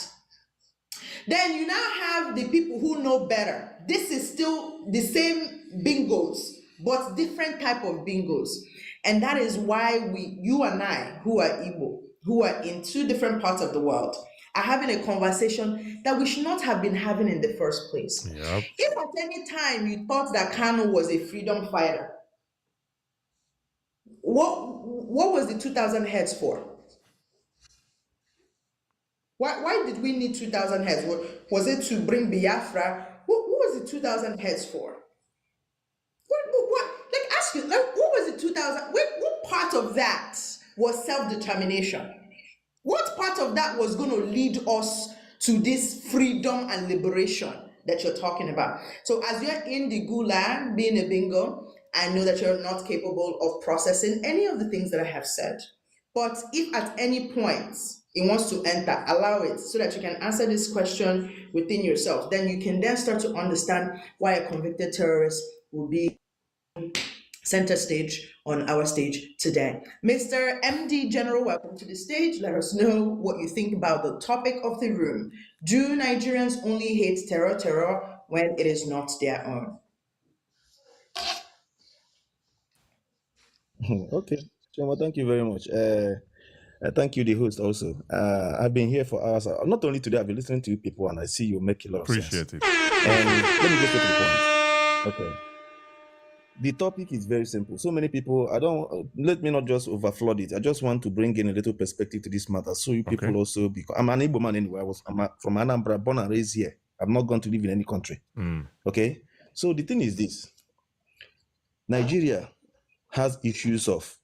Then you now have the people who know better. This is still the same bingos, but different type of bingos. And that is why you and I, who are Igbo, who are in two different parts of the world, are having a conversation that we should not have been having in the first place. Yep. If at any time you thought that Kanu was a freedom fighter, what was the 2,000 heads for? Why did we need 2,000 heads? Was it to bring Biafra? What was the 2,000 heads for? Like, ask you, like, what was the 2,000? What part of that was self-determination? What part of that was going to lead us to this freedom and liberation that you're talking about? So as you're in the gulag, being a bingo, I know that you're not capable of processing any of the things that I have said. But if at any point it wants to enter, allow it so that you can answer this question within yourself. Then you can then start to understand why a convicted terrorist will be center stage on our stage today. Mr. MD General, welcome to the stage. Let us know what you think about the topic of the room. Do Nigerians only hate terror when it is not their own? Okay, Choma, thank you very much. Thank you, the host, also. I've been here for hours. Not only today, I've been listening to you people, and I see you make a lot of sense. Appreciate it. And let me go straight to the point. Okay. The topic is very simple. So many people, let me not just overflood it. I just want to bring in a little perspective to this matter. So you people also, because I'm an Igbo man anyway. I'm from Anambra, born and raised here. I'm not going to live in any country. Okay. So the thing is this: Nigeria has issues of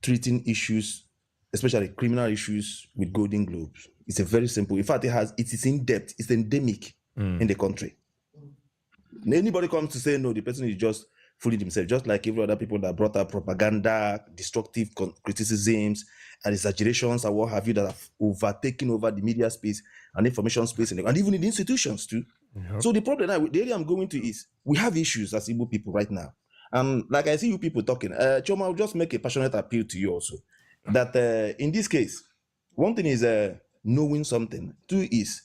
treating issues, especially criminal issues, with golden globes. It's a very simple. In fact, it is in depth. It's endemic in the country. Anybody comes to say no, the person is just fooling himself, just like every other people that brought up propaganda, destructive criticisms, and exaggerations, and what have you, that have overtaken over the media space and information space, and even in the institutions too. Yep. So the problem now, the area I'm going to is, we have issues as Igbo people right now. Like I see you people talking, Choma, I'll just make a passionate appeal to you also, that in this case, one thing is knowing something. Two is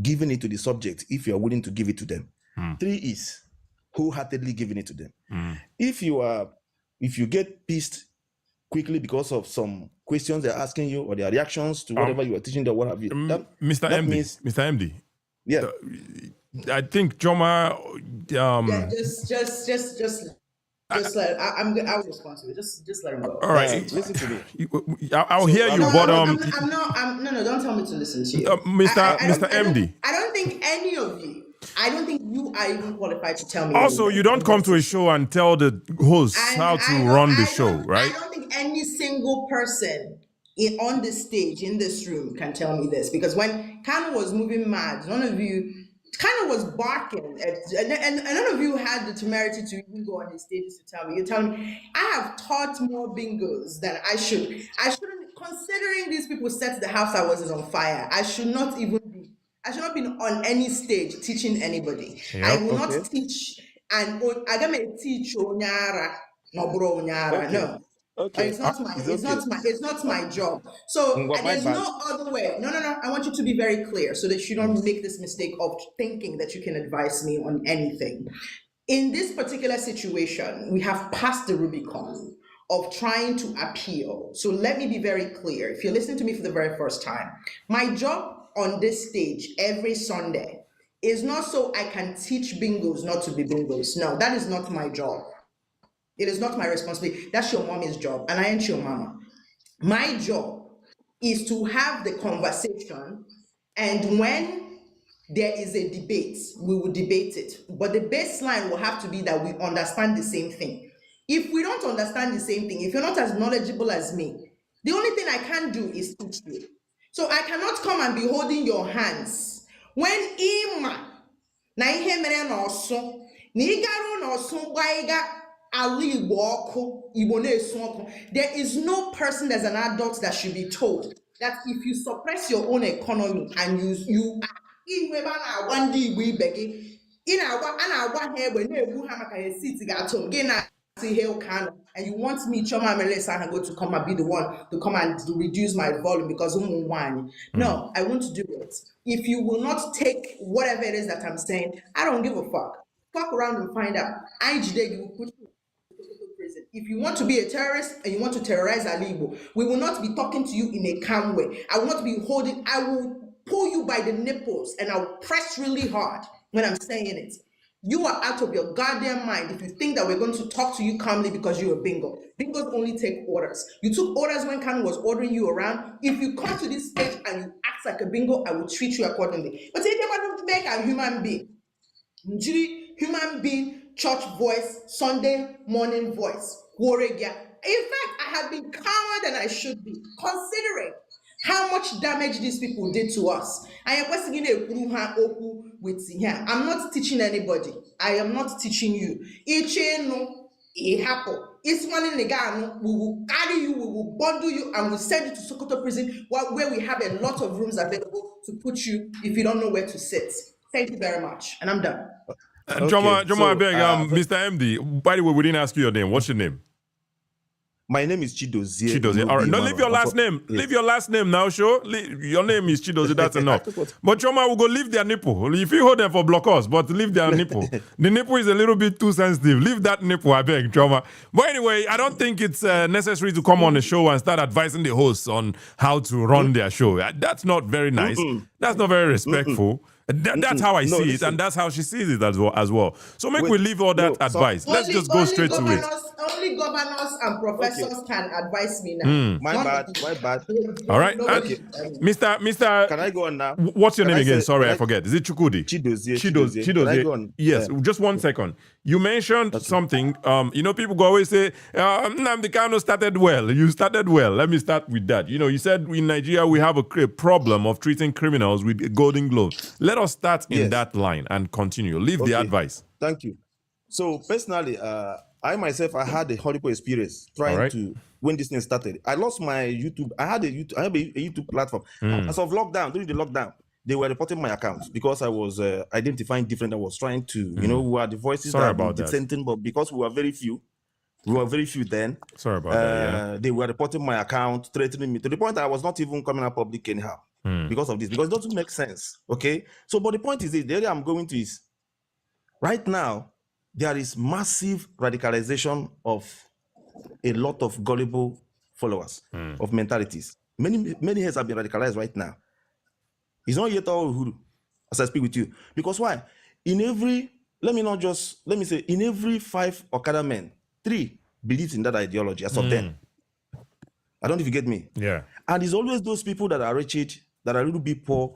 giving it to the subject if you're willing to give it to them. Three is wholeheartedly giving it to them. If you get pissed quickly because of some questions they're asking you or their reactions to whatever you are teaching them, what have you, Mr. MD. Yeah. I think Choma. Yeah, just let. I'll respond to it. Just let him go. All right, listen to me. I'll hear you, but I'm not. No, don't tell me to listen to you, Mr. MD. I don't think any of you. I don't think you are even qualified to tell me. Also, anything. You don't come to a show and tell the host how to run the show, right? I don't think any single person on this stage, in this room, can tell me this, because when Kanu was moving mad, none of you kind of was barking, and none of you had the temerity to even go on the stages to tell me. You're telling me I have taught more bingos than I should. I shouldn't, considering these people set the house I was is on fire. I should not be on any stage teaching anybody. Yep. I will not teach, and I gotta teach onyara, no bro onyara. No. Okay. It's not my job. So there's no other way. No. I want you to be very clear so that you don't make this mistake of thinking that you can advise me on anything. In this particular situation, we have passed the Rubicon of trying to appeal. So let me be very clear. If you're listening to me for the very first time, my job on this stage every Sunday is not so I can teach bingos not to be bingos. No, that is not my job. It is not my responsibility. That's your mommy's job, and I ain't your mama. My job is to have the conversation, and when there is a debate. We will debate it. But the baseline will have to be that we understand the same thing. If we don't understand the same thing, if you're not as knowledgeable as me, the only thing I can do is teach you. So I cannot come and be holding your hands. When Ima na ihe mere na ọsụ na ịgarụ na ọsụ gbaiga ala Igbo ọkụ Igbo na-esu ọkụ, there is no person as an adult that should be told that if you suppress your own economy and you ebe a na-agwa ndị Igbo ibe gị ị na-agwa a na-agwa ha egbe na-egbu ha maka seat ga-atụ gị na-asị Hail Kano, and you want me Chioma Amelie to come and be the one to come and to reduce my volume because no, I won't do it. If you will not take whatever it is that I'm saying, I don't give a fuck. Fuck around and find out. IGD will put you in prison. If you want to be a terrorist and you want to terrorize Ali Igbo, we will not be talking to you in a calm way. I will not be I will pull you by the nipples and I will press really hard when I'm saying it. You are out of your goddamn mind if you think that we're going to talk to you calmly because you're a bingo. Bingos only take orders. You took orders when Kanu was ordering you around. If you come to this stage and you act like a bingo, I will treat you accordingly. But if you want to make a human being, human being, church voice, Sunday morning voice, in fact, I have been calmer than I should be, considering how much damage these people did to us. I'm not teaching anybody. I am not teaching you. It's one in the gun. We will carry you, we will bundle you, and we'll send you to Sokoto prison where we have a lot of rooms available to put you if you don't know where to sit. Thank you very much. And I'm done. Joma, I beg, Mr. MD, by the way, we didn't ask you your name. What's your name? My name is Chidozie. Chidozie. All right. No, leave your last name. Yes. Leave your last name now, sure. Your name is Chidozie. That's enough. But Choma will go leave their nipple. If you hold them for blockers, but leave their nipple. The nipple is a little bit too sensitive. Leave that nipple, I beg, Choma. But anyway, I don't think it's necessary to come on the show and start advising the hosts on how to run their show. That's not very nice. That's not very respectful. That's how I see it, and that's how she sees it as well. So we leave all that advice. Let's just go straight to it. Only governors and professors can advise me now. My bad. All right, okay. Mr. Can I go on now? What's your name again? Sorry, I forget. Is it Chukwudi? Chidozie. Can I go on? Yes. Just 1 second. You mentioned something. People go always say, Nnamdi Kanu started well. You started well. Let me start with that. You said in Nigeria we have a problem of treating criminals with a golden glove. Let us start in that line and continue. Leave the advice. Thank you. So personally, I myself, I had a horrible experience trying to, when this thing started. I lost my YouTube. I have a YouTube platform. As of lockdown, during the lockdown, they were reporting my accounts because I was identifying different. I was trying to, who are the voices that were dissenting, but because we were very few then. Sorry about that. They were reporting my account, threatening me to the point that I was not even coming out public anyhow because of this, because it doesn't make sense. Okay. So, but the point is, the area I'm going to is right now, there is massive radicalization of a lot of gullible followers of mentalities. Many heads have been radicalized right now. It's not yet all Uhuru, as I speak with you. Because why? In every 5 Okada men, 3 believes in that ideology as of then. I don't know if you get me. Yeah. And it's always those people that are wretched, that are a little bit poor,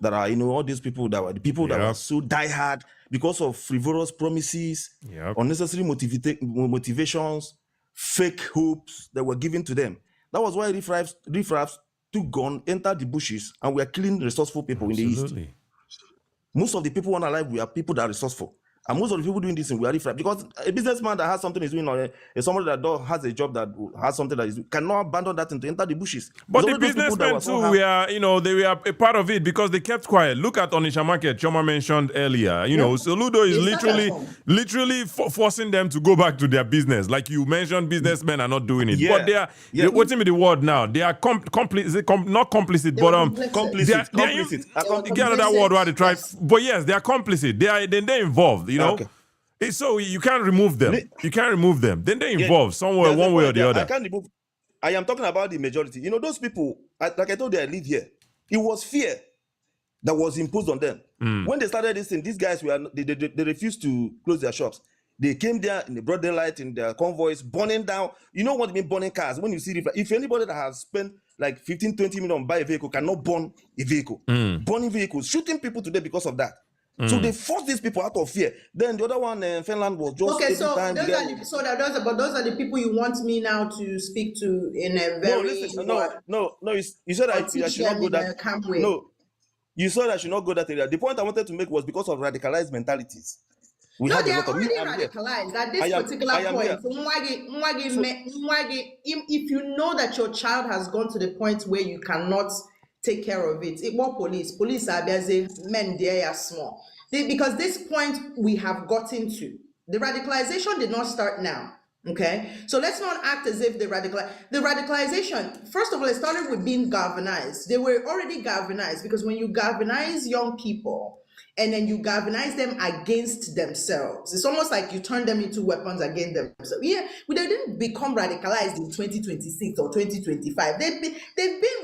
that are, all these people that were the people that were so diehard because of frivolous promises, unnecessary motivations, fake hopes that were given to them. That was why riffraffs took gun, entered the bushes, and we are killing resourceful people in the East. Most of the people on our life, we are people that are resourceful. And most of the people doing this, we are riffraff. Because a businessman that has something is doing, or somebody that has a job that has something that is cannot abandon that and to enter the bushes. But the businessmen too, they were a part of it because they kept quiet. Look at Onisha Market, Choma mentioned earlier. So Ludo is literally forcing them to go back to their business. Like you mentioned, businessmen are not doing it. But they are, what's in the word now? They are complicit, not complicit, but complicit. Get another word where they try. But yes, they are complicit. They're involved. Okay. So you can't remove them. Then they're involved somewhere, one way or the other. I can't remove. I am talking about the majority. Those people, like I told you, I live here. It was fear that was imposed on them. When they started this thing, these guys they refused to close their shops. They came there in the broad daylight in their convoys, burning down. You know what I mean, burning cars. When you see, if anybody that has spent like 15, 20 million buy a vehicle cannot burn a vehicle. Burning vehicles, shooting people today because of that. So they force these people out of fear. Then the other one, Finland, was just okay. every So time. those are the people you want me now to speak to in a very No, listen, no. You said or I teach should not them go in a that. camp way. No, you said I should not go that area. The point I wanted to make was because of radicalized mentalities. We No, have they a are lot of me. already I'm here. radicalized at this I particular am point. here. So, if you know that your child has gone to the point where you cannot take care of it, what police are busy, men there are small. Because this point we have gotten to, the radicalization did not start now. Okay, so let's not act as if the radicalization, first of all, it started with being galvanized. They were already galvanized because when you galvanize young people and then you galvanize them against themselves, it's almost like you turn them into weapons against themselves. Yeah, they didn't become radicalized in 2026 or 2025. They've been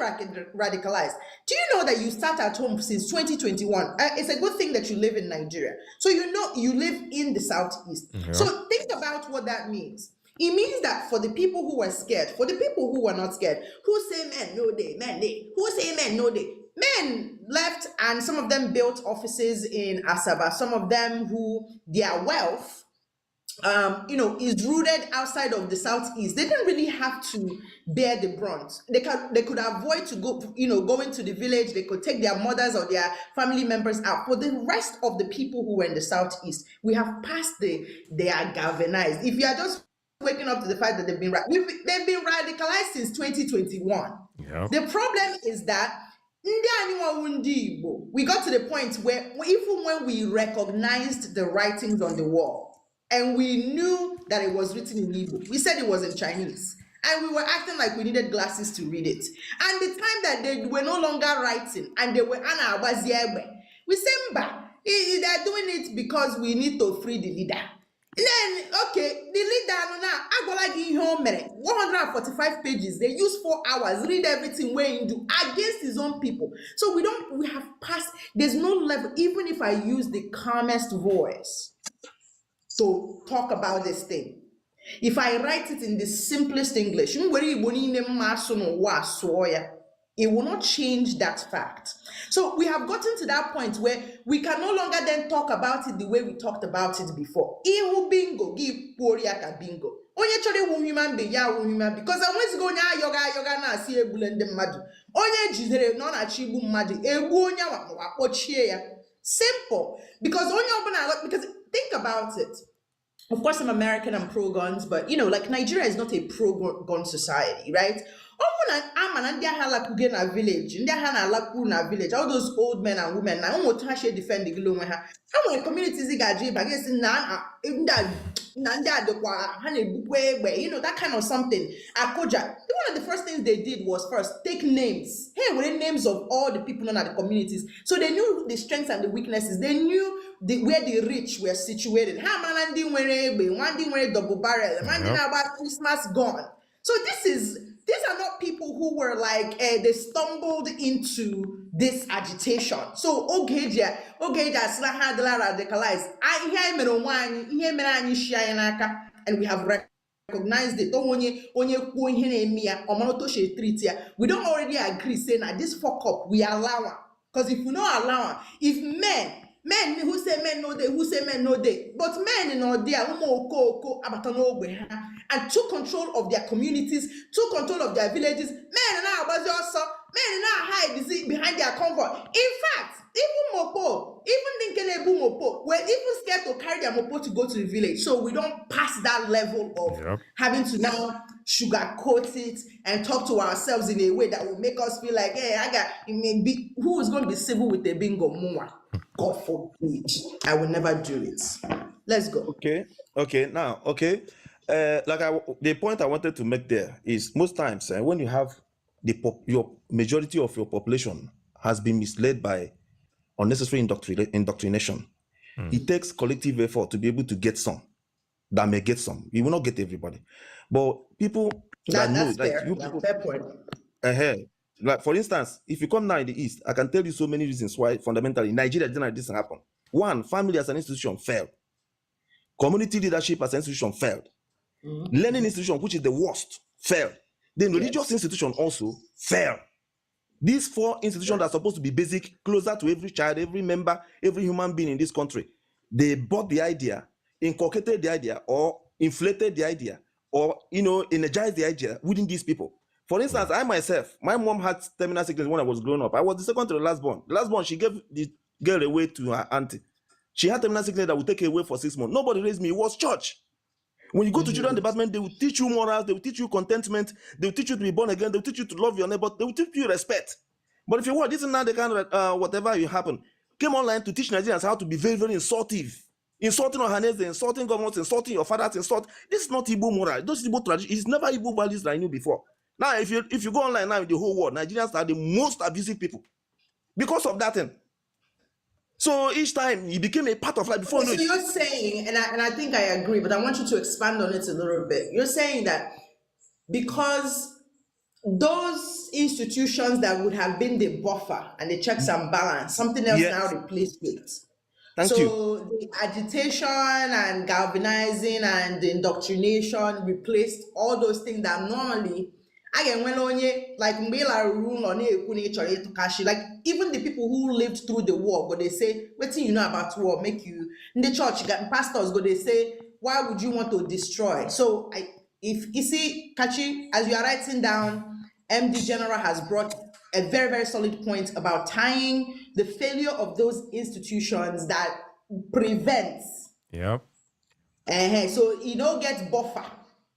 radicalized. Do you know that you start at home since 2021? It's a good thing that you live in Nigeria. So you know you live in the Southeast. Yeah. So think about what that means. It means that for the people who were scared, for the people who were not scared, who say men no day, men day, who say men no day, men left and some of them built offices in Asaba. Some of them who their wealth is rooted outside of the Southeast. They didn't really have to bear the brunt. They could avoid to going to the village. They could take their mothers or their family members out. For the rest of the people who were in the Southeast, we have passed they are galvanized. If you are just waking up to the fact that they've been radicalized since 2021. Yep. The problem is that we got to the point where even when we recognized the writings on the wall and we knew that it was written in Igbo, we said it was in Chinese, and we were acting like we needed glasses to read it. And the time that they were no longer writing and they were we said, they're doing it because we need to free the leader. Then, okay, the leader now, I go like in home 145 pages. They use 4 hours, read everything where he do against his own people. So we have passed, there's no level, even if I use the calmest voice to talk about this thing. If I write it in the simplest English, it will not change that fact. So we have gotten to that point where we can no longer then talk about it the way we talked about it before. Ihu bingo, give poriaka bingo. Onye chore wu human being, ya wu human because I want to go yoga na si ebulende mmadu. Onye jidere no na chibu mmadu, egbu onye wakpochie ya. Simple. Because think about it. Of course, I'm American, I'm pro-guns, but like Nigeria is not a pro-gun society, right? Village, all those old men and women, defend the communities that kind of something. One of the first things they did was first take names. Hey, what are the names of all the people in the communities? So they knew the strengths and the weaknesses. They knew where the rich were situated. One double barrel, about Christmas gone. So these are not people who were like they stumbled into this agitation. So slaha radicalized. And we have recognized it. We don't already agree saying that this fuck up we allow. Because if we don't allow, if men who say men no day, who say men no day, but men in all there and took control of their communities, took control of their villages. Men now hide behind their comfort. In fact, even Ninkelebu Mopo were even scared to carry their Mopo to go to the village. So we don't pass that level of having to now sugarcoat it and talk to ourselves in a way that will make us feel like, hey, who is going to be civil with the bingo mua? God forbid. I will never do it. Let's go. Okay. Now, the point I wanted to make there is most times when you have your majority of your population has been misled by unnecessary indoctrination. It takes collective effort to be able to get some that may get some. You will not get everybody, but people that know, like you people, fair point. Like for instance, if you come now in the East, I can tell you so many reasons why fundamentally Nigeria didn't let this happen. One, family as an institution failed. Community leadership as an institution failed. Learning institution, which is the worst, failed. Then religious institution also fell. These 4 institutions that are supposed to be basic, closer to every child, every member, every human being in this country, they bought the idea, inculcated the idea, or inflated the idea, or energized the idea within these people. For instance, I myself, my mom had terminal sickness when I was growing up. I was the second to the last born. The last born, she gave the girl away to her auntie. She had terminal sickness that would take her away for 6 months. Nobody raised me. It was church. When you go to children's department, they will teach you morals, they will teach you contentment, they will teach you to be born again, they will teach you to love your neighbor, they will teach you respect. But if you want, this is not the kind of whatever you happen, came online to teach Nigerians how to be very, very insultive. Insulting Ohanese, insulting governments, insulting your fathers, This is not Igbo moral. Those Igbo tradition. It's never Igbo values that I knew before. Now, if you go online now in the whole world, Nigerians are the most abusive people because of that thing. So each time he became a part of life before. So you're saying, and I think I agree, but I want you to expand on it a little bit. You're saying that because those institutions that would have been the buffer and the checks and balance, something else now replaced it. Thank you. The agitation and galvanizing and the indoctrination replaced all those things that normally, again, when only like like even the people who lived through the war, but they say, what do you know about war? Make you in the church, pastors go, they say, why would you want to destroy? So if you see, Kachi, as you are writing down, MD General has brought a very, very solid point about tying the failure of those institutions that prevents. Yep. So you don't get buffer.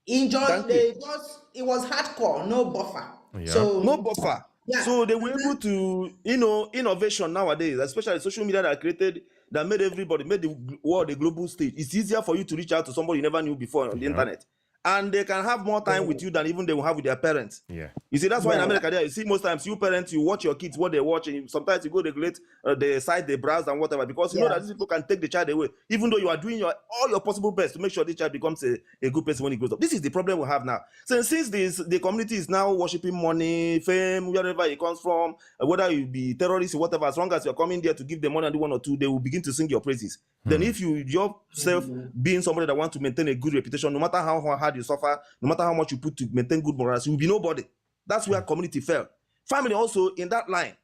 It was hardcore, no buffer. Yeah. So no buffer. Yeah. So they were able to, innovation nowadays, especially social media that made the world a global stage. It's easier for you to reach out to somebody you never knew before on the internet. And they can have more time with you than even they will have with their parents. Yeah. You see, that's why in America, you see most times you parents, you watch your kids what they watch, and sometimes you go regulate the site they browse and whatever, because you know that these people can take the child away, even though you are doing all your possible best to make sure the child becomes a good person when he grows up. This is the problem we have now. So since the community is now worshiping money, fame, wherever it comes from, whether you be terrorist or whatever, as long as you're coming there to give them money and do 1 or 2, they will begin to sing your praises. Then if you yourself being somebody that wants to maintain a good reputation, no matter how hard you suffer, no matter how much you put to maintain good morals, you will be nobody. That's where community fell. Family also in that line.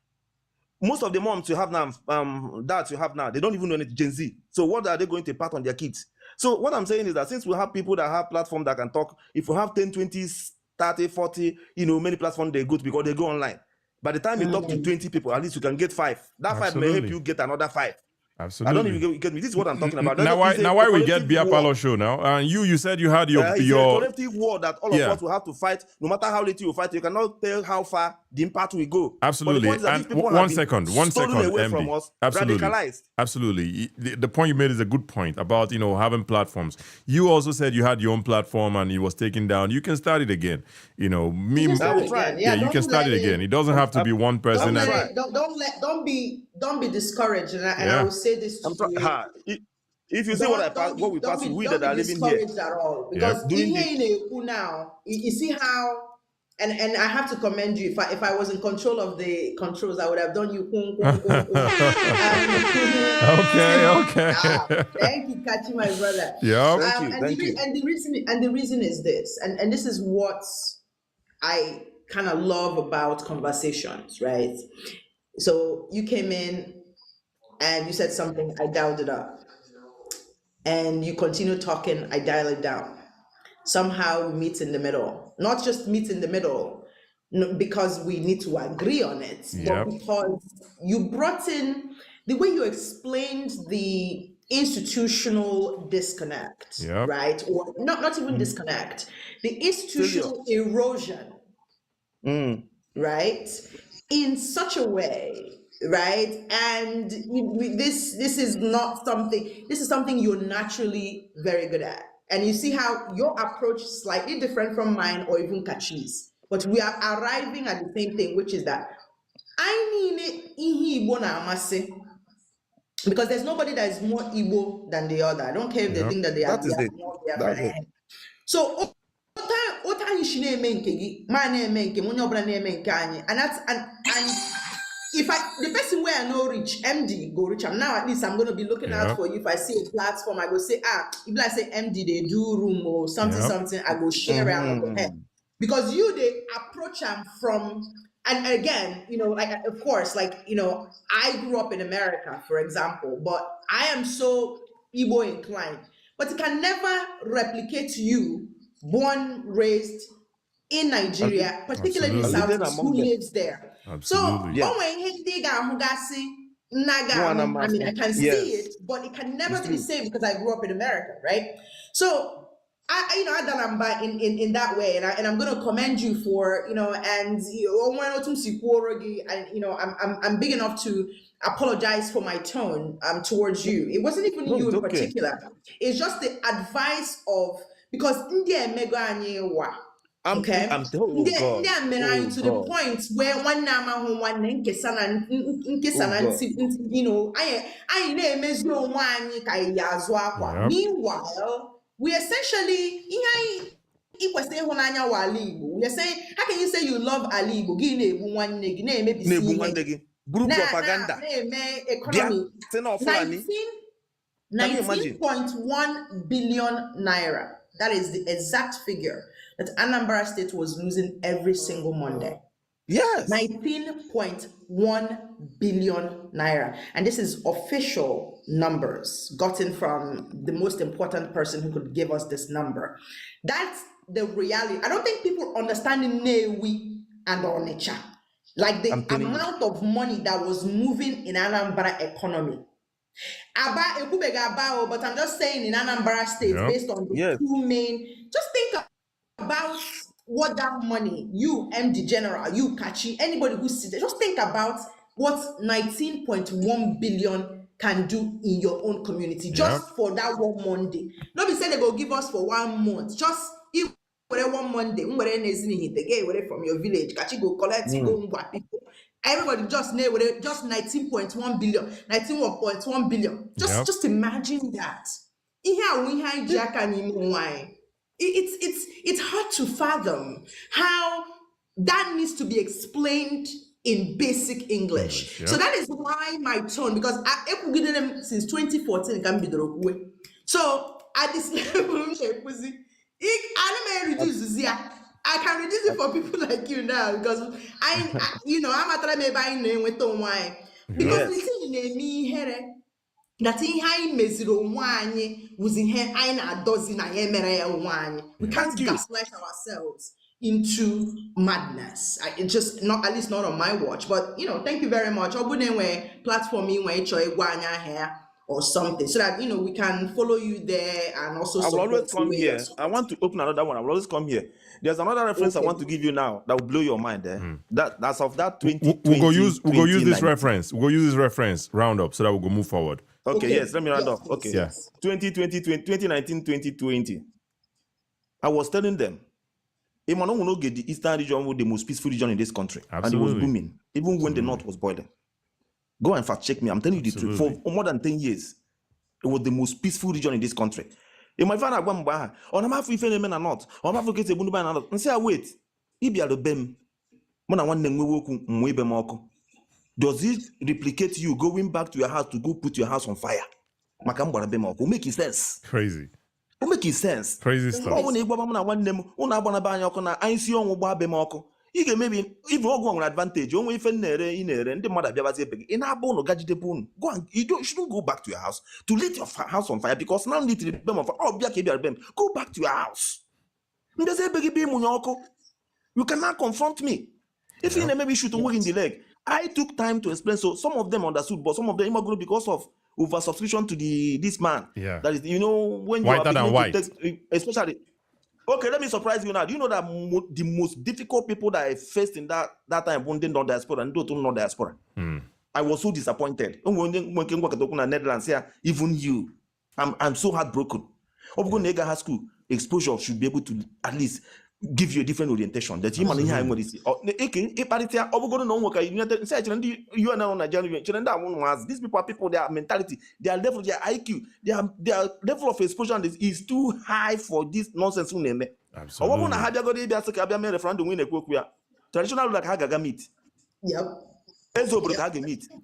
Most of the moms you have now, dads you have now, they don't even know anything, Gen Z. So what are they going to impart on their kids? So what I'm saying is that since we have people that have platforms that can talk, if we have 10, 20, 30, 40, many platforms they go to because they go online. By the time you talk to 20 people, at least you can get 5. That 5 may help you get another 5. Absolutely. I don't even get me. This is what I'm talking about. Now why we get Beer Parlor show now? And you said you had your it's a collective war that all of us will have to fight. No matter how little you fight, you cannot tell how far the impact will go. Absolutely. And one second, MD. Absolutely. Radicalized. Absolutely. The point you made is a good point about having platforms. You also said you had your own platform and it was taken down. You can start it again. You can start it again. It doesn't have to be one person. Don't be discouraged. And I will say this to you. If you see what we pass, we that are living here. At all, because now, you see how, and I have to commend you. If I was in control of the controls, I would have done you. Okay. Thank you, Kachi, my brother. Yeah. Thank you. And the reason is this, and this is what I kind of love about conversations, right? So you came in and you said something, I dialed it up. And you continue talking, I dial it down. Somehow we meet in the middle. Not just meet in the middle because we need to agree on it, but because you brought in the way you explained the institutional disconnect, right? Or not even disconnect, the institutional erosion, right? In such a way, right? And this is not something, this is something you're naturally very good at. And you see how your approach is slightly different from mine or even Kachi's. But we are arriving at the same thing, which is that I mean because there's nobody that is more Igbo than the other. I don't care if they think that they are. That is it. So and if the person where I know reach MD go reach, and now at least I'm going to be looking out for you. If I see a platform, I go say, if I say MD, they do room or something, I go share around. because they approach them from, and again, like, of course, like, I grew up in America, for example, but I am so Igbo inclined, but it can never replicate you, born, raised in Nigeria, particularly Absolutely. South, living who among them. lives there. So, Absolutely. Yeah. I mean, I can see Yes, it, but it can never it's be the true. same because I grew up in America, right? So I done in that way, and I'm gonna commend you for, and I'm big enough to apologize for my tone towards you. It wasn't even No, you it's in okay. particular. It's just the advice of, because India mego anyewa. Okay, oh God. Oh to the God. point where one nama home one nkesa Oh na God. I na-emezi onwe anyị ka anyị azụ akwa. Yep. Meanwhile, we essentially ikwesị ịhụnanya wa ala Igbo. We are saying, how can you say you love ala Igbo gị na-egbu nwanne gị, na-emebisi Na-egbu ihe nwanne gị, gị. Buru propaganda. na-eme Bịa economy. sị na Fulani. Can you imagine? 19.1 billion naira. That is the exact figure that Anambra State was losing every single Monday. Yes. 19.1 billion naira. And this is official numbers gotten from the most important person who could give us this number. That's the reality. I don't think people understand Nnewi and Onitsha. Like the amount of money that was moving in Anambra economy. But I'm just saying in Anambra State, based on the two main, just think about what that money, you MD General, you Kachi, anybody who sees it, just think about what 19.1 billion can do in your own community, just for that one Monday. Nobody said they go give us for 1 month, just if 1 Monday, they get away from your village, Kachi go collect, go people. Everybody just know it, just 19.1 billion, 19.1 billion. Just imagine that. It's hard to fathom how that needs to be explained in basic English. So that is why my tone, because I've been them since 2014 can be the. So at this level, I can reduce it for people like you now, because I'm a try me buying name with wine. Because the thing in me here that in high meziro wine was in here I na dozen wine. We can't gaslight ourselves into madness. It's just not, at least not on my watch. But thank you very much. I'll platform me when here or something, so that we can follow you there and also I will always come here. Support. I want to open another one. I will always come here. There's another reference I want to give you now that will blow your mind. That's of that 2020. We'll go use this reference. We'll go use this reference round up so that we'll go move forward. Okay, yes, let me round up. Okay. Yes. 2019, 2020. I was telling them, the Eastern region was the most peaceful region in this country. Absolutely. And it was booming, even when the North was boiling. Go and fact check me. I'm telling you the truth. For more than 10 years, it was the most peaceful region in this country. In my father, I'm not free men or not. I'm not forgetting to not. And say, wait, if you are the bem, does it replicate you going back to your house to go put your house on fire? Will make sense. Crazy. Will make sense. Crazy stuff. You can maybe if you go on advantage, only if in the mother in our bone or gadget bone. Go and you shouldn't go back to your house to light your house on fire, because now need to be bem of go back to your house. You cannot confront me. If you maybe shoot a work in the leg. I took time to explain, so some of them understood, but some of them immigrant because of over subscription to this man. Yeah. That is, when whiter you are than white. to take, especially. Okay, let me surprise you now. Do you know that the most difficult people that I faced in that time when they not diaspora and don't know diaspora? I was so disappointed. When Netherlands here, even you, I'm so heartbroken. Nega High School exposure should be able to at least give you a different orientation. That you man here these people are people, their mentality, their level, their IQ, their level of exposure is too high for this nonsense. Traditional like Hagaga meet. Yep. Meet,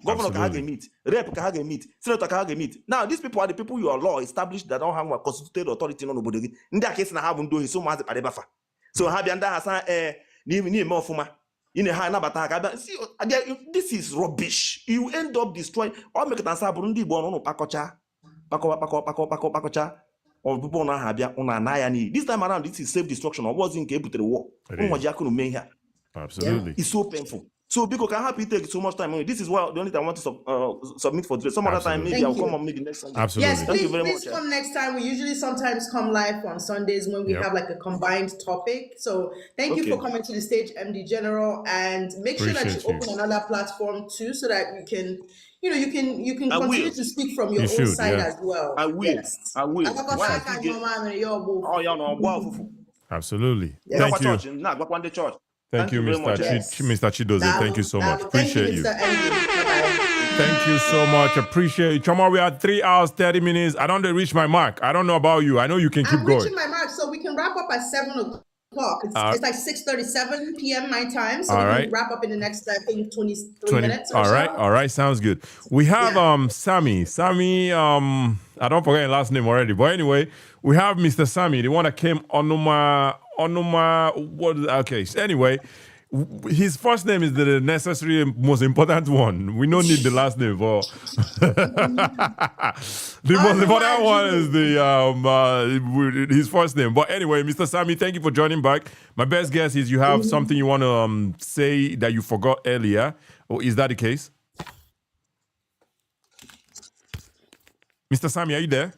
governor can meet, rep can meet, senator can meet. Now, these people are the people your law established that don't have a constituted authority on nobody. In that case, I haven't do so much at So Habianda Hassan ni more for in a high nabata. See, this is rubbish. You end up destroying all make it answer Burundi born on Pakocha, Pakocha, or people on Habia on Anayani. This time around, this is self-destruction. I wasn't able to the war. Absolutely. It's so painful. So because can happy take so much time. This is what the only time I want to submit for today. Some other time maybe I'll come on maybe next Sunday. Absolutely. Yes, Thank you very please much. come next time. We usually sometimes come live on Sundays when we have like a combined topic. So thank you for coming to the stage, MD General, and make sure that you open another platform too, so that you can, you can continue to speak from your own side as well. I will. Yes. I will. Absolutely. Yeah. Thank you. Thank you, Mr. Mr. Chidoze. Thank you so much. Appreciate you. Thank you so much. Appreciate you. Choma, we are 3 hours, 30 minutes. I don't reach my mark. I don't know about you. I know you can keep going. I'm reaching my mark, so we can wrap up at 7 o'clock. It's like 6:37 p.m. my time, so we can wrap up in the next, I think, 23 minutes or so. All right. Sounds good. We have Sammy. Sammy, I don't forget his last name already. But anyway, we have Mr. Sammy, the one that came Onuma, okay. Anyway, his first name is the necessary most important one. We don't need the last name for the most important one is the his first name. But anyway, Mr. Sammy, thank you for joining back. My best guess is you have something you want to say that you forgot earlier. Or is that the case? Mr. Sammy, are you there?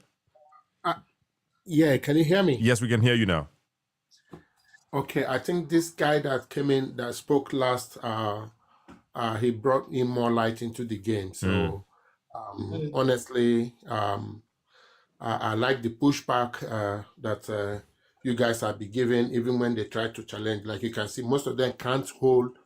Yeah, can you hear me? Yes, we can hear you now. Okay, I think this guy that came in that spoke last, he brought in more light into the game. So honestly, I like the pushback that you guys have been given, even when they try to challenge. Like you can see, most of them can't hold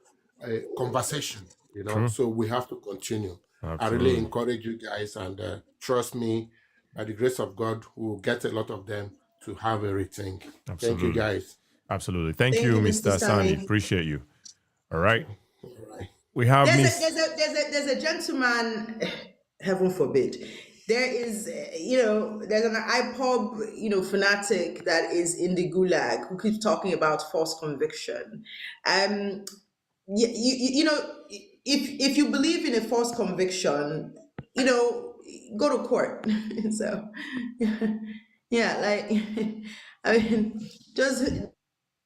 a conversation, True. So we have to continue. Absolutely. I really encourage you guys, and trust me, by the grace of God, we'll get a lot of them to have a rethink. Absolutely. Thank you, guys. Absolutely. Thank you, Mr. Sani. Appreciate you. All right. We have there's a gentleman, heaven forbid. There is, there's an IPOB, fanatic that is in the gulag who keeps talking about false conviction. If you believe in a false conviction, go to court. So, yeah, like, I mean,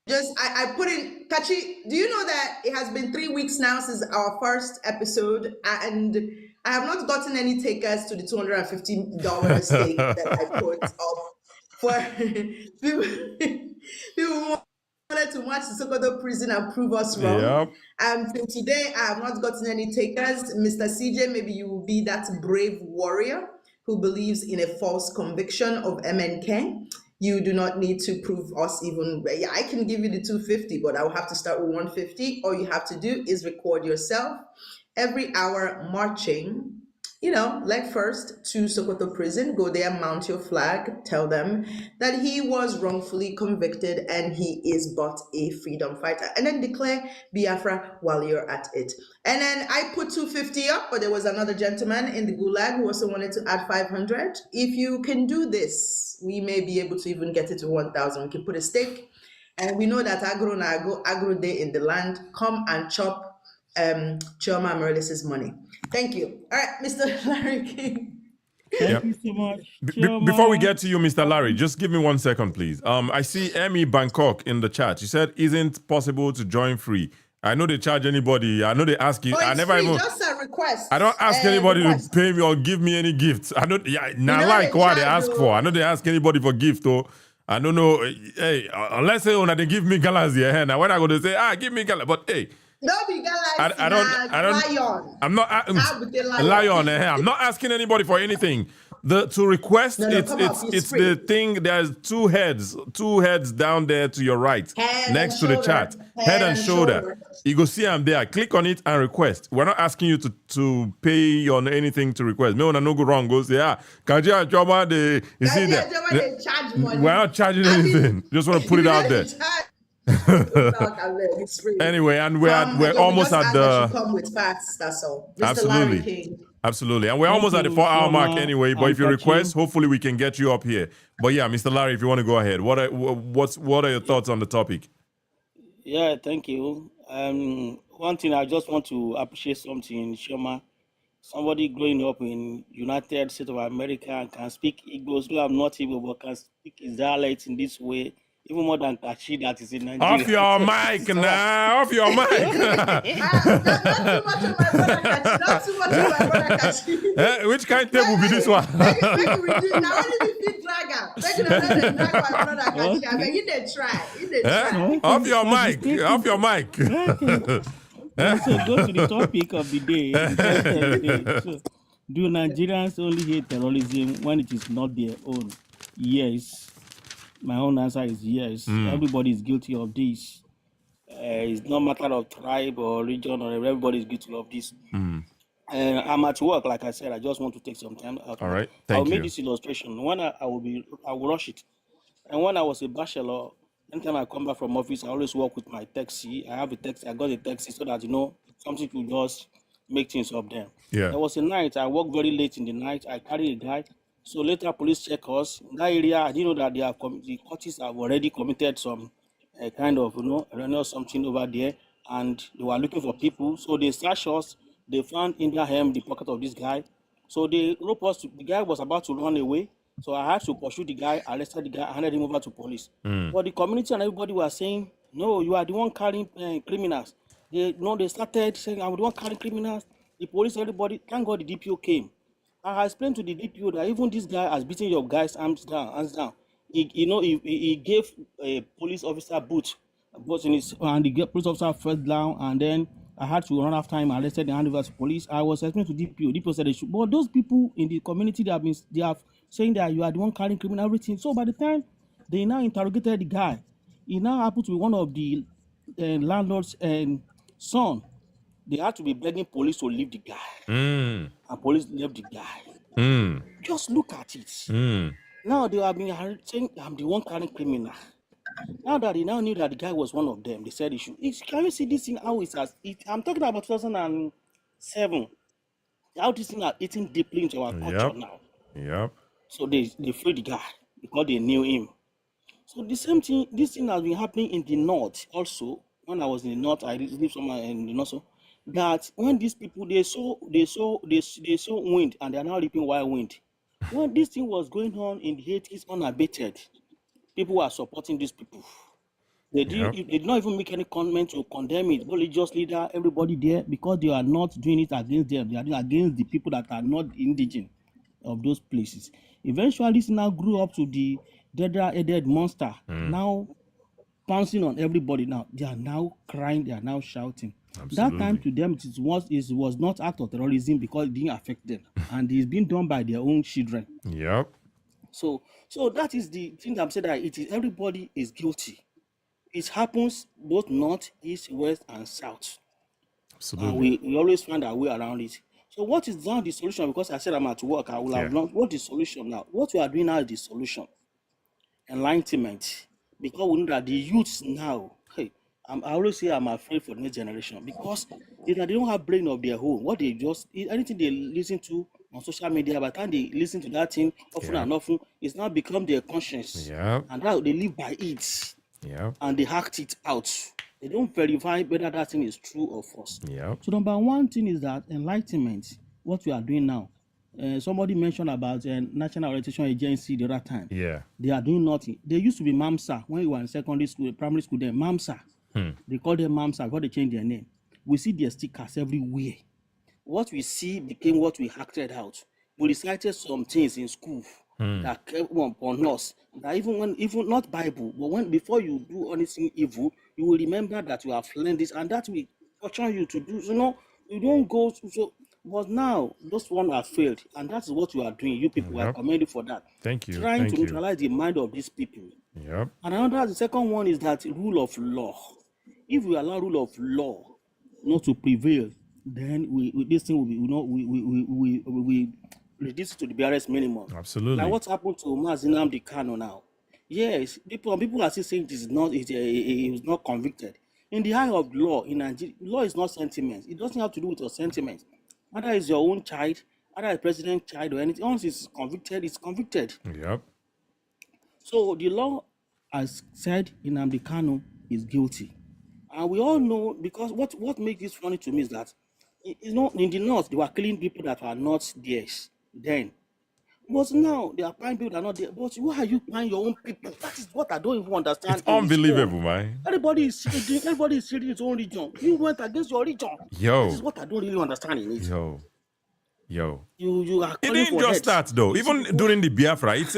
I put in, Kachi, do you know that it has been 3 weeks now since our first episode, and I have not gotten any takers to the $250 stake that I put up for people who wanted to march to Sokoto prison and prove us wrong. Till today, I have not gotten any takers. Mr. CJ, maybe you will be that brave warrior who believes in a false conviction of MNK. You do not need to prove us even. Yeah, I can give you the 250, but I will have to start with 150. All you have to do is record yourself every hour marching, leg first to Sokoto prison. Go there, mount your flag, tell them that he was wrongfully convicted and he is but a freedom fighter, and then declare Biafra while you're at it. And then I put 250 up, but there was another gentleman in the gulag who also wanted to add 500. If you can do this, we may be able to even get it to 1,000. We can put a stake, and we know that agro day in the land. Come and chop Chioma Amaryllis's money. Thank you. All right, Mr. Larry King. Thank you so much. Before we get to you, Mr. Larry, just give me 1 second, please. I see Emmy Bangkok in the chat. She said, "Isn't possible to join free." I know they charge anybody. I know they ask you. I never even. Just a request. I don't ask anybody to pay me or give me any gifts. I know. Yeah, not like what they ask for. I know they ask anybody for gift though. I don't know. Hey, unless they give me galas here. Now when I go to say, give me galas, but hey. No, be galas. I don't. Lion. I'm not lion. I'm not asking anybody for anything. To request, it's the thing. There's two heads down there to your right, next to the chat. Head and shoulder. You go see I'm there. Click on it and request. We're not asking you to pay on anything to request. No go wrong. Go say, Kaji Joma, you see that? We're not charging anything. Just want to put it out there. Anyway, and we're almost at the. Come with facts. That's all. Absolutely. And we're almost at the 4-hour mark anyway. But if you request, hopefully we can get you up here. But yeah, Mr. Larry, if you want to go ahead, what are your thoughts on the topic? Yeah, thank you. One thing I just want to appreciate something, Shoma. Somebody growing up in United States of America and can speak Igbo, though I'm not Igbo, but can speak his dialect in this way, even more than Kashi that is in Off Nigeria. your So this mic is why. now. Off your mic. Not too much of my brother Kachi. Not too much of my brother Kachi. Which kind of table be this one? Make it reduce. Now only be fit drag am. Make it not dey drag my brother Kachi. I beg you dey try. You dey try. Off your mic. Off your mic. So go to the topic of the day. So, do Nigerians only hate terrorism when it is not their own? Yes. My own answer is yes. Everybody is guilty of this. It's not matter of tribe or region or everybody is guilty of this. I'm at work, like I said. I just want to take some time out. All right. I'll Thank make you. this illustration. When I will rush it. And when I was a bachelor, anytime I come back from office, I always work with my taxi. I have a taxi. I got a taxi so that something to just make things up there. Yeah. There was a night I worked very late in the night. I carried a guy. So later police check us in that area. I didn't know that the courts have already committed some kind of something over there, and they were looking for people. So they searched us. They found in their hand the pocket of this guy. So they rope us. The guy was about to run away. So I had to pursue the guy, arrested the guy, handed him over to police. But the community and everybody were saying, no, you are the one carrying criminals. They started saying, I'm the one carrying criminals. The police, everybody, thank God the DPO came. I explained to the DPO that even this guy has beaten your guys' hands down. He gave a police officer boot, in his, and the police officer fell down, and then I had to run after him, arrested and hand over to police. I was explaining to DPO. DPO said they should, but those people in the community they have saying that you are the one carrying criminal everything. So by the time they now interrogated the guy, he now happened to be one of the landlord's son. They had to be begging police to leave the guy, and police left the guy. Just look at it. Now they have been saying I'm the one carrying criminal. Now that they now knew that the guy was one of them, they said he should. Can you see this thing how it has? I'm talking about 2007. How this thing are eating deeply into our culture now. Yep. So they freed the guy because they knew him. So the same thing, this thing has been happening in the north also. When I was in the north, I lived somewhere in the north. That when these people they saw wind and they are now reaping wild wind. When this thing was going on in the 80s unabated, people were supporting these people. They did not even make any comment to condemn it. Religious leader, everybody there, because they are not doing it against them. They are doing it against the people that are not indigenous of those places. Eventually, this now grew up to the dead monster. Now pouncing on everybody. Now they are now crying. They are now shouting. Absolutely. That time to them it was not act of terrorism because it didn't affect them, and it's been done by their own children. Yep. So that is the thing that I'm saying, that it is everybody is guilty. It happens both north, east, west, and south. Absolutely. And we always find our way around it. So what is now the solution? Because I said I'm at work, I will have learned what is the solution now. What we are doing now is the solution. Enlightenment. Because we know that the youths now, I always say I'm afraid for the next generation because they don't have brain of their own. What they just, anything they listen to on social media, by the time they listen to that thing often and often, it's now become their conscience. Yeah. And now they live by it. Yeah. And they act it out. They don't verify whether that thing is true or false. Yeah. So number one thing is that enlightenment, what we are doing now. Somebody mentioned about National Orientation Agency the other time. Yeah. They are doing nothing. They used to be MAMSA when we were in secondary school, primary school. Then MAMSA. They call them MAMSA before they change their name. We see their stickers everywhere. What we see became what we acted out. We recited some things in school that came upon us. That even not Bible, but before you do anything evil, you will remember that you have learned this, and that will caution you to do. You don't go. But now those ones have failed, and that's what you are doing. You people are commended for that. Thank you. Trying to neutralize the mind of these people. Yep. And the second one is that rule of law. If we allow rule of law not to prevail, then this thing will be, we reduce it to the barest minimum. Absolutely. Like what happened to Nnamdi Kanu now? Yes, people are still saying he was not convicted. In the eye of law in Nigeria, law is not sentiment. It doesn't have to do with your sentiment. Whether it's your own child, whether it's president's child or anything, once it's convicted. Yep. So the law has said Nnamdi Kanu is guilty. And we all know, because what makes this funny to me is that, you know, in the north, they were killing people that were not theirs then. But now they are buying people that are not there. But why are you buying your own people? That is what I don't even understand. It's unbelievable, man. Everybody is treating his own region. You went against your region. Yo. That is what I don't really understand in it. Yo. You are it calling didn't for just start though. Even during the Biafra, it's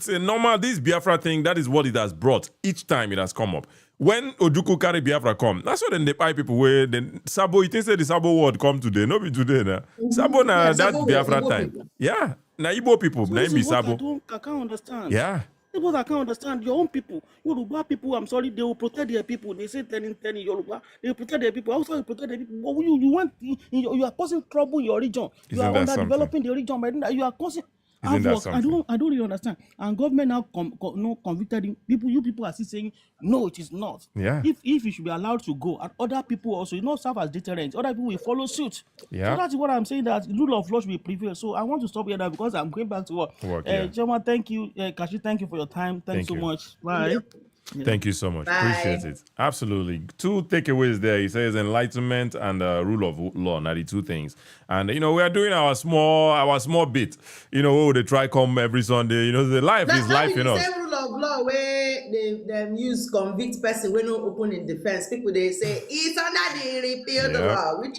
a normal, this Biafra thing, that is what it has brought each time it has come up. When Ojuku carry Biafra come, that's what then they buy people where then Sabo, it say the Sabo word come today, no be today now. Sabo na that Sabo Biafra Igbo time. people. Yeah. Na Igbo people, So na this be is what Sabo. I can't understand. Yeah. What I can't understand, your own people, Yoruba people, I'm sorry, they will protect their people. They say 10 Yoruba, they will protect their people. Also, protect their people. But you are causing trouble in your region. You Isn't are that underdeveloping the region. But you are causing. Isn't that something? I don't really understand. And government now convicted him. You people are still saying no, it is not. Yeah. If you should be allowed to go, and other people also, not serve as deterrents. Other people will follow suit. Yeah. So that's what I'm saying. That rule of law should be prevailed. So I want to stop here now because I'm going back to work. Yeah. Choma, thank you. Kashi, thank you for your time. Thanks so much. Bye. Yeah. Yeah. Thank you so much. Bye. Appreciate it. Absolutely. 2 takeaways there. He says enlightenment and rule of law. Now the 2 things. And we are doing our small bit. They try come every Sunday. The life is life, The same rule of law where they use convict person when no open in defense. People they say it's under the repeal the law, which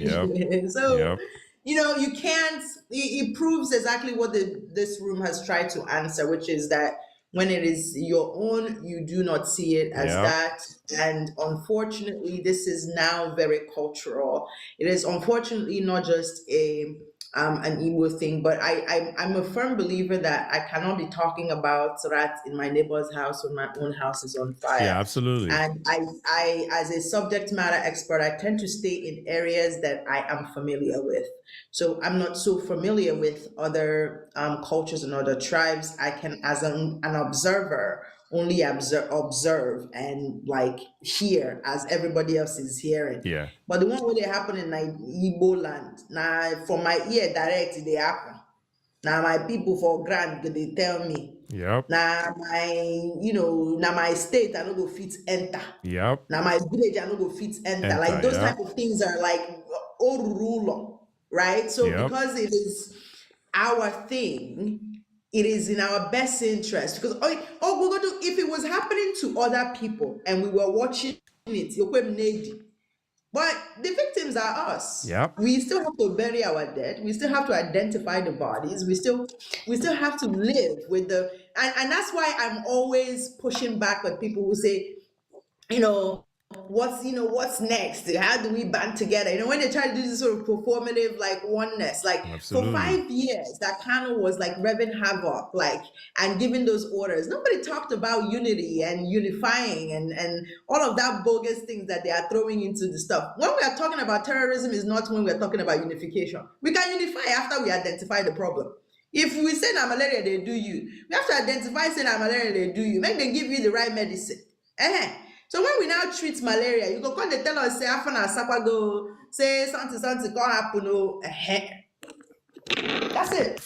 so you can't. It proves exactly what this room has tried to answer, which is that when it is your own, you do not see it as that. And unfortunately, this is now very cultural. It is unfortunately not just an Igbo thing, but I'm a firm believer that I cannot be talking about rats in my neighbor's house when my own house is on fire. Yeah, absolutely. And I as a subject matter expert, I tend to stay in areas that I am familiar with. So I'm not so familiar with other cultures and other tribes. I can, as an observer, only observe and like hear as everybody else is hearing. Yeah. But the one where they happen in Igbo land, now for my ear direct they happen. Now my people for grant they tell me. Yep. Now my state I no go fit enter. Yep. Now my village I no go fit enter. Like those type of things are like old ruler, right? So because it is our thing, it is in our best interest because if it was happening to other people and we were watching it, but the victims are us. Yep. We still have to bury our dead. We still have to identify the bodies. We still have to live with and that's why I'm always pushing back at people who say, what's next? How do we band together? When they try to do this sort of performative like oneness, like Absolutely. for 5 years, that Kano was like revving havoc, like and giving those orders. Nobody talked about unity and unifying and all of that bogus things that they are throwing into the stuff. When we are talking about terrorism, is not when we are talking about unification. We can unify after we identify the problem. If we say that malaria they do you, we have to identify say that malaria they do you. Make them give you the right medicine. So when we now treat malaria, you go come they tell us say after Sapa go say something can't happen. That's it.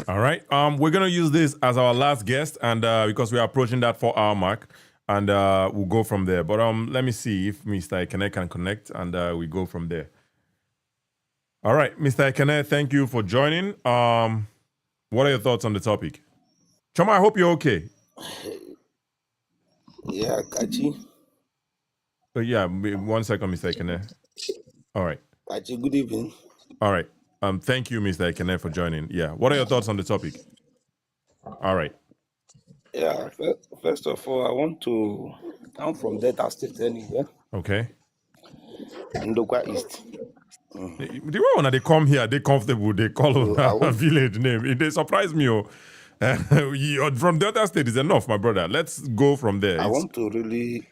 All right. We're gonna use this as our last guest, and because we are approaching that 4-hour mark, and we'll go from there. But let me see if Mr. Ekene can connect, and we go from there. All right, Mr. Ekene, thank you for joining. What are your thoughts on the topic? Choma, I hope you're okay. Yeah, Kachi. Yeah, 1 second, Mr. Ekene. All right. Kachi, good evening. All right. Thank you, Mr. Ekene, for joining. Yeah. What are your thoughts on the topic? All right. Yeah, first of all, I'm from Delta State anyway. Okay. Ndokwa East. The way when they come here, they comfortable, they call a village name. They surprise me. You're from Delta State is enough, my brother. Let's go from there. I want to really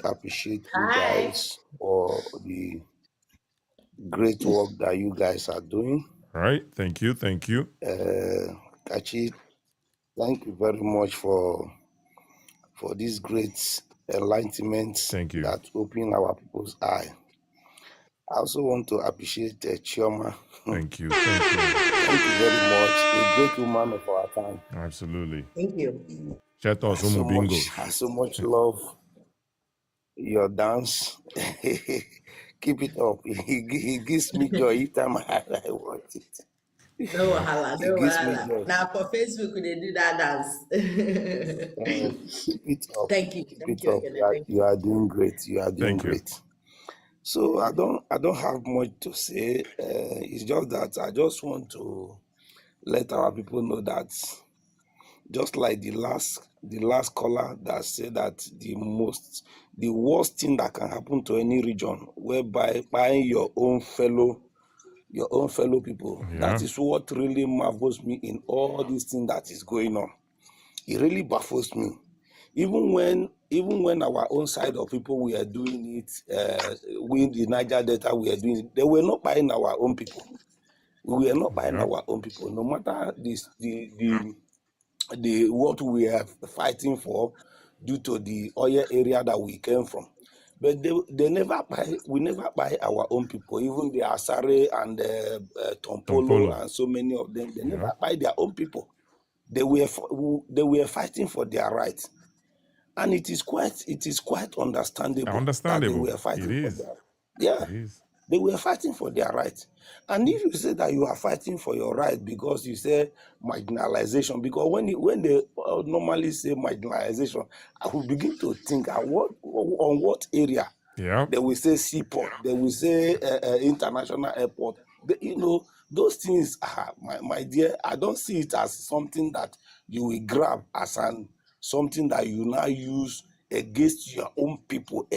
appreciate you guys for the great work that you guys are doing. All right. Thank you. Kachi, thank you very much for this great enlightenment that opened our people's eye. I also want to appreciate Chioma. Thank you. Thank you very much. A great woman of our time. Absolutely. Thank you. I so much love your dance. Keep it up. He gives me joy each time I watch it. No wahala, It no gives me wahala. joy. Now for Facebook, they do that dance. Keep it up. Thank you. Keep Thank it you up. again. Thank You are doing great. You are doing Thank you. great. So I don't have much to say. It's just that I just want to let our people know that just like the last caller that said that the worst thing that can happen to any region, whereby buying your own fellow people. Yeah. That is what really marvels me in all these things that is going on. It really baffles me. Even when our own side of people were doing it, we in the Niger Delta we are doing it, they were not buying our own people. We were not buying our own people. No matter the what we are fighting for due to the oil area that we came from. But they never buy. We never buy our own people. Even the Asare and the Tompolo and so many of them, they never buy their own people. They were fighting for their rights, and it is quite understandable that they were fighting for their. Yeah, they were fighting for their rights. And if you say that you are fighting for your right because you say marginalization, because when they normally say marginalization, I will begin to think on what area. Yeah. They will say seaport, they will say international airport. Those things are, my dear, I don't see it as something that you will grab as something that you now use against your own people,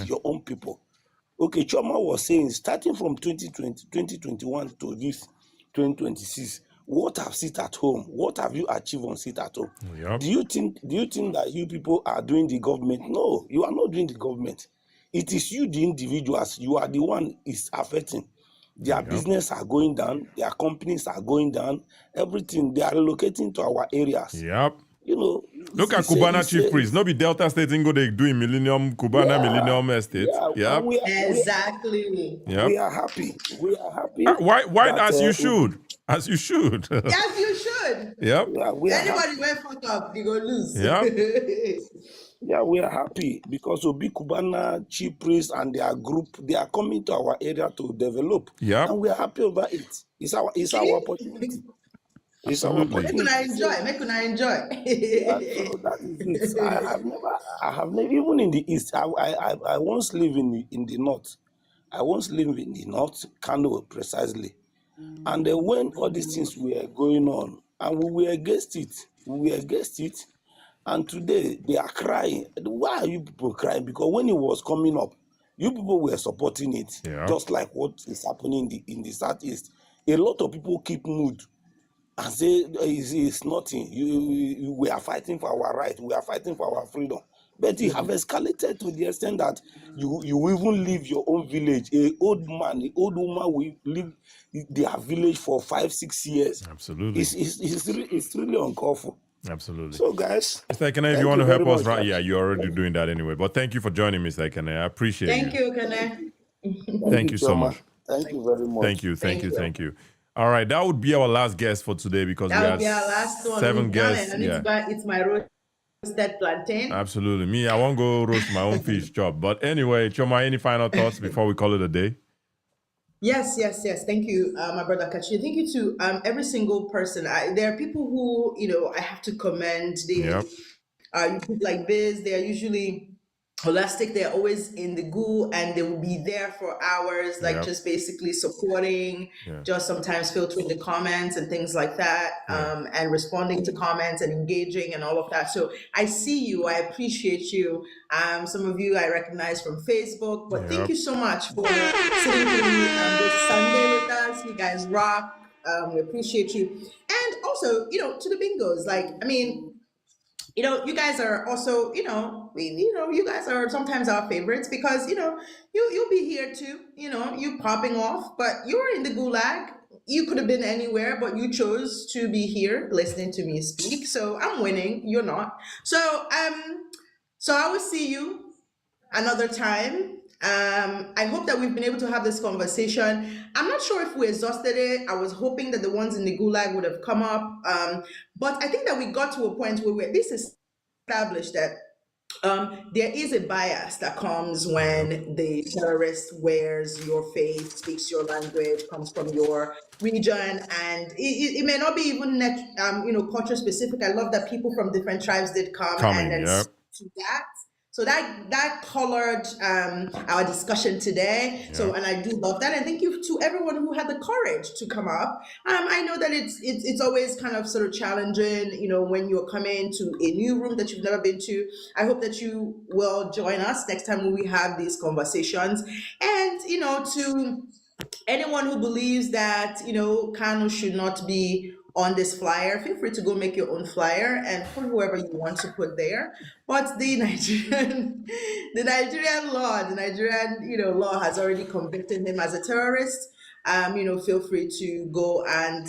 your own people. Okay, Choma was saying, starting from 2021 to this 2026, what have sit at home? What have you achieved on sit at home? Yep. Do you think that you people are doing the government? No, you are not doing the government. It is you, the individuals. You are the one is affecting. Their business are going down. Their companies are going down. Everything they are relocating to our areas. Yep. Look at Cubana Chief Priest. No be Delta State go they doing Millennium Cubana Millennium Estate. Yeah. Exactly. We are happy. We are happy. Why as you should. As you should. Yes, you should. Yep. Yeah, anybody went fuck up, you go lose. Yeah. Yeah, we are happy because Obi Cubana, Chief Priest, and their group, they are coming to our area to develop. Yeah. And we are happy over it. It's our opportunity. It's our opportunity. Make una enjoy. Yeah, so that is it. I have never, even in the east. I once lived in the north. I once lived in the north, Kano precisely. And when all these things were going on, and we were against it, and today they are crying. Why are you people crying? Because when it was coming up, you people were supporting it, just like what is happening in the southeast. A lot of people keep mood and say it's nothing. We are fighting for our right. We are fighting for our freedom. But it have escalated to the extent that you even leave your own village. An old woman will leave their village for 5-6 years. Absolutely. It's really uncalled for. Absolutely. So guys, Mr. Ekene, if you want to help us, right? Yeah, you're already doing that anyway. But thank you for joining, Mr. Ekene. I appreciate it. Thank you, Ekene. Thank you so much. Thank you very much. Thank you. All right, that would be our last guest for today because that we would be our last one. 7 guests. And it's my roasted plantain. Absolutely. Me, I won't go roast my own fish job. But anyway, Choma, any final thoughts before we call it a day? Yes. Thank you, my brother Kachi. Thank you to every single person. There are people who, I have to commend. You people like this, they are usually holistic. They're always in the goo and they will be there for hours, just basically supporting, just sometimes filtering the comments and things like that, and responding to comments and engaging and all of that. So I see you, I appreciate you. Some of you I recognize from Facebook, but thank you so much for sitting through this Sunday with us. You guys rock. We appreciate you. And also, to the bingos, you guys are also, you guys are sometimes our favorites because, you'll be here too, you popping off, but you're in the gulag. You could have been anywhere, but you chose to be here listening to me speak. So I'm winning. You're not. So I will see you another time. I hope that we've been able to have this conversation. I'm not sure if we exhausted it. I was hoping that the ones in the gulag would have come up. But I think that we got to a point where this is established that there is a bias that comes when the terrorist wears your faith, speaks your language, comes from your region, and it may not be even culture specific. I love that people from different tribes did come and then Yep. to that. So that colored our discussion today. Yeah. So, and I do love that. And thank you to everyone who had the courage to come up. I know that it's always kind of sort of challenging, when you're coming to a new room that you've never been to. I hope that you will join us next time when we have these conversations. And, to anyone who believes that, Kanu should not be on this flyer, feel free to go make your own flyer and put whoever you want to put there. But the Nigerian law has already convicted him as a terrorist. Feel free to go and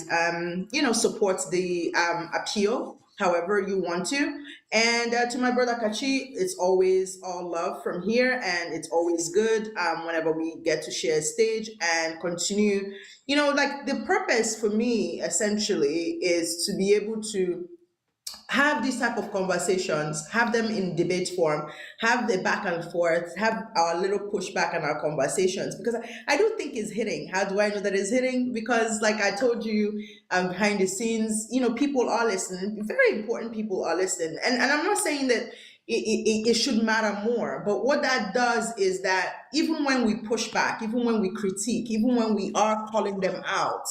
support the appeal however you want to. And to my brother Kachi, it's always all love from here, and it's always good whenever we get to share a stage and continue. The purpose for me essentially is to be able to have these type of conversations, have them in debate form, have the back and forth, have our little pushback and our conversations, because I do think it's hitting. How do I know that it's hitting? Because like I told you behind the scenes, people are listening. Very important people are listening. And I'm not saying that it should matter more, but what that does is that even when we push back, even when we critique, even when we are calling them out,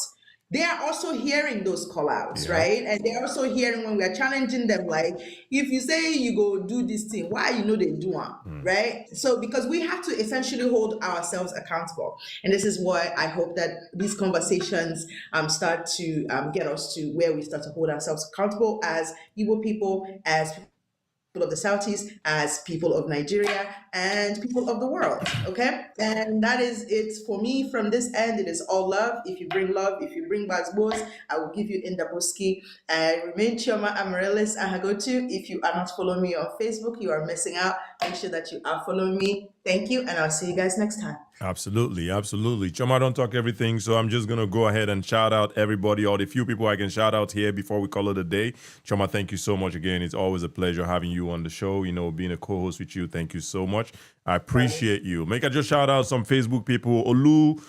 they are also hearing those call outs, right? And they're also hearing when we are challenging them, like, if you say you go do this thing, why they do it, right? So because we have to essentially hold ourselves accountable. And this is why I hope that these conversations start to get us to where we start to hold ourselves accountable as Igbo people, as people of the Southeast, as people of Nigeria, and people of the world, okay? And that is it for me from this end. It is all love. If you bring love, if you bring Bazbos, I will give you Indaboski. I remain Chioma Amarellis Ahagotu. If you are not following me on Facebook, you are missing out. Make sure that you are following me. Thank you, and I'll see you guys next time. Absolutely. Choma don't talk everything, so I'm just going to go ahead and shout out everybody, or the few people I can shout out here before we call it a day. Choma, thank you so much again. It's always a pleasure having you on the show, being a co-host with you. Thank you so much. I appreciate you. Make I just shout out some Facebook people, Olu,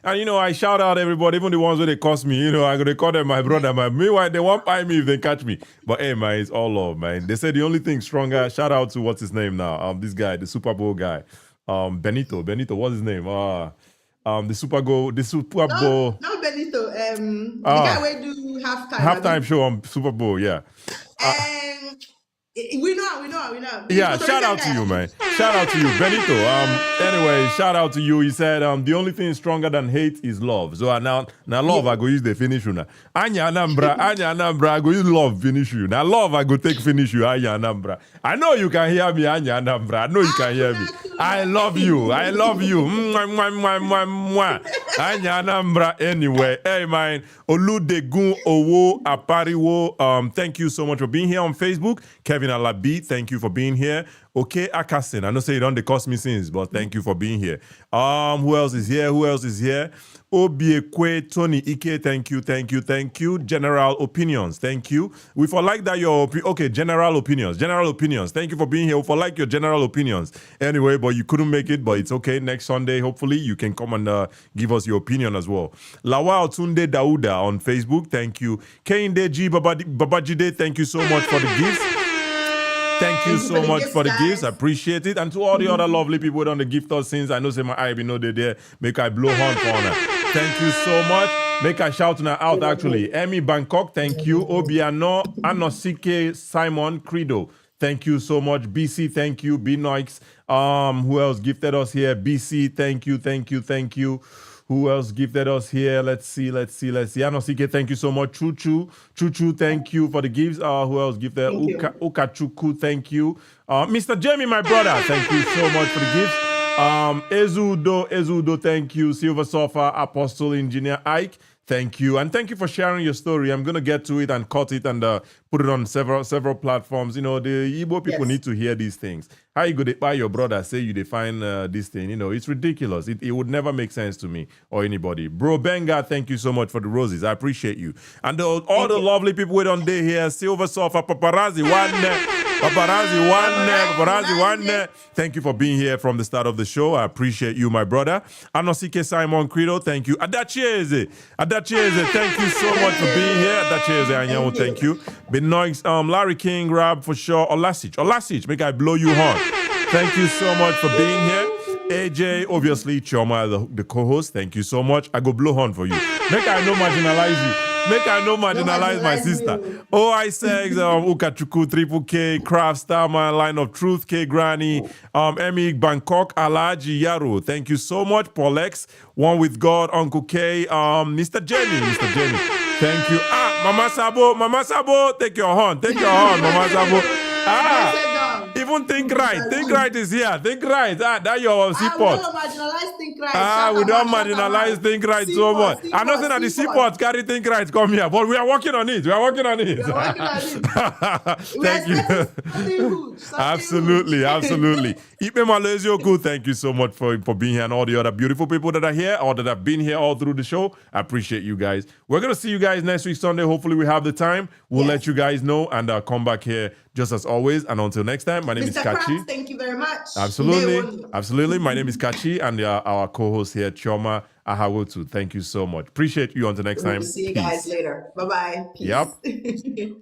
and I shout out everybody, even the ones where they cost me, I'm going to call them my brother, meanwhile, they won't buy me if they catch me. But hey, man, it's all love, man. They said the only thing stronger, shout out to what's his name now, this guy, the Super Bowl guy. Benito, what's his name? The Super Bowl. No, Benito. The guy where do halftime show on Super Bowl. Yeah. We know. Yeah, shout out to you, man. Shout out to you, Benito. Anyway, shout out to you. He said, the only thing stronger than hate is love. So now love, I go use the finish you now. Anya Anambra, I go use love finish you. Now love, I go take finish you, Anya Anambra. I know you can hear me, Anya Anambra. I know you can hear me. I love you. Mwah, mwah, mwah, mwah, mwah. Anya Anambra. Anyway, hey man, Oludegun Owo Apariwo. Thank you so much for being here on Facebook. Kevin Alabi, thank you for being here. Okay, Akasin, I know say you don't cost me since, but thank you for being here. Who else is here? Obiekwe Tony Ike, thank you. General Opinions, thank you. We for like that your General Opinions. Thank you for being here. We for like your general opinions. Anyway, but you couldn't make it, but it's okay. Next Sunday, hopefully you can come and give us your opinion as well. Lawa Otunde Dauda on Facebook, thank you. Keinde G Babajide, thank you so much for the gifts. Thank you so much for the gifts. I appreciate it. And to all the other lovely people on the gift us since I know say my eye be know they there. Make I blow horn for honor. Thank you so much. Make I shout now out actually. Emmy Bangkok, thank you. Obiano, Anosike Simon Credo. Thank you so much. BC, thank you. B Noix. Who else gifted us here? BC, thank you. Who else gifted us here? Let's see. Anosike, thank you so much. Chuchu, thank you for the gifts. Who else gifted? Okachuku, thank you. Mr. Jamie, my brother, thank you so much for the gifts. Ezudo, thank you. Silver Surfer, Apostle Engineer Ike, thank you. And thank you for sharing your story. I'm going to get to it and cut it and put it on several platforms. The Igbo people need to hear these things. How you go to buy your brother, say you define this thing? It's ridiculous. It would never make sense to me or anybody. Bro Benga, thank you so much for the roses. I appreciate you. And all the lovely people wait on day here. Silver Surfer, Paparazzi, one Paparazzi one. Thank you for being here from the start of the show. I appreciate you, my brother. Anosike Simon Credo, thank you. Adachieze, thank you so much for being here. Adachieze Anyanwu, thank you. Benoix, Larry King, Rab for sure. Olasich, make I blow you hard. Thank you so much for being here. AJ, obviously, Chioma, the co-host, thank you so much. I go blow horn for you. Make I no marginalize you. Make I no marginalize my sister. OI6, Ukachuku, Triple K, Craft, Starman, Line of Truth, K Granny, Emmy, Bangkok, Alaji, Yaro. Thank you so much. Paulex, One with God, Uncle K, Mr. Jenny. Thank you. Mama Sabo, take your horn, Mama Sabo. Even Think Right is here. Think Right. That your seaport. We don't marginalize Think Right. We don't marginalize Think Right so much. I'm not saying that the seaport carry Think Right come here, but we are working on it. Thank you. Absolutely. Ipe Malezioku, thank you so much for being here, and all the other beautiful people that are here or that have been here all through the show. I appreciate you guys. We're going to see you guys next week, Sunday. Hopefully we have the time. We'll let you guys know and come back here just as always. And until next time, my name is Kachi. Krabs, thank you very much. Absolutely. My name is Kachi, and our co-host here, Chioma Ahawotu. Thank you so much. Appreciate you. Until next time. See you guys later. Bye-bye. Peace. Yep.